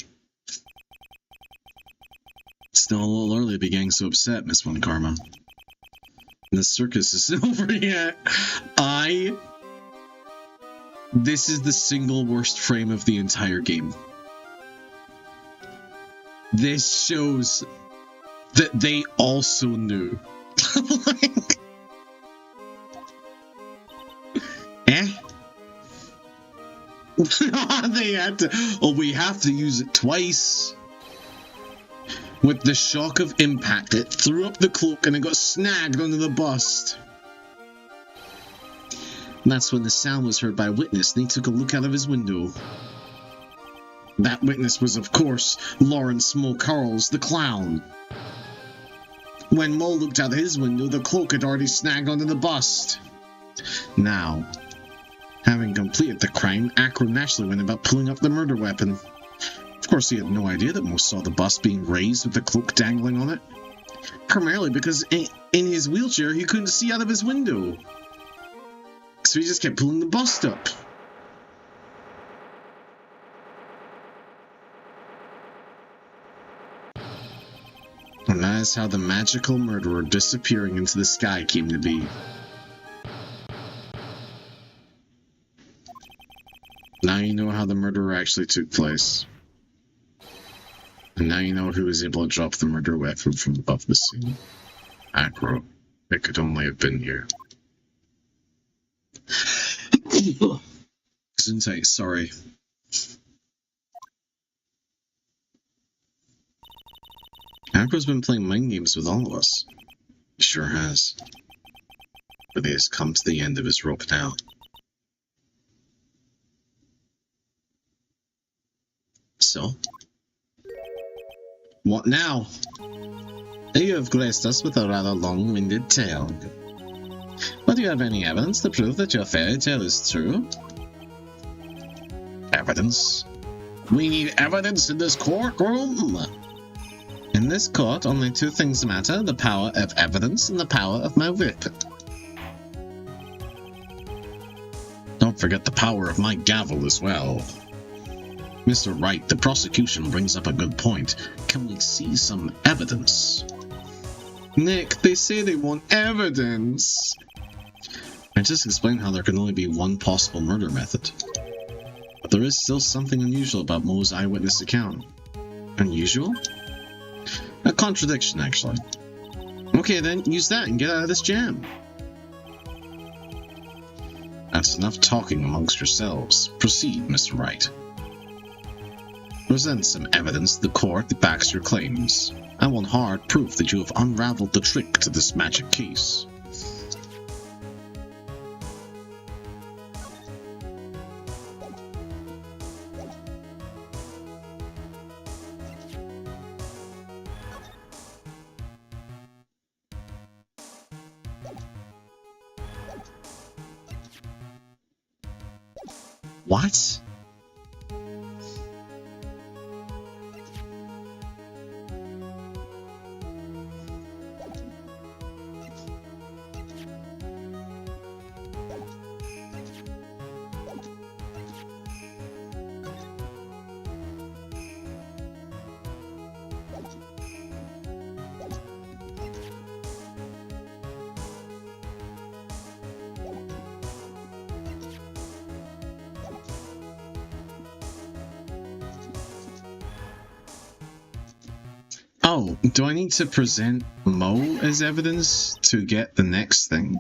Still a little early to be getting so upset, Miss One Karma. The circus isn't over yet. This is the single worst frame of the entire game. This shows that they also knew. Like, they had to. Oh, we have to use it twice. With the shock of impact, it threw up the cloak and it got snagged under the bust. And that's when the sound was heard by a witness, and he took a look out of his window. That witness was, of course, Lawrence Mo Carls, the clown. When Mo looked out his window, the cloak had already snagged onto the bust. Now, having completed the crime, Acro naturally went about pulling up the murder weapon. Of course, he had no idea that Mo saw the bust being raised with the cloak dangling on it. Primarily because in his wheelchair, he couldn't see out of his window. So he just kept pulling the bust up. And that is how the magical murderer disappearing into the sky came to be. Now you know how the murder actually took place. And now you know who was able to drop the murder weapon from above the scene. Acro. It could only have been you. Gesundheit, sorry. Acro's been playing mind games with all of us. He sure has. But he has come to the end of his rope now. So? What now? You have graced us with a rather long-winded tale. But do you have any evidence to prove that your fairy tale is true? Evidence? We need evidence in this courtroom! In this court, only two things matter, the power of evidence and the power of my whip. Don't forget the power of my gavel as well. Mr. Wright, the prosecution brings up a good point. Can we see some evidence? Nick, they say they want evidence. I just explained how there can only be one possible murder method. But there is still something unusual about Mo's eyewitness account. Unusual? A contradiction, actually. Okay then, use that and get out of this jam. That's enough talking amongst yourselves. Proceed, Mr. Wright. Present some evidence to the court that backs your claims. I want hard proof that you have unraveled the trick to this magic case. What? Oh, do I need to present Mo as evidence to get the next thing?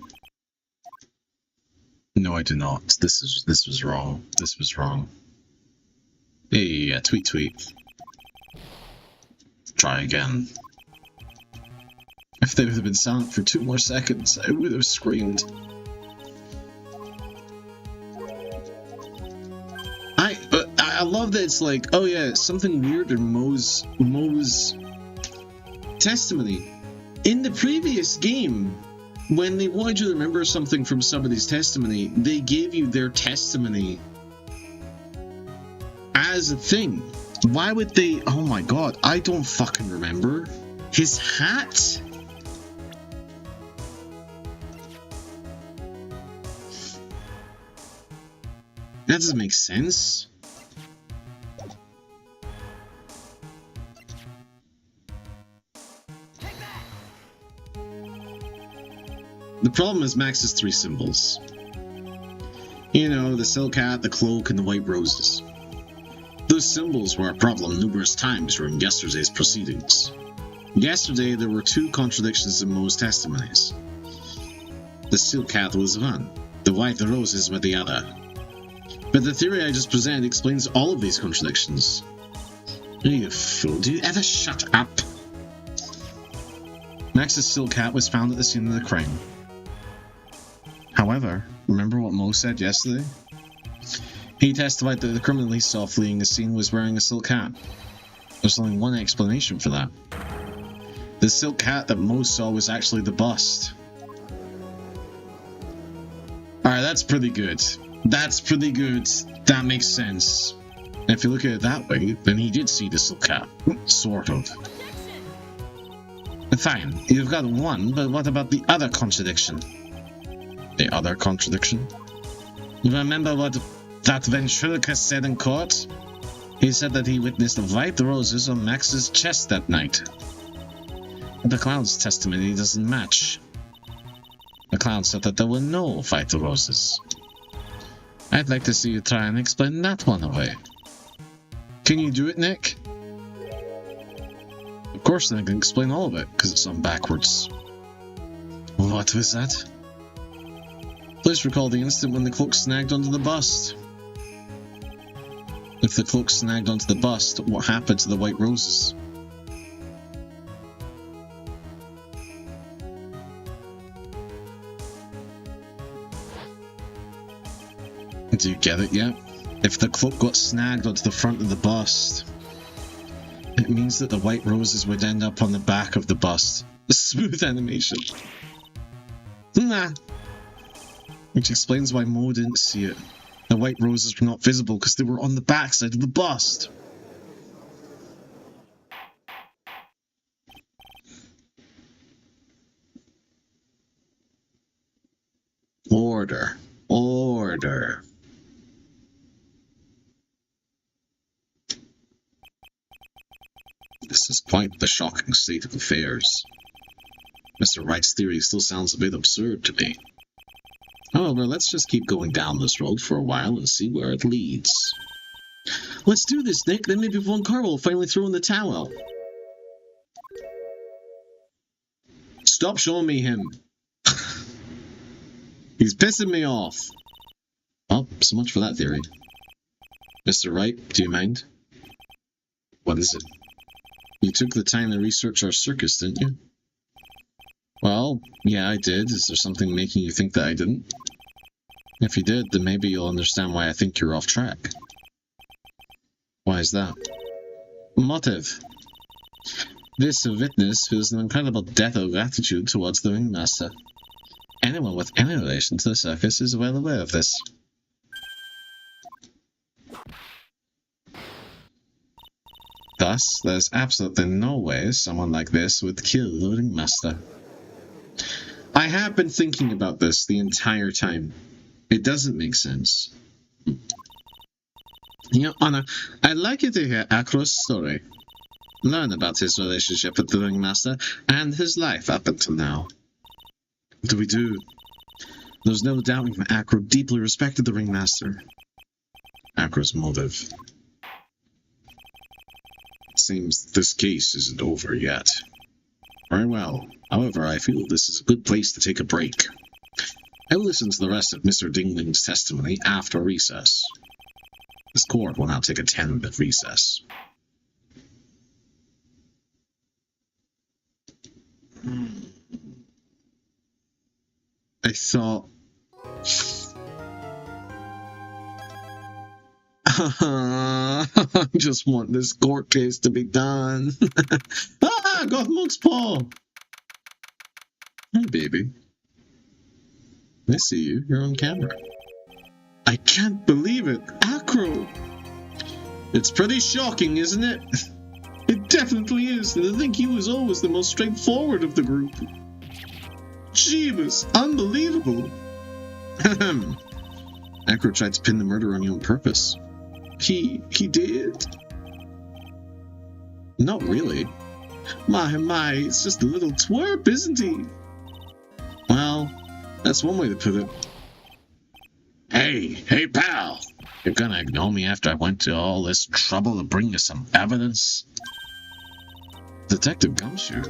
No, I do not. This was wrong. This was wrong. Hey, tweet. Try again. If they would have been silent for 2 more seconds, I would have screamed. I love that it's like, oh yeah, something weird in Mo's testimony. In the previous game, when they wanted you to remember something from somebody's testimony, they gave you their testimony as a thing. Why would they? Oh my god, I don't fucking remember. His hat? That doesn't make sense. The problem is Max's 3 symbols. You know, the silk hat, the cloak, and the white roses. Those symbols were a problem numerous times during yesterday's proceedings. Yesterday, there were 2 contradictions in Mo's testimonies. The silk hat was one, the white roses were the other. But the theory I just presented explains all of these contradictions. You fool, do you ever shut up? Max's silk hat was found at the scene of the crime. However, remember what Mo said yesterday? He testified that the criminal he saw fleeing the scene was wearing a silk hat. There's only one explanation for that. The silk hat that Mo saw was actually the bust. Alright, that's pretty good. That's pretty good. That makes sense. And if you look at it that way, then he did see the silk hat. Sort of. Fine, you've got one, but what about the other contradiction? The other contradiction? You remember what that ventriloquist said in court? He said that he witnessed white roses on Max's chest that night. But the clown's testimony doesn't match. The clown said that there were no white roses. I'd like to see you try and explain that one away. Can you do it, Nick? Of course, then I can explain all of it, because it's on backwards. What was that? Please recall the instant when the cloak snagged onto the bust. If the cloak snagged onto the bust, what happened to the white roses? Do you get it yet? If the cloak got snagged onto the front of the bust, it means that the white roses would end up on the back of the bust. A smooth animation. Nah. Which explains why Mo didn't see it. The white roses were not visible because they were on the backside of the bust. Order. Order. quite the shocking state of affairs. Mr. Wright's theory still sounds a bit absurd to me. However, let's just keep going down this road for a while and see where it leads. Let's do this, Nick. Then maybe Von Carl will finally throw in the towel. Stop showing me him. He's pissing me off. Oh, so much for that theory. Mr. Wright, do you mind? What is it? You took the time to research our circus, didn't you? Well, yeah, I did. Is there something making you think that I didn't? If you did, then maybe you'll understand why I think you're off track. Why is that? Motive. This witness feels an incredible debt of gratitude towards the ringmaster. Anyone with any relation to the circus is well aware of this. Thus, there's absolutely no way someone like this would kill the ringmaster. I have been thinking about this the entire time. It doesn't make sense. Your Honor, I'd like you to hear Akro's story. Learn about his relationship with the ringmaster and his life up until now. What do we do? There's no doubting that Akro deeply respected the ringmaster. Akro's motive. It seems this case isn't over yet. Very well. However, I feel this is a good place to take a break. I will listen to the rest of Mr. Dingling's testimony after recess. This court will now take a 10-minute recess. I thought... I just want this court case to be done. Ah, got Monk's paw. Hi, baby. I see you. You're on camera. I can't believe it. Akro! It's pretty shocking, isn't it? It definitely is, and I think he was always the most straightforward of the group. Jeebus, unbelievable. Akro tried to pin the murder on you on purpose. He did? Not really. My, it's just a little twerp, isn't he? Well, that's one way to put it. Hey, pal! You're gonna ignore me after I went to all this trouble to bring you some evidence? Detective Gumshoe?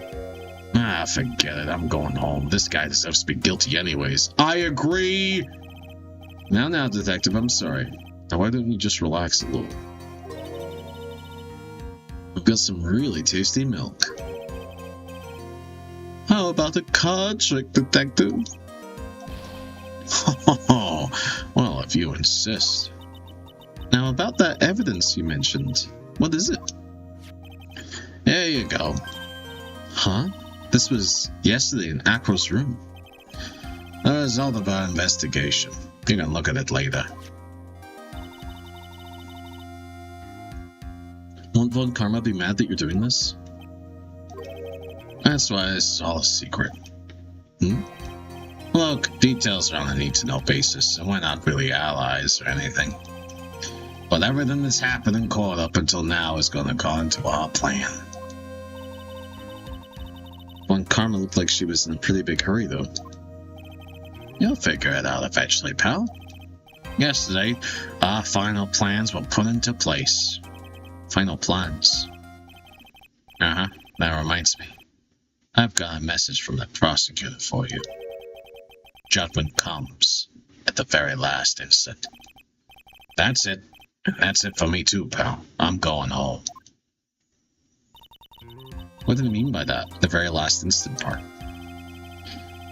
Ah, forget it, I'm going home. This guy deserves to be guilty anyways. I agree! Now, Detective, I'm sorry. Now, why don't you just relax a little? We've got some really tasty milk. How about a card trick, Detective? Oh, well, if you insist. Now, about that evidence you mentioned, what is it? There you go. Huh? This was yesterday in Akro's room. The result of our investigation. You can look at it later. Won't Von Karma be mad that you're doing this? That's why it's all a secret. Look, details are on a need-to-know basis, and we're not really allies or anything. But everything that's happened in court up until now is going to go into our plan. Von Karma looked like she was in a pretty big hurry, though. You'll figure it out eventually, pal. Yesterday, our final plans were put into place. Final plans. That reminds me. I've got a message from the prosecutor for you. Judgment comes at the very last instant. That's it. And that's it for me too, pal. I'm going home. What did he mean by that? The very last instant part.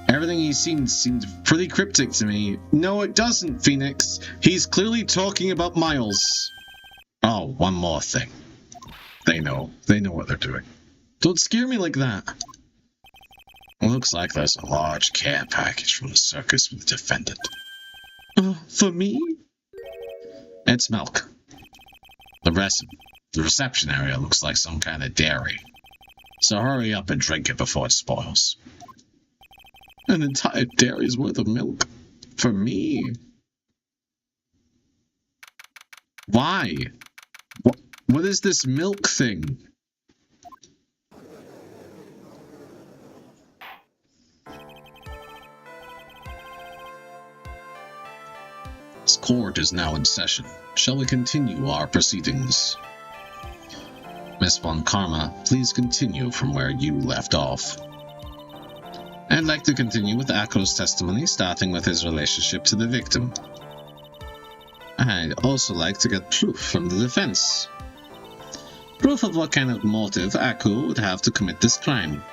Everything he's seen seemed pretty cryptic to me. No, it doesn't, Phoenix. He's clearly talking about Miles. Oh, one more thing. They know what they're doing. Don't scare me like that. Looks like there's a large care package from the circus with the defendant. For me? It's milk. The reception area looks like some kind of dairy. So hurry up and drink it before it spoils. An entire dairy's worth of milk? For me? Why? What is this milk thing? This court is now in session. Shall we continue our proceedings? Miss Von Karma, please continue from where you left off. I'd like to continue with Akro's testimony, starting with his relationship to the victim. I'd also like to get proof from the defense. Proof of what kind of motive Akro would have to commit this crime.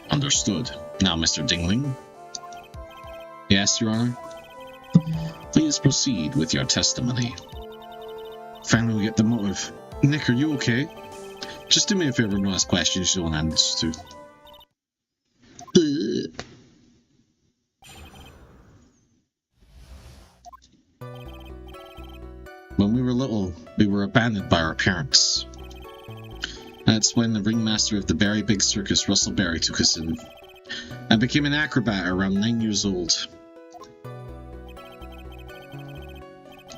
Understood. Now, Mr. Dingling. Yes, Your Honor? Please proceed with your testimony. Finally, we get the motive. Nick, are you okay? Just do me a favor and ask questions you don't want answers to. When we were little, we were abandoned by our parents. That's when the ringmaster of the Berry Big Circus, Russell Berry, took us in. I became an acrobat around 9 years old.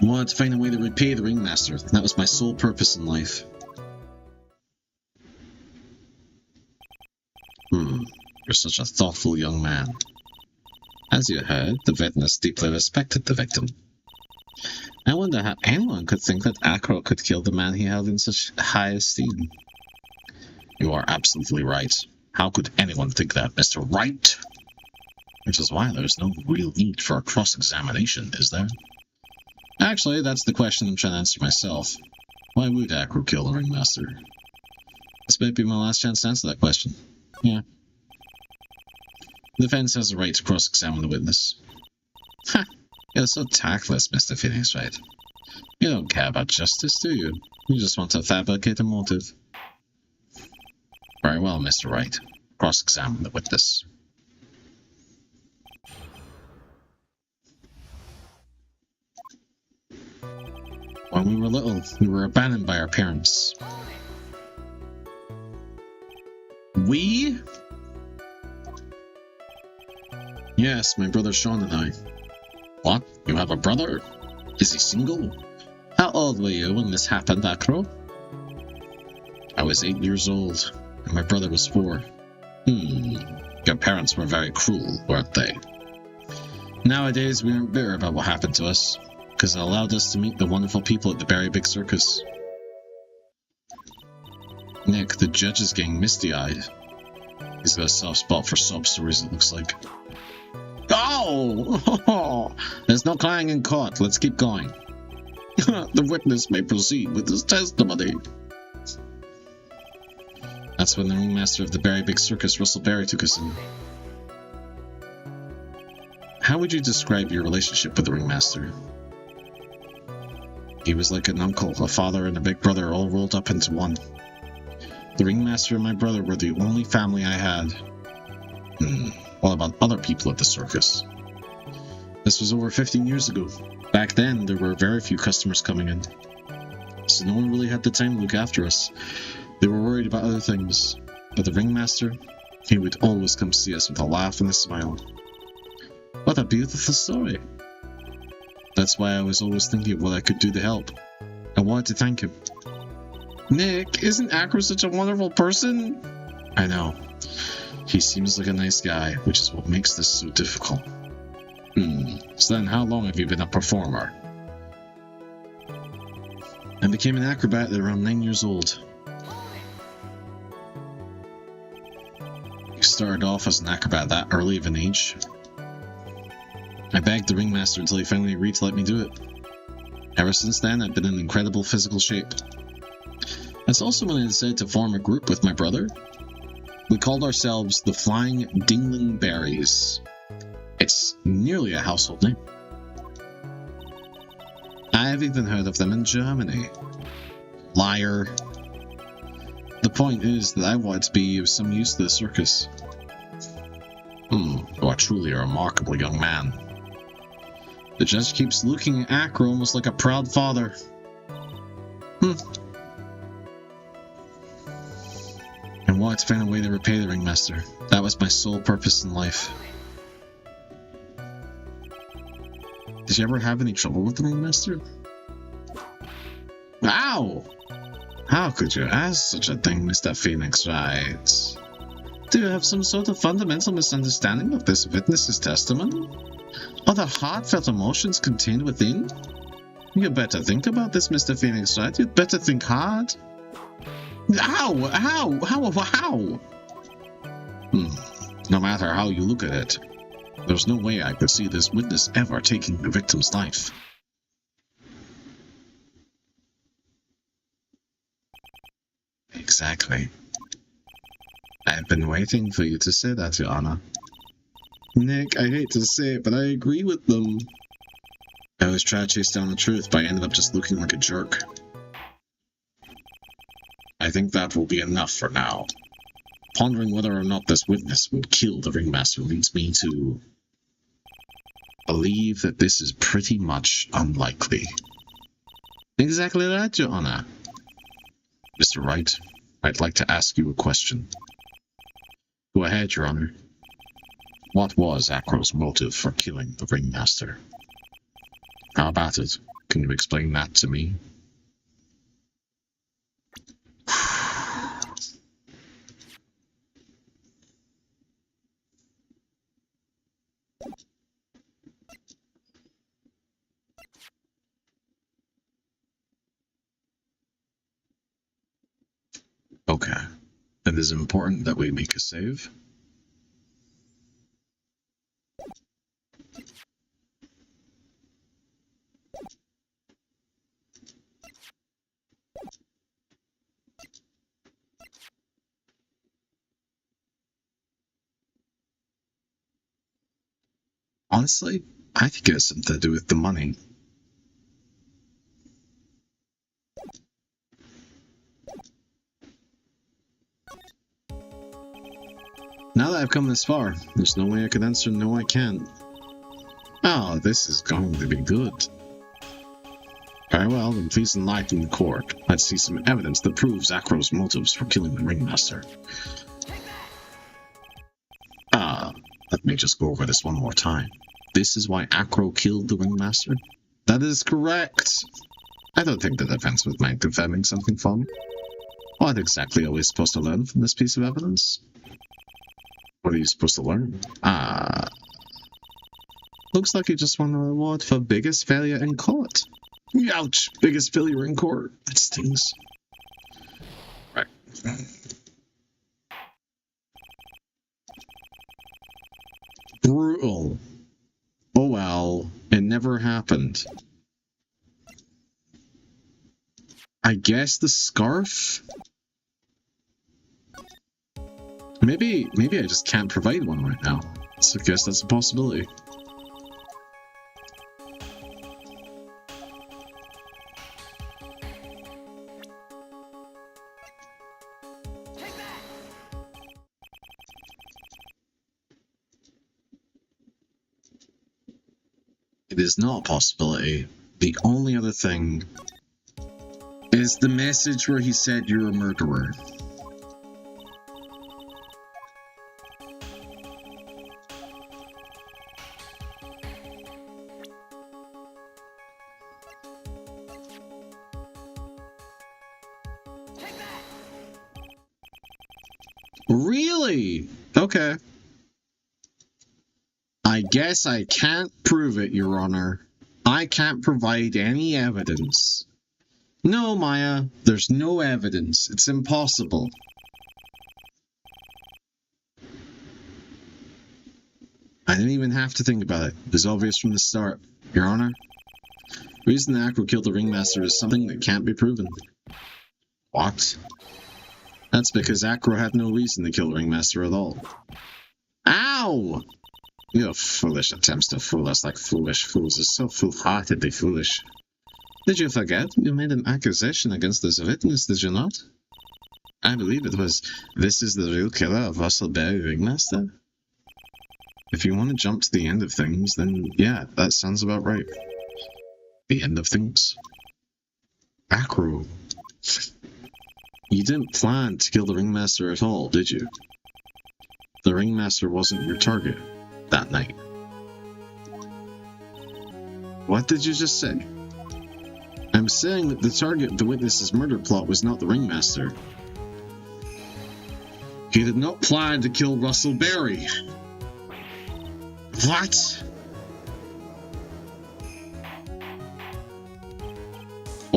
I wanted to find a way to repay the ringmaster. That was my sole purpose in life. You're such a thoughtful young man. As you heard, the witness deeply respected the victim. I wonder how anyone could think that Akro could kill the man he held in such high esteem. You are absolutely right. How could anyone think that, Mr. Wright? Which is why there's no real need for a cross-examination, is there? Actually, that's the question I'm trying to answer myself. Why would Akro kill the ringmaster? This might be my last chance to answer that question. Yeah. The defense has the right to cross-examine the witness. Ha! You're so tactless, Mr. Phoenix Wright. You don't care about justice, do you? You just want to fabricate a motive. Very well, Mr. Wright. Cross-examine the witness. When we were little, we were abandoned by our parents. We? Yes, my brother Sean and I. What? You have a brother? Is he single? How old were you when this happened, Akro? I was 8 years old, and my brother was 4. Your parents were very cruel, weren't they? Nowadays, we aren't bitter about what happened to us, because it allowed us to meet the wonderful people at the Berry Big Circus. Nick, the judge is getting misty-eyed. He's got a soft spot for sob stories, it looks like. Oh! There's no crying in court. Let's keep going. The witness may proceed with his testimony. That's when the ringmaster of the Berry Big Circus, Russell Berry, took us in. How would you describe your relationship with the ringmaster? He was like an uncle, a father, and a big brother all rolled up into one. The ringmaster and my brother were the only family I had. What about other people at the circus? This was over 15 years ago. Back then, there were very few customers coming in, so no one really had the time to look after us. They were worried about other things, but the ringmaster, he would always come see us with a laugh and a smile. What a beautiful story. That's why I was always thinking of what I could do to help. I wanted to thank him. Nick, isn't Akro such a wonderful person? I know. He seems like a nice guy, which is what makes this so difficult. So then how long have you been a performer? I became an acrobat at around 9 years old. I started off as an acrobat that early of an age. I begged the ringmaster until he finally agreed to let me do it. Ever since then, I've been in incredible physical shape. That's also when I decided to form a group with my brother. We called ourselves the Flying Dingling Berries. It's nearly a household name. I've even heard of them in Germany. Liar. The point is that I wanted to be of some use to the circus. You are truly a remarkable young man. The judge keeps looking at Akro almost like a proud father. I wanted to find a way to repay the ringmaster. That was my sole purpose in life. Did you ever have any trouble with the ringmaster? Ow! How could you ask such a thing, Mr. Phoenix Wright? Do you have some sort of fundamental misunderstanding of this witness's testimony? Or the heartfelt emotions contained within? You better think about this, Mr. Phoenix Wright. You'd better think hard. How? No matter how you look at it, there's no way I could see this witness ever taking the victim's life. Exactly. I've been waiting for you to say that, Your Honor. Nick, I hate to say it, but I agree with them. I always try to chase down the truth, but I ended up just looking like a jerk. I think that will be enough for now. Pondering whether or not this witness would kill the ringmaster leads me to believe that this is pretty much unlikely. Exactly that, Your Honor. Mr. Wright, I'd like to ask you a question. Go ahead, Your Honor. What was Acro's motive for killing the ringmaster? How about it? Can you explain that to me? Okay. It is important that we make a save. Honestly, I think it has something to do with the money. Now that I've come this far, there's no way I can answer no I can't. Oh, this is going to be good. Very well, then please enlighten the court. Let's see some evidence that proves Acro's motives for killing the ringmaster. Let me just go over this one more time. This is why Acro killed the ringmaster? That is correct! I don't think the defense would mind confirming something for me. What exactly are we supposed to learn from this piece of evidence? What are you supposed to learn? Looks like you just won an award for biggest failure in court. Ouch! Biggest failure in court. That stings. Right. Brutal. Oh well, it never happened. I guess the scarf? Maybe I just can't provide one right now. So I guess that's a possibility. It is not a possibility. The only other thing is the message where he said you're a murderer. Really? Okay. I guess I can't prove it, Your Honor. I can't provide any evidence. No, Maya, there's no evidence. It's impossible. I didn't even have to think about it. It was obvious from the start. Your Honor, the reason that Acro killed the ringmaster is something that can't be proven. What? That's because Acro had no reason to kill the ringmaster at all. Ow! Your foolish attempts to fool us like foolish fools are so foolhardily foolish. Did you forget? You made an accusation against this witness, did you not? I believe it was, this is the real killer of Russell Berry Ringmaster. If you want to jump to the end of things, then yeah, that sounds about right. The end of things? Acro. You didn't plan to kill the ringmaster at all, did you? The ringmaster wasn't your target that night. What did you just say? I'm saying that the target of the witness's murder plot was not the ringmaster. He did not plan to kill Russell Berry. What?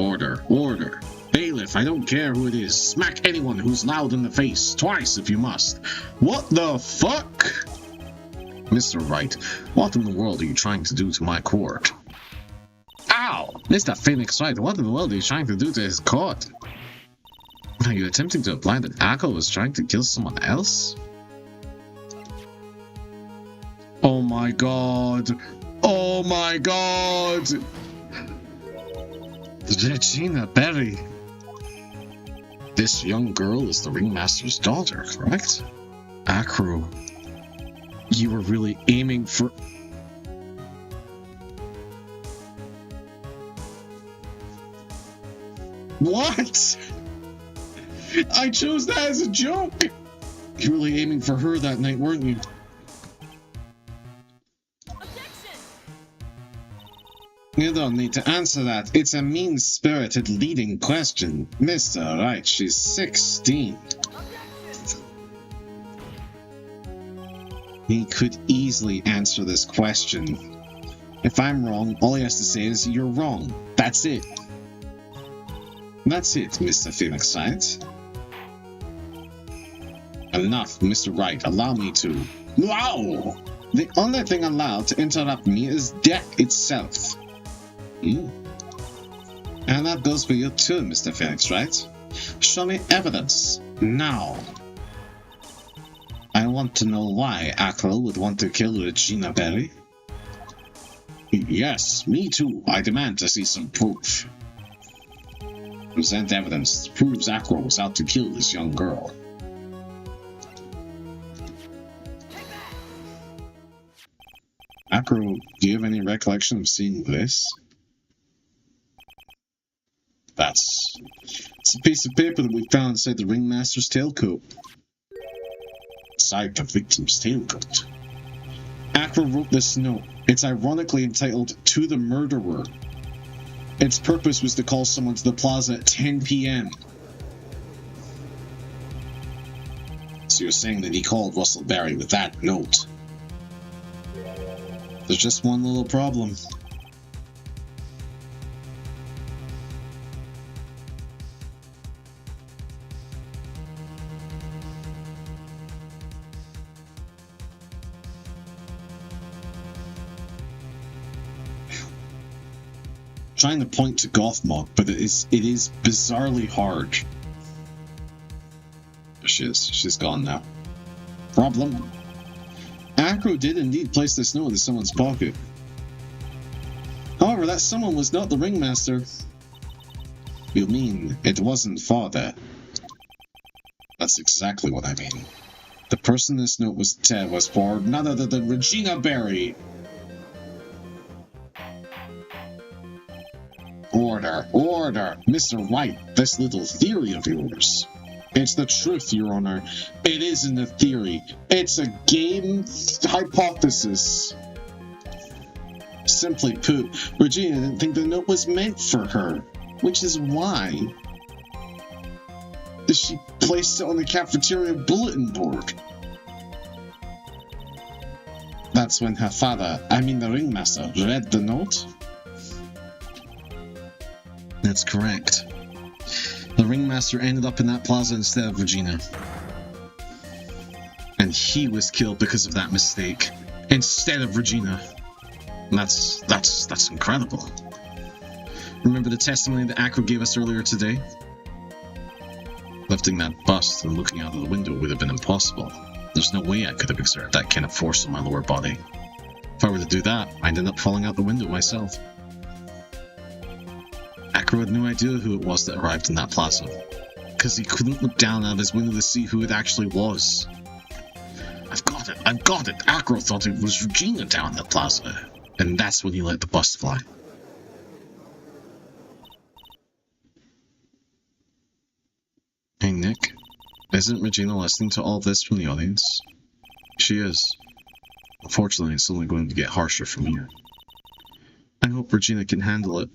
Order, order. Bailiff, I don't care who it is. Smack anyone who's loud in the face, twice if you must. What the fuck? Mr. Wright, what in the world are you trying to do to my court? Ow! Mr. Phoenix Wright, what in the world are you trying to do to his court? Are you attempting to imply that Akko was trying to kill someone else? Oh my god! Oh my god! Regina Berry! This young girl is the ringmaster's daughter, correct? Akro, you were really aiming for... What? I chose that as a joke! You were really aiming for her that night, weren't you? You don't need to answer that. It's a mean-spirited leading question. Mr. Wright, she's 16. He could easily answer this question. If I'm wrong, all he has to say is, you're wrong. That's it. That's it, Mr. Phoenix Wright. Enough, Mr. Wright. Allow me to... Wow! The only thing allowed to interrupt me is death itself. And that goes for you too, Mr. Phoenix Wright. Show me evidence. Now. I want to know why Akro would want to kill Regina Berry. Yes, me too. I demand to see some proof. Present evidence that proves Akro was out to kill this young girl. Akro, do you have any recollection of seeing this? It's a piece of paper that we found inside the ringmaster's tailcoat. Inside the victim's tailcoat. Akro wrote this note. It's ironically entitled, To the Murderer. Its purpose was to call someone to the plaza at 10 p.m. So you're saying that he called Russell Berry with that note. There's just one little problem. Trying to point to Gothmog, but it is bizarrely hard. There she is. She's gone now. Problem. Akro did indeed place this note in someone's pocket. However, that someone was not the ringmaster. You mean it wasn't father? That's exactly what I mean. The person this note was for none other than Regina Berry. Order, order, Mr. Wright, this little theory of yours. It's the truth, Your Honor. It isn't a theory. It's a game hypothesis. Simply put, Regina didn't think the note was meant for her, which is why she placed it on the cafeteria bulletin board. That's when her father, I mean the ringmaster, read the note. That's correct. The ringmaster ended up in that plaza instead of Regina. And he was killed because of that mistake, instead of Regina. And that's incredible. Remember the testimony that Akro gave us earlier today? Lifting that bust and looking out of the window would have been impossible. There's no way I could have exerted that kind of force on my lower body. If I were to do that, I'd end up falling out the window myself. Akro had no idea who it was that arrived in that plaza, because he couldn't look down out of his window to see who it actually was. I've got it! Akro thought it was Regina down that plaza, and that's when he let the bust fly. Hey Nick, isn't Regina listening to all this from the audience? She is. Unfortunately, it's only going to get harsher from here. I hope Regina can handle it.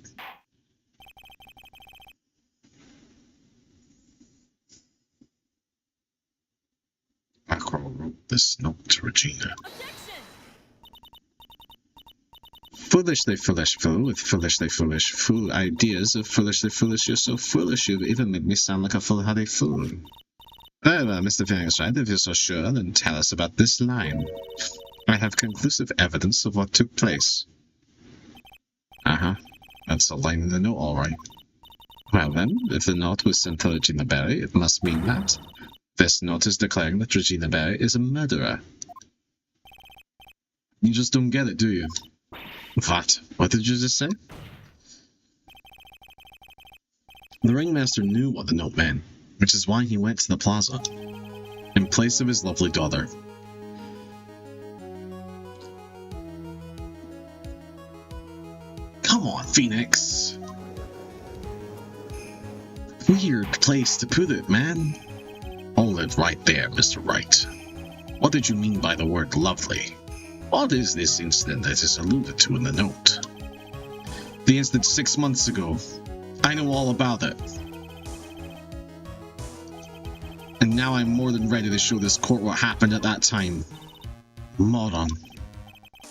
Akro wrote this note to Regina. Foolishly foolish fool with foolishly foolish fool ideas of foolishly foolish. You're so foolish you've even made me sound like a foolhardy fool. Very well, Mr. Phoenix Wright, if you're so sure, then tell us about this line. I have conclusive evidence of what took place. Uh-huh. That's a line in the note, all right. Well then, if the note was sent to Regina Barry, it must mean that. This note is declaring that Regina Barry is a murderer. You just don't get it, do you? What? What did you just say? The ringmaster knew what the note meant, which is why he went to the plaza, in place of his lovely daughter. Come on, Phoenix! Weird place to put it, man. Hold it right there, Mr. Wright. What did you mean by the word lovely? What is this incident that is alluded to in the note? The incident 6 months ago. I know all about it. And now I'm more than ready to show this court what happened at that time. Moron.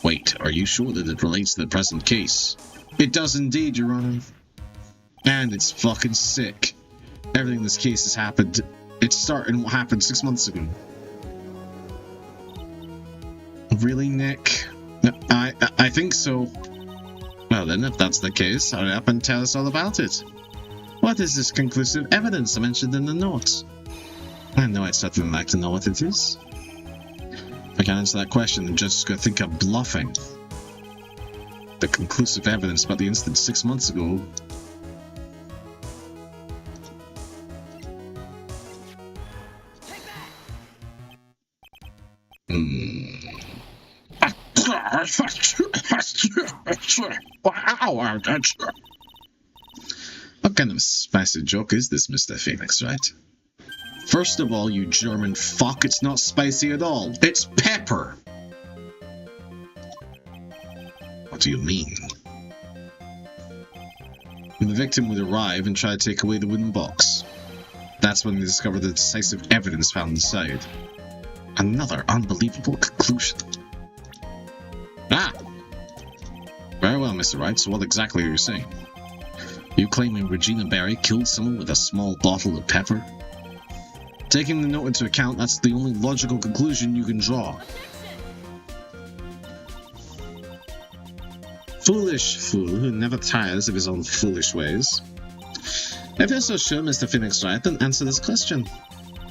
Wait, are you sure that it relates to the present case? It does indeed, Your Honor. And it's fucking sick. Everything in this case has happened. It started in what happened 6 months ago. Really, Nick? I think so. Well then, if that's the case, hurry up and tell us all about it. What is this conclusive evidence I mentioned in the note? I know I'd certainly like to know what it is. If I can't answer that question, then just gonna think I'm bluffing. The conclusive evidence about the incident 6 months ago. What kind of spicy joke is this, Mr. Phoenix, right? First of all, you German fuck, it's not spicy at all. It's pepper! What do you mean? When the victim would arrive and try to take away the wooden box, that's when they discovered the decisive evidence found inside. Another unbelievable conclusion. Ah! Very well, Mr. Wright, so what exactly are you saying? You claiming Regina Barry killed someone with a small bottle of pepper? Taking the note into account, that's the only logical conclusion you can draw. Foolish fool who never tires of his own foolish ways. If you're so sure, Mr. Phoenix Wright, then answer this question.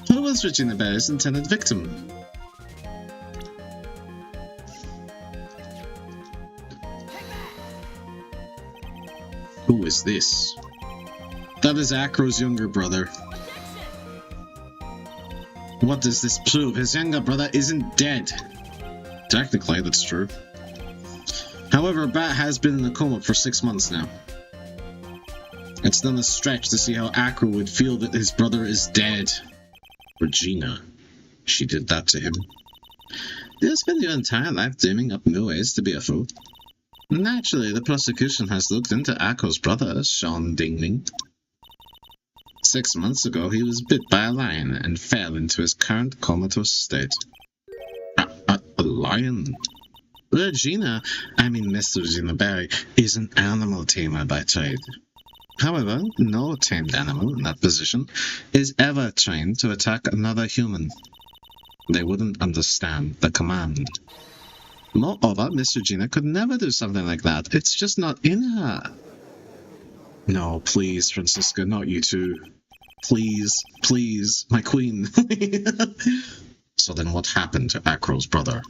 Who was Regina Barry's intended victim? Who is this? That is Acro's younger brother. What does this prove? His younger brother isn't dead. Technically, that's true. However, Bat has been in a coma for 6 months now. It's not a stretch to see how Acro would feel that his brother is dead. Regina. She did that to him. You spend your entire life dreaming up new ways to be a fool. Naturally, the prosecution has looked into Acro's brother, Sean Dingling. 6 months ago, he was bit by a lion and fell into his current comatose state. A lion? Regina, Miss Regina Barry, is an animal tamer by trade. However, no tamed animal in that position is ever trained to attack another human. They wouldn't understand the command. Moreover, Miss Regina could never do something like that. It's just not in her. No, please, Francisca, not you too. Please, please, my queen. So then what happened to Acro's brother?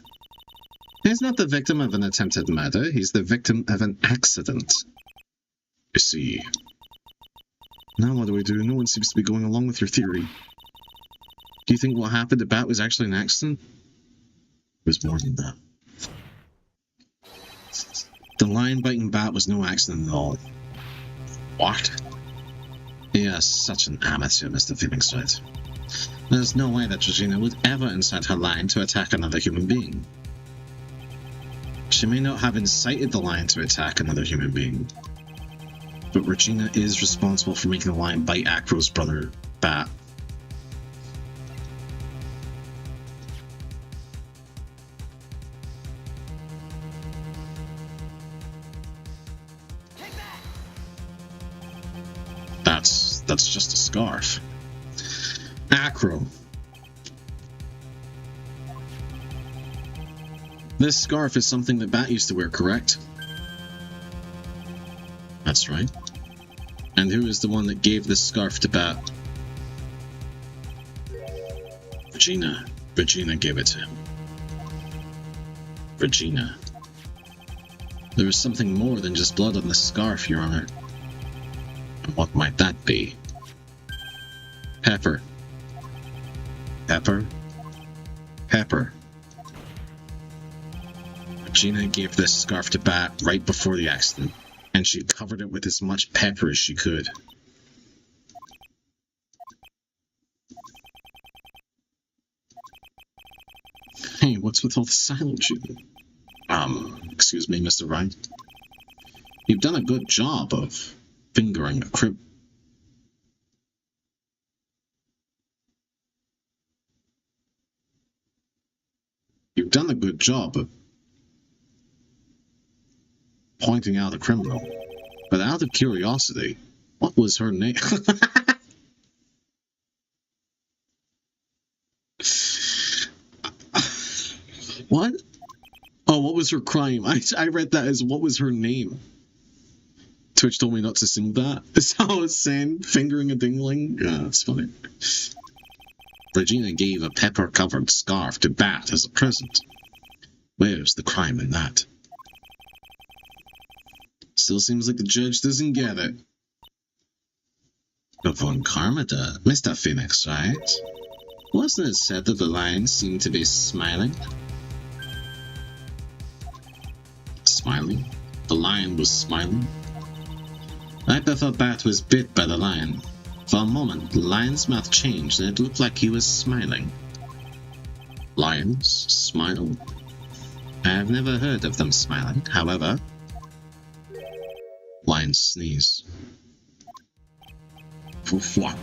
He's not the victim of an attempted murder, he's the victim of an accident. You see. Now what do we do? No one seems to be going along with your theory. Do you think what happened to Bat was actually an accident? It was more than that. The lion biting Bat was no accident at all. What? Yes, such an amateur, Mr. Phoenix Wright. There's no way that Regina would ever incite her lion to attack another human being. She may not have incited the lion to attack another human being, but Regina is responsible for making the lion bite Acro's brother, Bat. That's just a scarf. Acro. This scarf is something that Bat used to wear, correct? That's right. And who is the one that gave this scarf to Bat? Regina. Regina gave it to him. Regina. There is something more than just blood on the scarf, Your Honor. And what might that be? Pepper. Pepper? Pepper. Regina gave this scarf to Bat right before the accident, and she covered it with as much pepper as she could. Hey, what's with all the silence, you? Excuse me, Mr. Wright. You've done a good job of fingering a crib. You've done a good job of pointing out a criminal. But out of curiosity, what was her name? What? Oh, what was her crime? I read that as what was her name? Twitch told me not to sing that. Is how I was saying, fingering a dingling? Yeah, that's funny. Regina gave a pepper-covered scarf to Bat as a present. Where's the crime in that? Still seems like the judge doesn't get it. But Von Karma does. Mr. Phoenix, right? Wasn't it said that the lion seemed to be smiling? Smiling? The lion was smiling? I thought Bat was bit by the lion. For a moment, the lion's mouth changed and it looked like he was smiling. Lions smile? I have never heard of them smiling, however. Lions sneeze. What?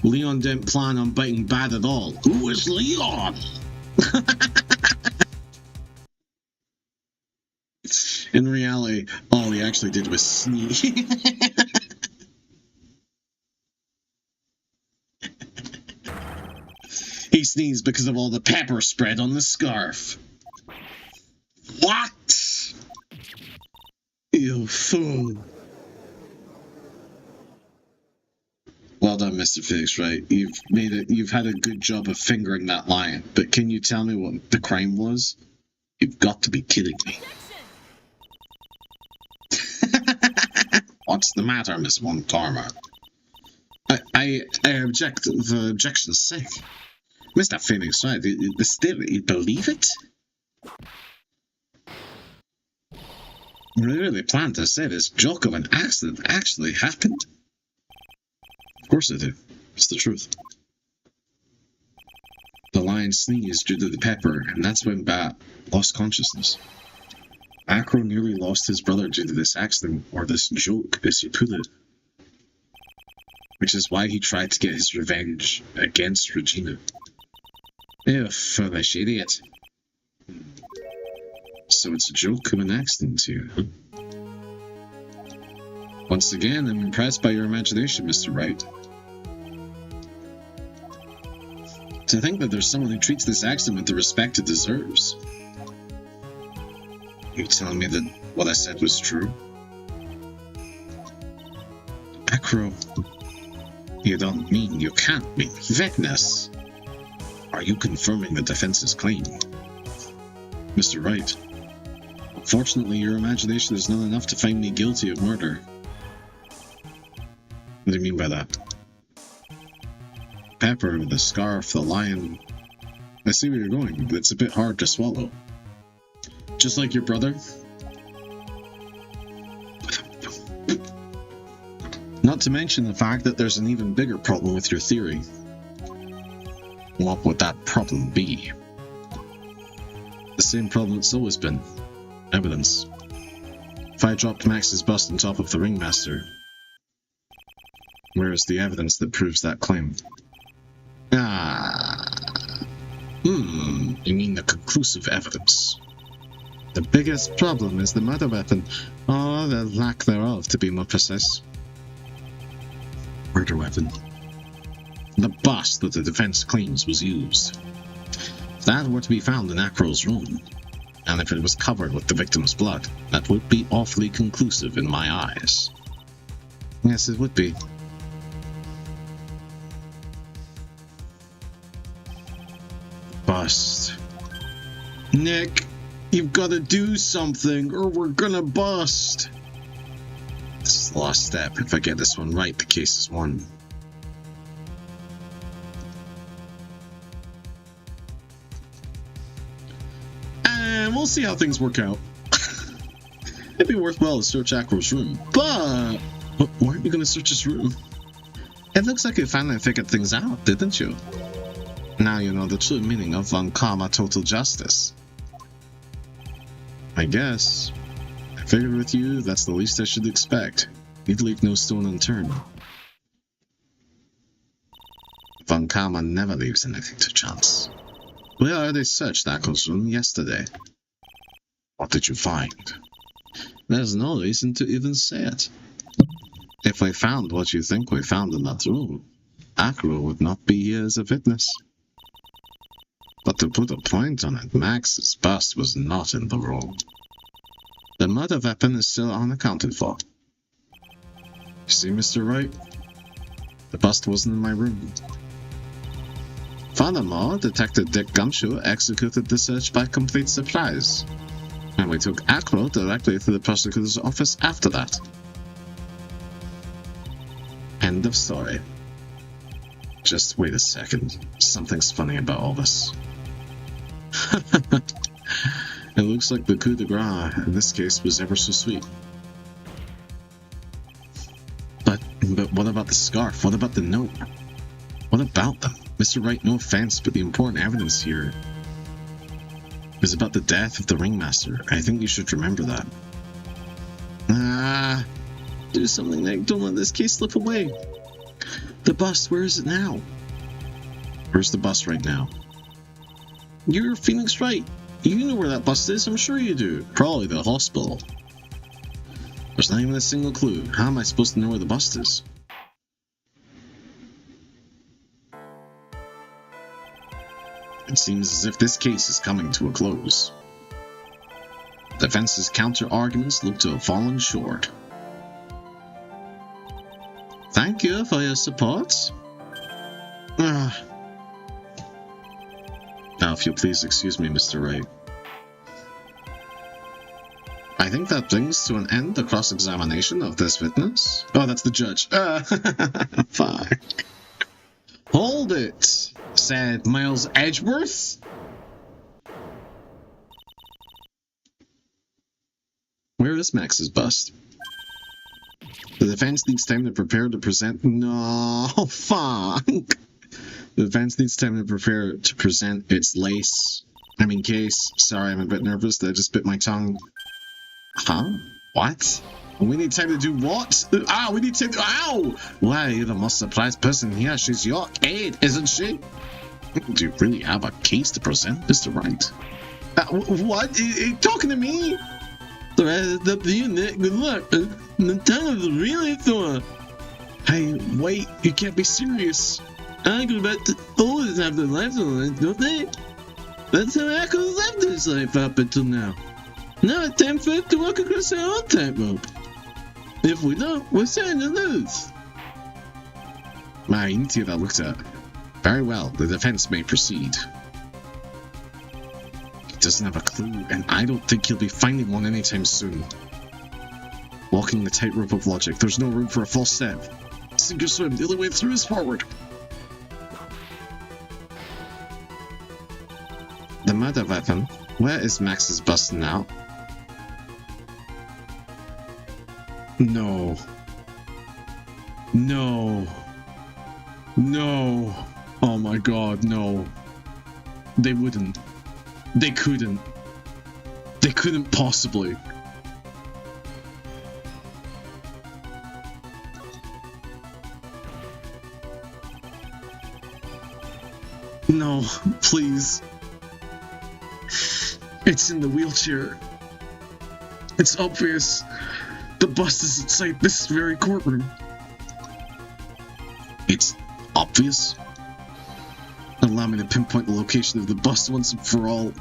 Leon didn't plan on biting Bat at all. Who is Leon? In reality, all he actually did was sneeze. He sneezed because of all the pepper spread on the scarf. What? You fool. Well done, Mr. Phoenix, right? You've had a good job of fingering that lion, but can you tell me what the crime was? You've got to be kidding me. What's the matter, Miss Von Karma? I object. The objection's sake. Mr. Phoenix, right? You believe it? You really plan to say this joke of an accident actually happened? Of course I do. It's the truth. The lion sneezed due to the pepper, and that's when Bat lost consciousness. Acro nearly lost his brother due to this accident, or this joke, as he put it. Which is why he tried to get his revenge against Regina. You foolish idiot. So it's a joke of an accident too, huh? Once again, I'm impressed by your imagination, Mr. Wright. To think that there's someone who treats this accident with the respect it deserves. You telling me that what I said was true? Acro, you don't mean, you can't mean witness. Are you confirming the defense's claim? Mr. Wright, unfortunately your imagination is not enough to find me guilty of murder. What do you mean by that? Pepper, the scarf, the lion. I see where you're going, but it's a bit hard to swallow. Just like your brother? Not to mention the fact that there's an even bigger problem with your theory. What would that problem be? The same problem it's always been. Evidence. If I dropped Max's bust on top of the ringmaster, where is the evidence that proves that claim? You mean the conclusive evidence. The biggest problem is the murder weapon, or the lack thereof, to be more precise. murder weapon. The bust that the defense claims was used. If that were to be found in Acro's room, and if it was covered with the victim's blood, that would be awfully conclusive in my eyes. Yes, it would be. Bust. Nick, you've got to do something or we're gonna bust. This is the last step. If I get this one right, the case is won. And we'll see how things work out. It'd be worthwhile to search Acro's room, but why aren't you going to search his room? It looks like you finally figured things out, didn't you? Now you know the true meaning of Vankama total justice. I guess. I figured with you, that's the least I should expect. You'd leave no stone unturned. Vankama never leaves anything to chance. We already searched Acro's room yesterday. What did you find? There's no reason to even say it. If we found what you think we found in that room, Acro would not be here as a witness. But to put a point on it, Max's bust was not in the room. The murder weapon is still unaccounted for. You see, Mr. Wright? The bust wasn't in my room. Furthermore, Detective Dick Gumshoe executed the search by complete surprise. And we took Acro directly to the prosecutor's office after that. End of story. Just wait a second. Something's funny about all this. It looks like the coup de grace in this case was ever so sweet. But what about the scarf? What about the note? What about them? Mr. Wright, no offense, but the important evidence here is about the death of the ringmaster. I think you should remember that. Do something, Nick. Don't let this case slip away. The bust, where is it now? Where's the bust right now? You're Phoenix Wright. You know where that bust is, I'm sure you do. Probably the hospital. There's not even a single clue. How am I supposed to know where the bust is? It seems as if this case is coming to a close. The defense's counter-arguments look to have fallen short. Thank you for your support. Now, if you'll please excuse me, Mr. Wright. I think that brings to an end the cross-examination of this witness. Oh, that's the judge. Fuck. Hold it, said Miles Edgeworth. Where is Max's bust? The defense needs time to prepare to present. No, fuck. The defense needs time to prepare to present its case. Sorry, I'm a bit nervous. I just bit my tongue. Huh? What? We need time to do what? We need time to. Ow! Why, you're the most surprised person here. She's your aide, isn't she? Do you really have a case to present, Mr. Wright? What? Are you talking to me? The rest is up to you, Nick. Good luck. The tongue is really sore. Hey, wait. You can't be serious. Acrobats always have their lives on the line, don't they? That's how Acro lived his life up until now. Now it's time for us to walk across our own tightrope. If we don't, we're certain to lose. You need to get that looked at. Very well, the defense may proceed. He doesn't have a clue, and I don't think he'll be finding one anytime soon. Walking the tightrope of logic, there's no room for a false step. Sink or swim, the only way through is forward. The murder weapon. Where is Max's bust now? No. No. No. Oh my god, no. They wouldn't. They couldn't. They couldn't possibly. No, please. It's in the wheelchair. It's obvious. The bust is inside this very courtroom. It's obvious. Allow me to pinpoint the location of the bus once and for all.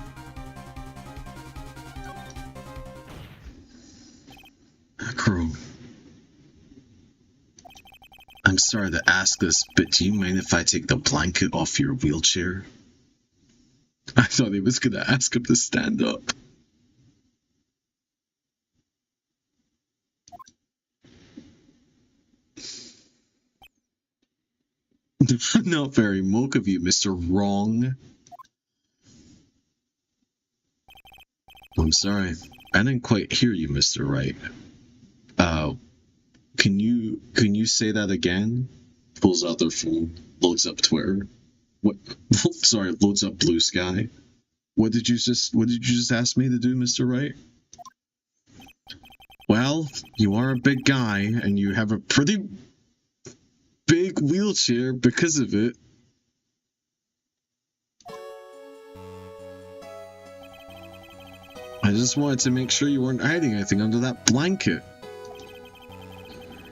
Acro. I'm sorry to ask this, but do you mind if I take the blanket off your wheelchair? I thought he was going to ask him to stand up. Not very woke of you, Mr. Wrong. I'm sorry. I didn't quite hear you, Mr. Wright. Can you say that again? Pulls out their phone, loads up Twitter. What? Sorry, loads up Blue Sky. What did you just ask me to do, Mr. Wright? Well, you are a big guy, and you have a pretty big wheelchair because of it. I just wanted to make sure you weren't hiding anything under that blanket.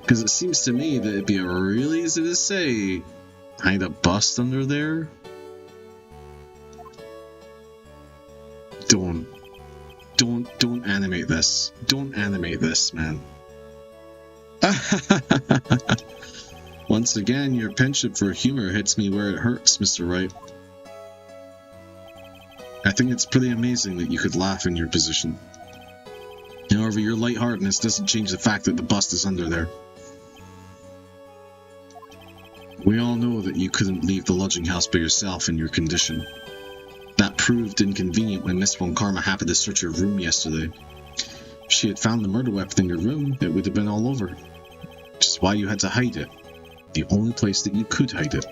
Because it seems to me that it'd be really easy to say, hide a bust under there. Don't animate this. Don't animate this, man. Once again, your penchant for humor hits me where it hurts, Mr. Wright. I think it's pretty amazing that you could laugh in your position. However, your lightheartedness doesn't change the fact that the bust is under there. We all know that you couldn't leave the lodging house by yourself in your condition. That proved inconvenient when Miss Von Karma happened to search your room yesterday. If she had found the murder weapon in your room, it would have been all over. Which is why you had to hide it. The only place that you could hide it.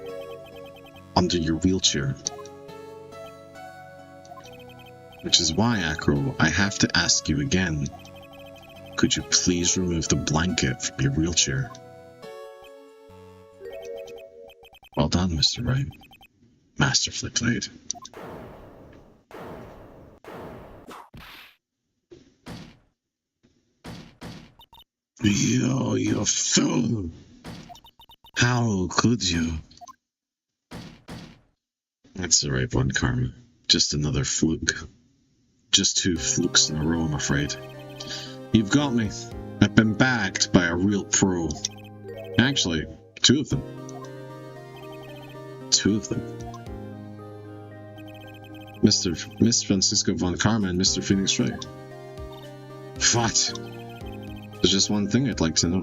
Under your wheelchair. Which is why, Acro, I have to ask you again. Could you please remove the blanket from your wheelchair? Well done, Mr. Wright. Masterfully played. You fool! How could you? That's the right one, Karma. Just another fluke. Just 2 flukes in a row, I'm afraid. You've got me. I've been bagged by a real pro. Actually, 2 of them. 2 of them. Miss Francisco Von Karma and Mr. Phoenix Wright. What? There's just one thing I'd like to know.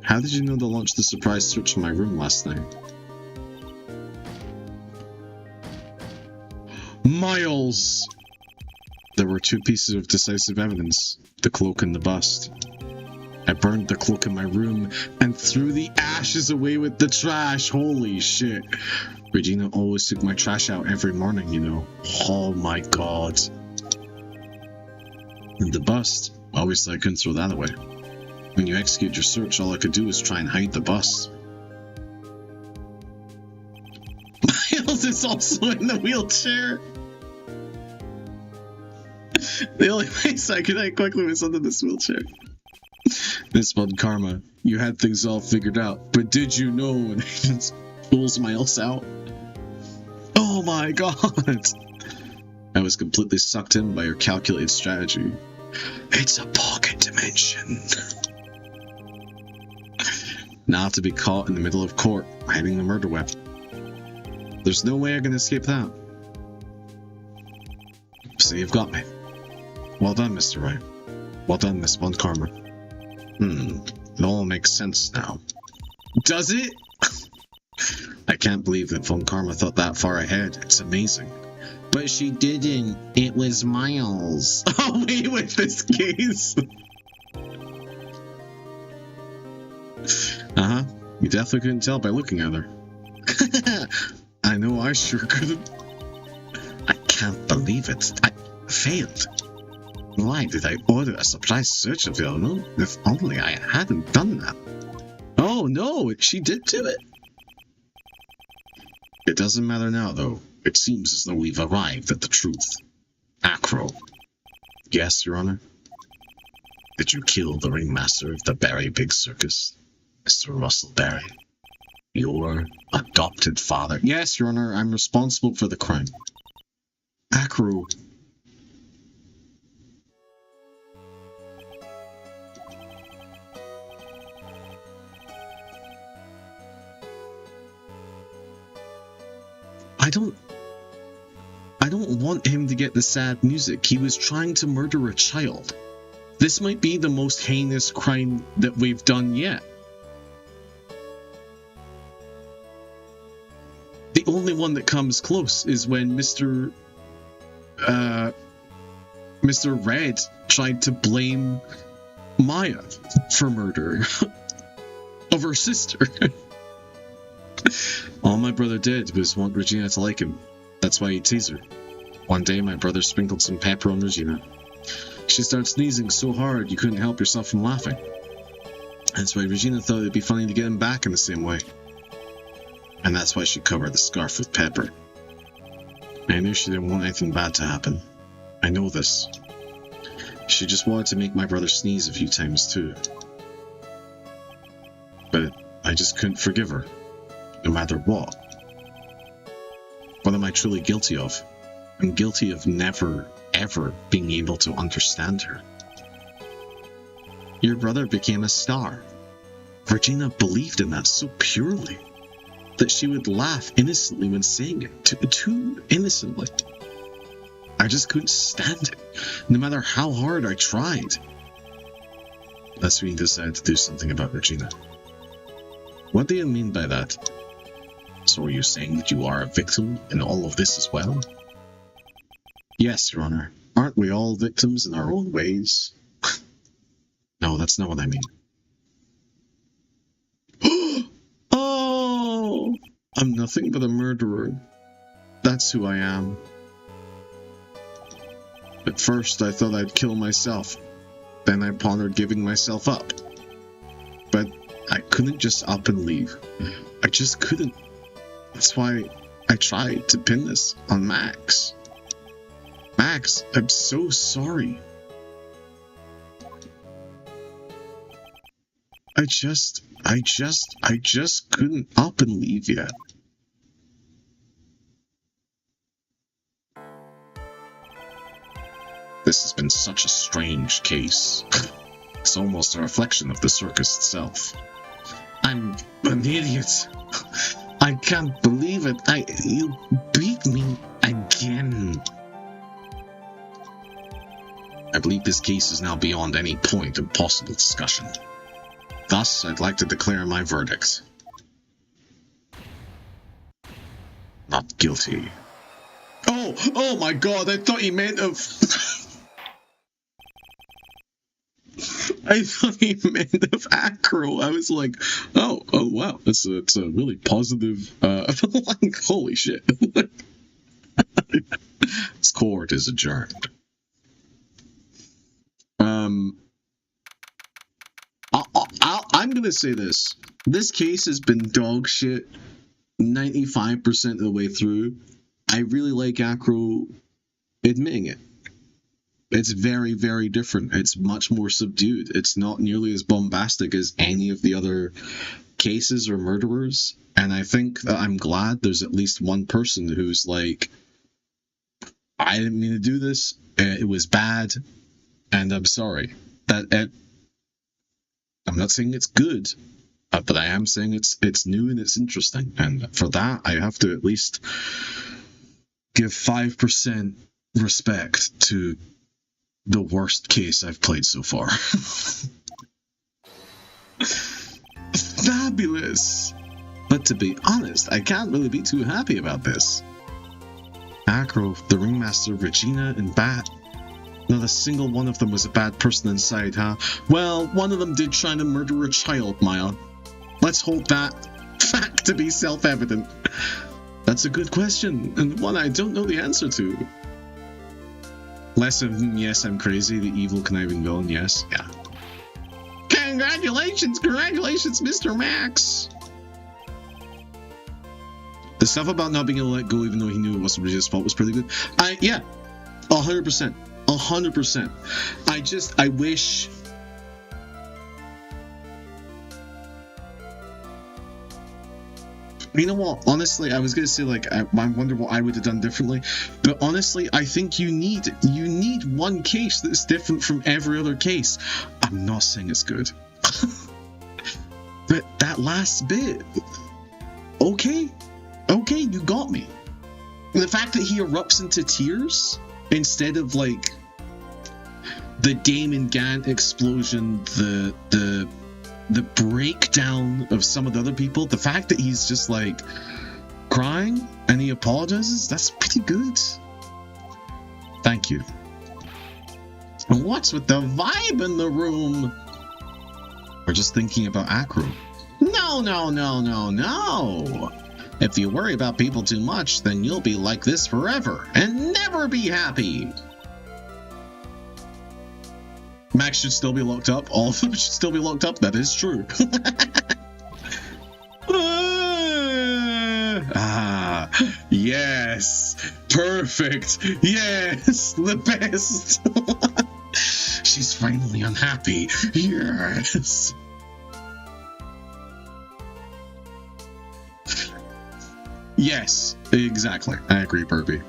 How did you know to launch the surprise search in my room last night? Miles! There were 2 pieces of decisive evidence, the cloak and the bust. I burned the cloak in my room and threw the ashes away with the trash. Holy shit. Regina always took my trash out every morning, you know. Oh my god. And the bust, obviously I couldn't throw that away. When you execute your search, all I could do was try and hide the bust. Miles is also in the wheelchair. The only place I could hide quickly was under this wheelchair. Miss Von Karma, you had things all figured out, but did you know when it just pulls Miles out? Oh my god! I was completely sucked in by your calculated strategy. It's a pocket dimension. Now to be caught in the middle of court, hiding the murder weapon. There's no way I can escape that. So you've got me. Well done, Mr. Wright. Well done, Miss Von Karma. It all makes sense now. Does it? I can't believe that Von Karma thought that far ahead. It's amazing. But she didn't. It was Miles. Oh, wait, with this case. Uh-huh. You definitely couldn't tell by looking at her. I know I sure couldn't. I can't believe it. I failed. Why did I order a surprise search of your room? If only I hadn't done that. Oh no, she did do it. It doesn't matter now, though. It seems as though we've arrived at the truth. Acro. Yes, Your Honor? Did you kill the ringmaster of the Barry Big Circus, Mr. Russell Barry? Your adopted father. Yes, Your Honor, I'm responsible for the crime. Acro. I don't want him to get the sad music. He was trying to murder a child. This might be the most heinous crime that we've done yet. The only one that comes close is when Mr. Red tried to blame Maya for murder of her sister. All my brother did was want Regina to like him. That's why he teased her. One day, my brother sprinkled some pepper on Regina. She started sneezing so hard you couldn't help yourself from laughing. That's why Regina thought it'd be funny to get him back in the same way. And that's why she covered the scarf with pepper. I knew she didn't want anything bad to happen. I know this. She just wanted to make my brother sneeze a few times too. But I just couldn't forgive her, no matter what. What am I truly guilty of? I'm guilty of never, ever being able to understand her. Your brother became a star. Regina believed in that so purely that she would laugh innocently when saying it, too innocently. I just couldn't stand it, no matter how hard I tried. That's when you decided to do something about Regina. What do you mean by that? So are you saying that you are a victim in all of this as well? Yes, Your Honor. Aren't we all victims in our own ways? No, that's not what I mean. Oh! I'm nothing but a murderer. That's who I am. At first, I thought I'd kill myself. Then I pondered giving myself up. But I couldn't just up and leave. I just couldn't. That's why I tried to pin this on Max. Max, I'm so sorry. I just couldn't up and leave yet. This has been such a strange case. It's almost a reflection of the circus itself. I'm an idiot. I can't believe it. You beat me again. I believe this case is now beyond any point of possible discussion. Thus, I'd like to declare my verdict. Not guilty. Oh my god, I thought he meant of... I thought he meant of Acro. I was like, oh wow, it's a really positive, like, holy shit. This court is adjourned. I'm gonna say this. This case has been dog shit 95% of the way through. I really like Acro admitting it. It's very, very different. It's much more subdued. It's not nearly as bombastic as any of the other cases or murderers. And I think that I'm glad there's at least one person who's like, I didn't mean to do this. It was bad. And I'm sorry. I'm not saying it's good, but I am saying it's new and it's interesting. And for that, I have to at least give 5% respect to the worst case I've played so far. Fabulous! But to be honest, I can't really be too happy about this. Acro, the ringmaster, Regina, and Bat. Not a single one of them was a bad person inside, huh? Well, one of them did try to murder a child, Maya. Let's hold that fact to be self-evident. That's a good question, and one I don't know the answer to. Less of, yes, I'm crazy, the evil conniving villain, yes, yeah. Congratulations, Mr. Max! The stuff about not being able to let go even though he knew it wasn't Regina's fault was pretty good. Yeah, 100%. 100%. I wish... You know what? Honestly, I was gonna say like I wonder what I would have done differently, but honestly, I think you need one case that's different from every other case. I'm not saying it's good, but that last bit, okay, you got me. The fact that he erupts into tears instead of like the Damon Gant explosion, the breakdown of some of the other people, the fact that he's just like crying and he apologizes, that's pretty good. Thank you. And what's with the vibe in the room? We're just thinking about Acro. No. If you worry about people too much, then you'll be like this forever and never be happy. Max should still be locked up. All of them should still be locked up. That is true. Yes. Perfect. Yes. The best. She's finally unhappy. Yes. Yes, exactly. I agree, Burby.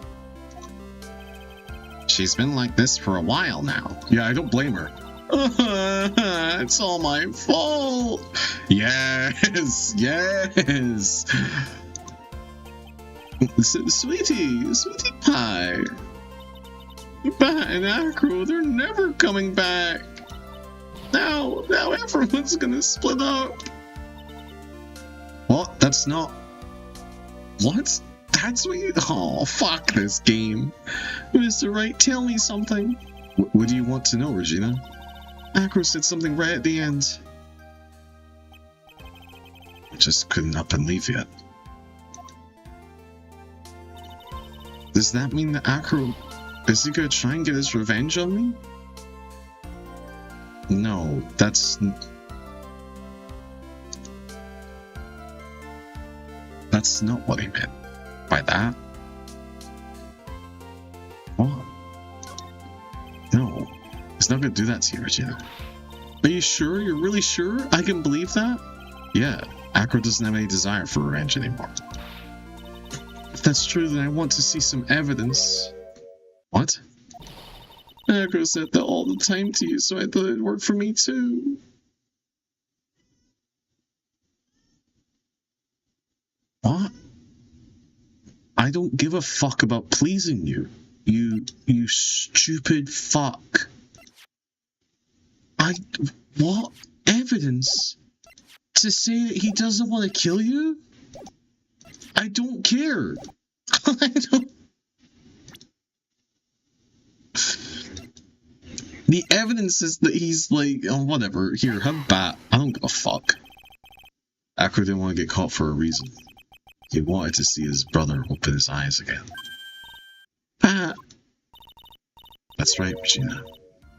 She's been like this for a while now. Yeah, I don't blame her. It's all my fault. Yes. Sweetie pie. Bat and Acro, they're never coming back. Now everyone's gonna split up. What? That's not... What? That's what you... Oh, fuck this game. Mr. Wright, tell me something. What do you want to know, Regina? Acro said something right at the end. I just couldn't up and leave yet. Does that mean that Acro... Is he gonna try and get his revenge on me? No, that's... That's not what he meant by that. What? No, he's not gonna do that to you, Regina. Are you sure? You're really sure? I can believe that? Yeah, Acro doesn't have any desire for revenge anymore. If that's true, then I want to see some evidence. What? Acro said that all the time to you, so I thought it'd work for me too. What? I don't give a fuck about pleasing you. You stupid fuck. What? Evidence? To say that he doesn't want to kill you? I don't care. I don't... The evidence is that he's like, oh, whatever. Here, have Bat. I don't give a fuck. Acro didn't want to get caught for a reason. He wanted to see his brother open his eyes again. Bat. That's right, Regina.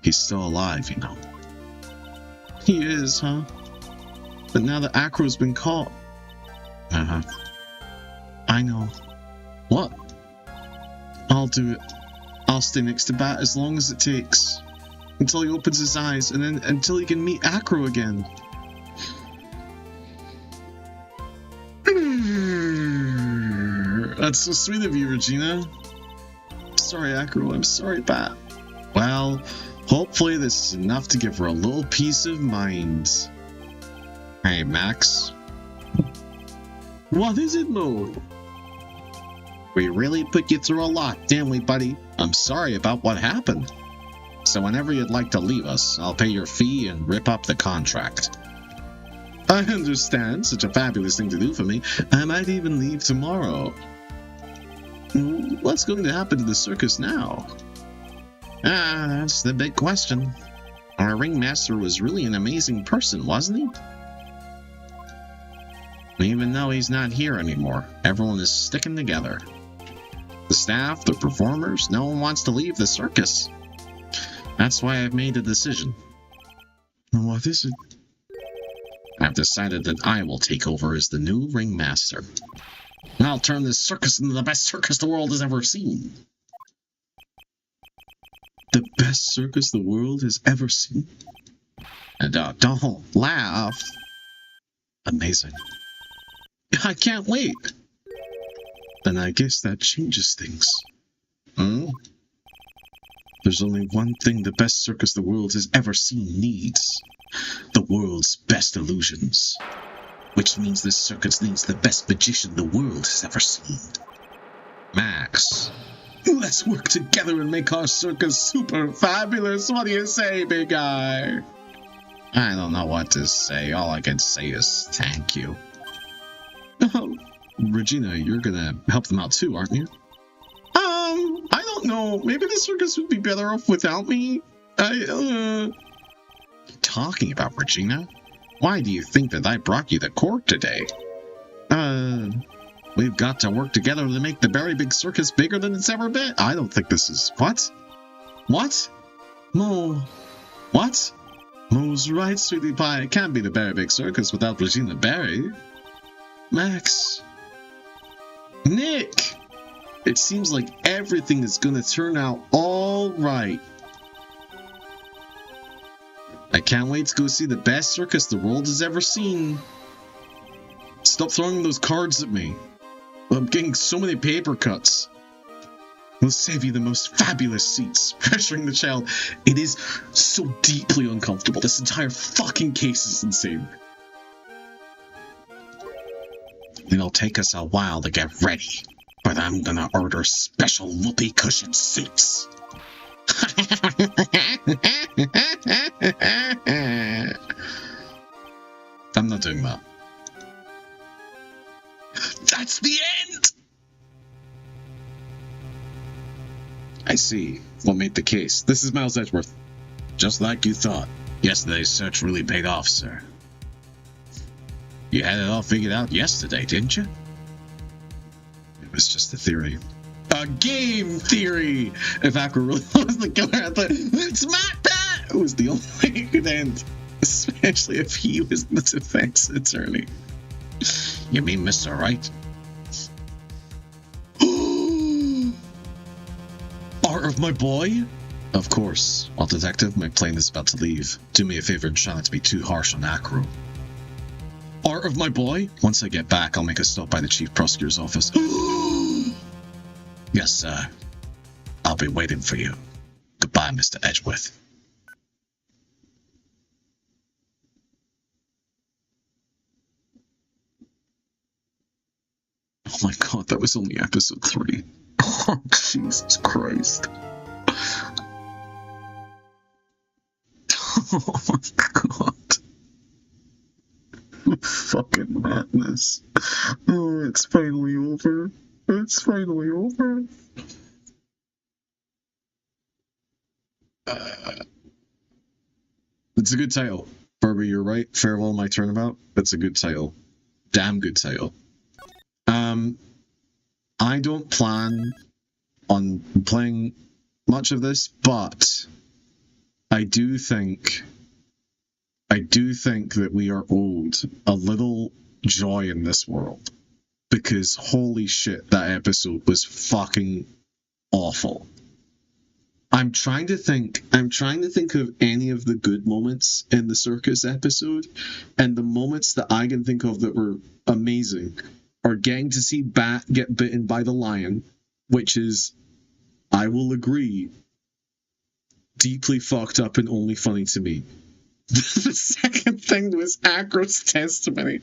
He's still alive, you know. He is, huh? But now that Acro's been caught... Uh-huh. I know. What? I'll do it. I'll stay next to Bat as long as it takes. Until he opens his eyes, and then until he can meet Acro again. That's so sweet of you, Regina. I'm sorry, Acro. I'm sorry, Bat. Well, hopefully this is enough to give her a little peace of mind. Hey, Max. What is it, Mo? We really put you through a lot, didn't we, buddy? I'm sorry about what happened. So whenever you'd like to leave us, I'll pay your fee and rip up the contract. I understand. Such a fabulous thing to do for me. I might even leave tomorrow. What's going to happen to the circus now? That's the big question. Our ringmaster was really an amazing person, wasn't he? Even though he's not here anymore, everyone is sticking together. The staff, the performers, no one wants to leave the circus. That's why I've made a decision. What is it? I've decided that I will take over as the new ringmaster. I'll turn this circus into the best circus the world has ever seen. The best circus the world has ever seen? And don't laugh. Amazing. I can't wait. And I guess that changes things. Hmm? There's only one thing the best circus the world has ever seen needs. The world's best illusions. Which means this circus needs the best magician the world has ever seen. Max, let's work together and make our circus super fabulous. What do you say, big guy? I don't know what to say. All I can say is thank you. Oh, Regina, you're gonna help them out too, aren't you? I don't know. Maybe the circus would be better off without me. Talking about, Regina? Why do you think that I brought you to court today? We've got to work together to make the very big circus bigger than it's ever been. I don't think this is... What? What? Mo. What? Mo's right, sweetie pie. It can't be the very big circus without Regina Barry. Max. Nick! It seems like everything is gonna turn out all right. I can't wait to go see the best circus the world has ever seen. Stop throwing those cards at me. I'm getting so many paper cuts. We'll save you the most fabulous seats. Pressuring the child. It is so deeply uncomfortable. This entire fucking case is insane. It'll take us a while to get ready, but I'm gonna order special whoopee cushion seats. I'm not doing that. That's the end! I see. What made the case? This is Miles Edgeworth. Just like you thought. Yesterday's search really paid off, sir. You had it all figured out yesterday, didn't you? It was just a theory. A game theory! If Aqua really was the killer, I thought, it's Matt Pat! It was the only way it could end. Especially if he was the defense attorney. You mean Mr. Wright? Art of my boy? Of course. Well, detective, my plane is about to leave. Do me a favor and try not to be too harsh on Acro. Art of my boy? Once I get back, I'll make a stop by the chief prosecutor's office. Yes, sir. I'll be waiting for you. Goodbye, Mr. Edgeworth. Oh my god, that was only episode 3. Oh, Jesus Christ. Oh my god. Fucking madness. Oh, it's finally over. It's finally over. It's a good title. Barbie, you're right. Farewell, My Turnabout. That's a good title. Damn good title. I don't plan on playing much of this, but I do think that we are owed a little joy in this world, because holy shit, that episode was fucking awful. I'm trying to think of any of the good moments in the circus episode, and the moments that I can think of that were amazing are getting to see Bat get bitten by the lion, which is, I will agree, deeply fucked up and only funny to me. The second thing was Acro's testimony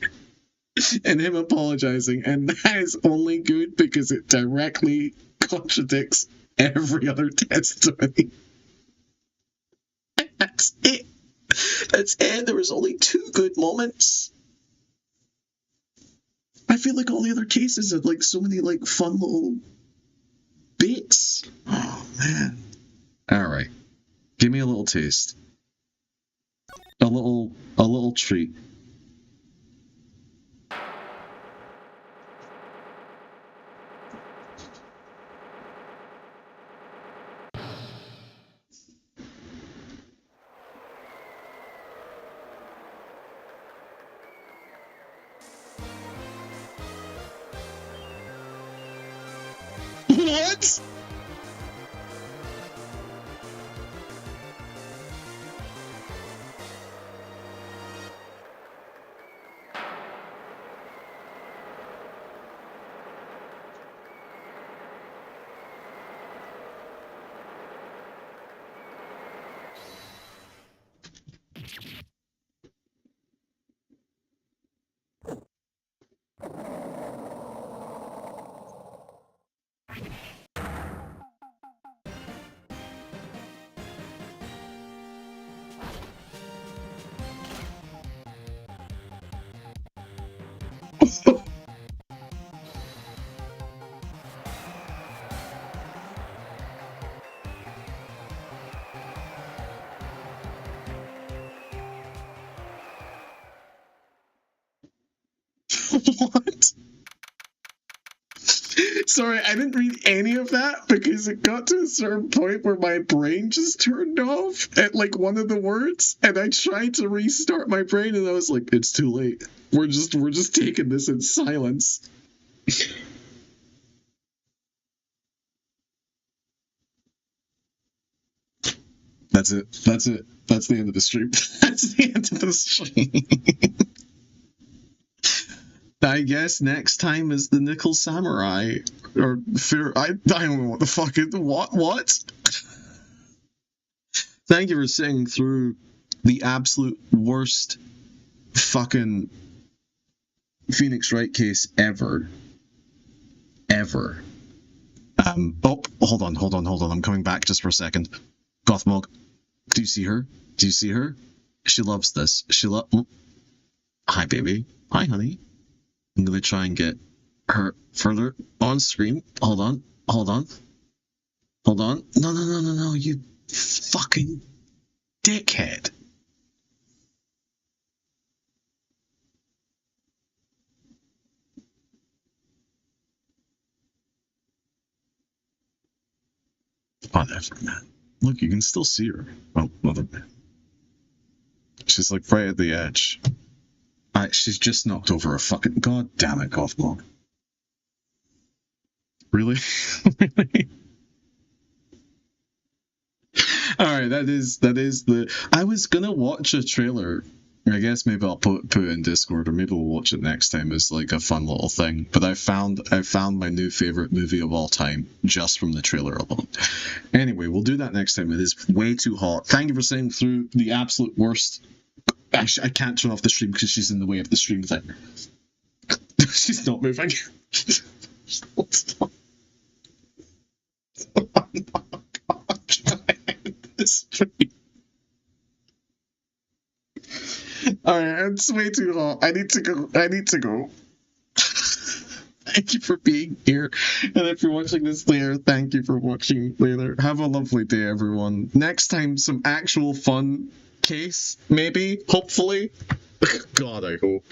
and him apologizing, and that is only good because it directly contradicts every other testimony. That's it. That's it. There was only 2 good moments. I feel like all the other cases had like so many like fun little bits. Oh man. Alright. Give me a little taste. A little treat. What? What? Sorry, I didn't read any of that because it got to a certain point where my brain just turned off at like one of the words, and I tried to restart my brain, and I was like, "It's too late. We're just taking this in silence." That's it. That's it. That's the end of the stream. That's the end of the stream. I guess next time is the Nickel Samurai. Or Fear. I don't know what the fuck it. What? Thank you for sitting through the absolute worst fucking Phoenix Wright case ever. Ever. Oh, hold on. I'm coming back just for a second. Gothmog, do you see her? Do you see her? She loves this. Hi, baby. Hi, honey. I'm gonna try and get her further on screen. Hold on. No, you fucking dickhead. Whatever, man. Look, you can still see her. Oh, mother. She's like right at the edge. She's just knocked over a fucking... God damn it, Gothmog. Really? Really? Alright, that is the... I was gonna watch a trailer. I guess maybe I'll put it in Discord, or maybe we'll watch it next time as like a fun little thing. But I found my new favorite movie of all time just from the trailer alone. Anyway, we'll do that next time. It is way too hot. Thank you for sitting through the absolute worst... Actually, I can't turn off the stream because she's in the way of the stream thing. She's not moving. Stop. I'm not trying the stream. Alright, it's way too hot. I need to go. Thank you for being here. And if you're watching this later, thank you for watching later. Have a lovely day, everyone. Next time, some actual fun case, maybe, hopefully. God, I hope.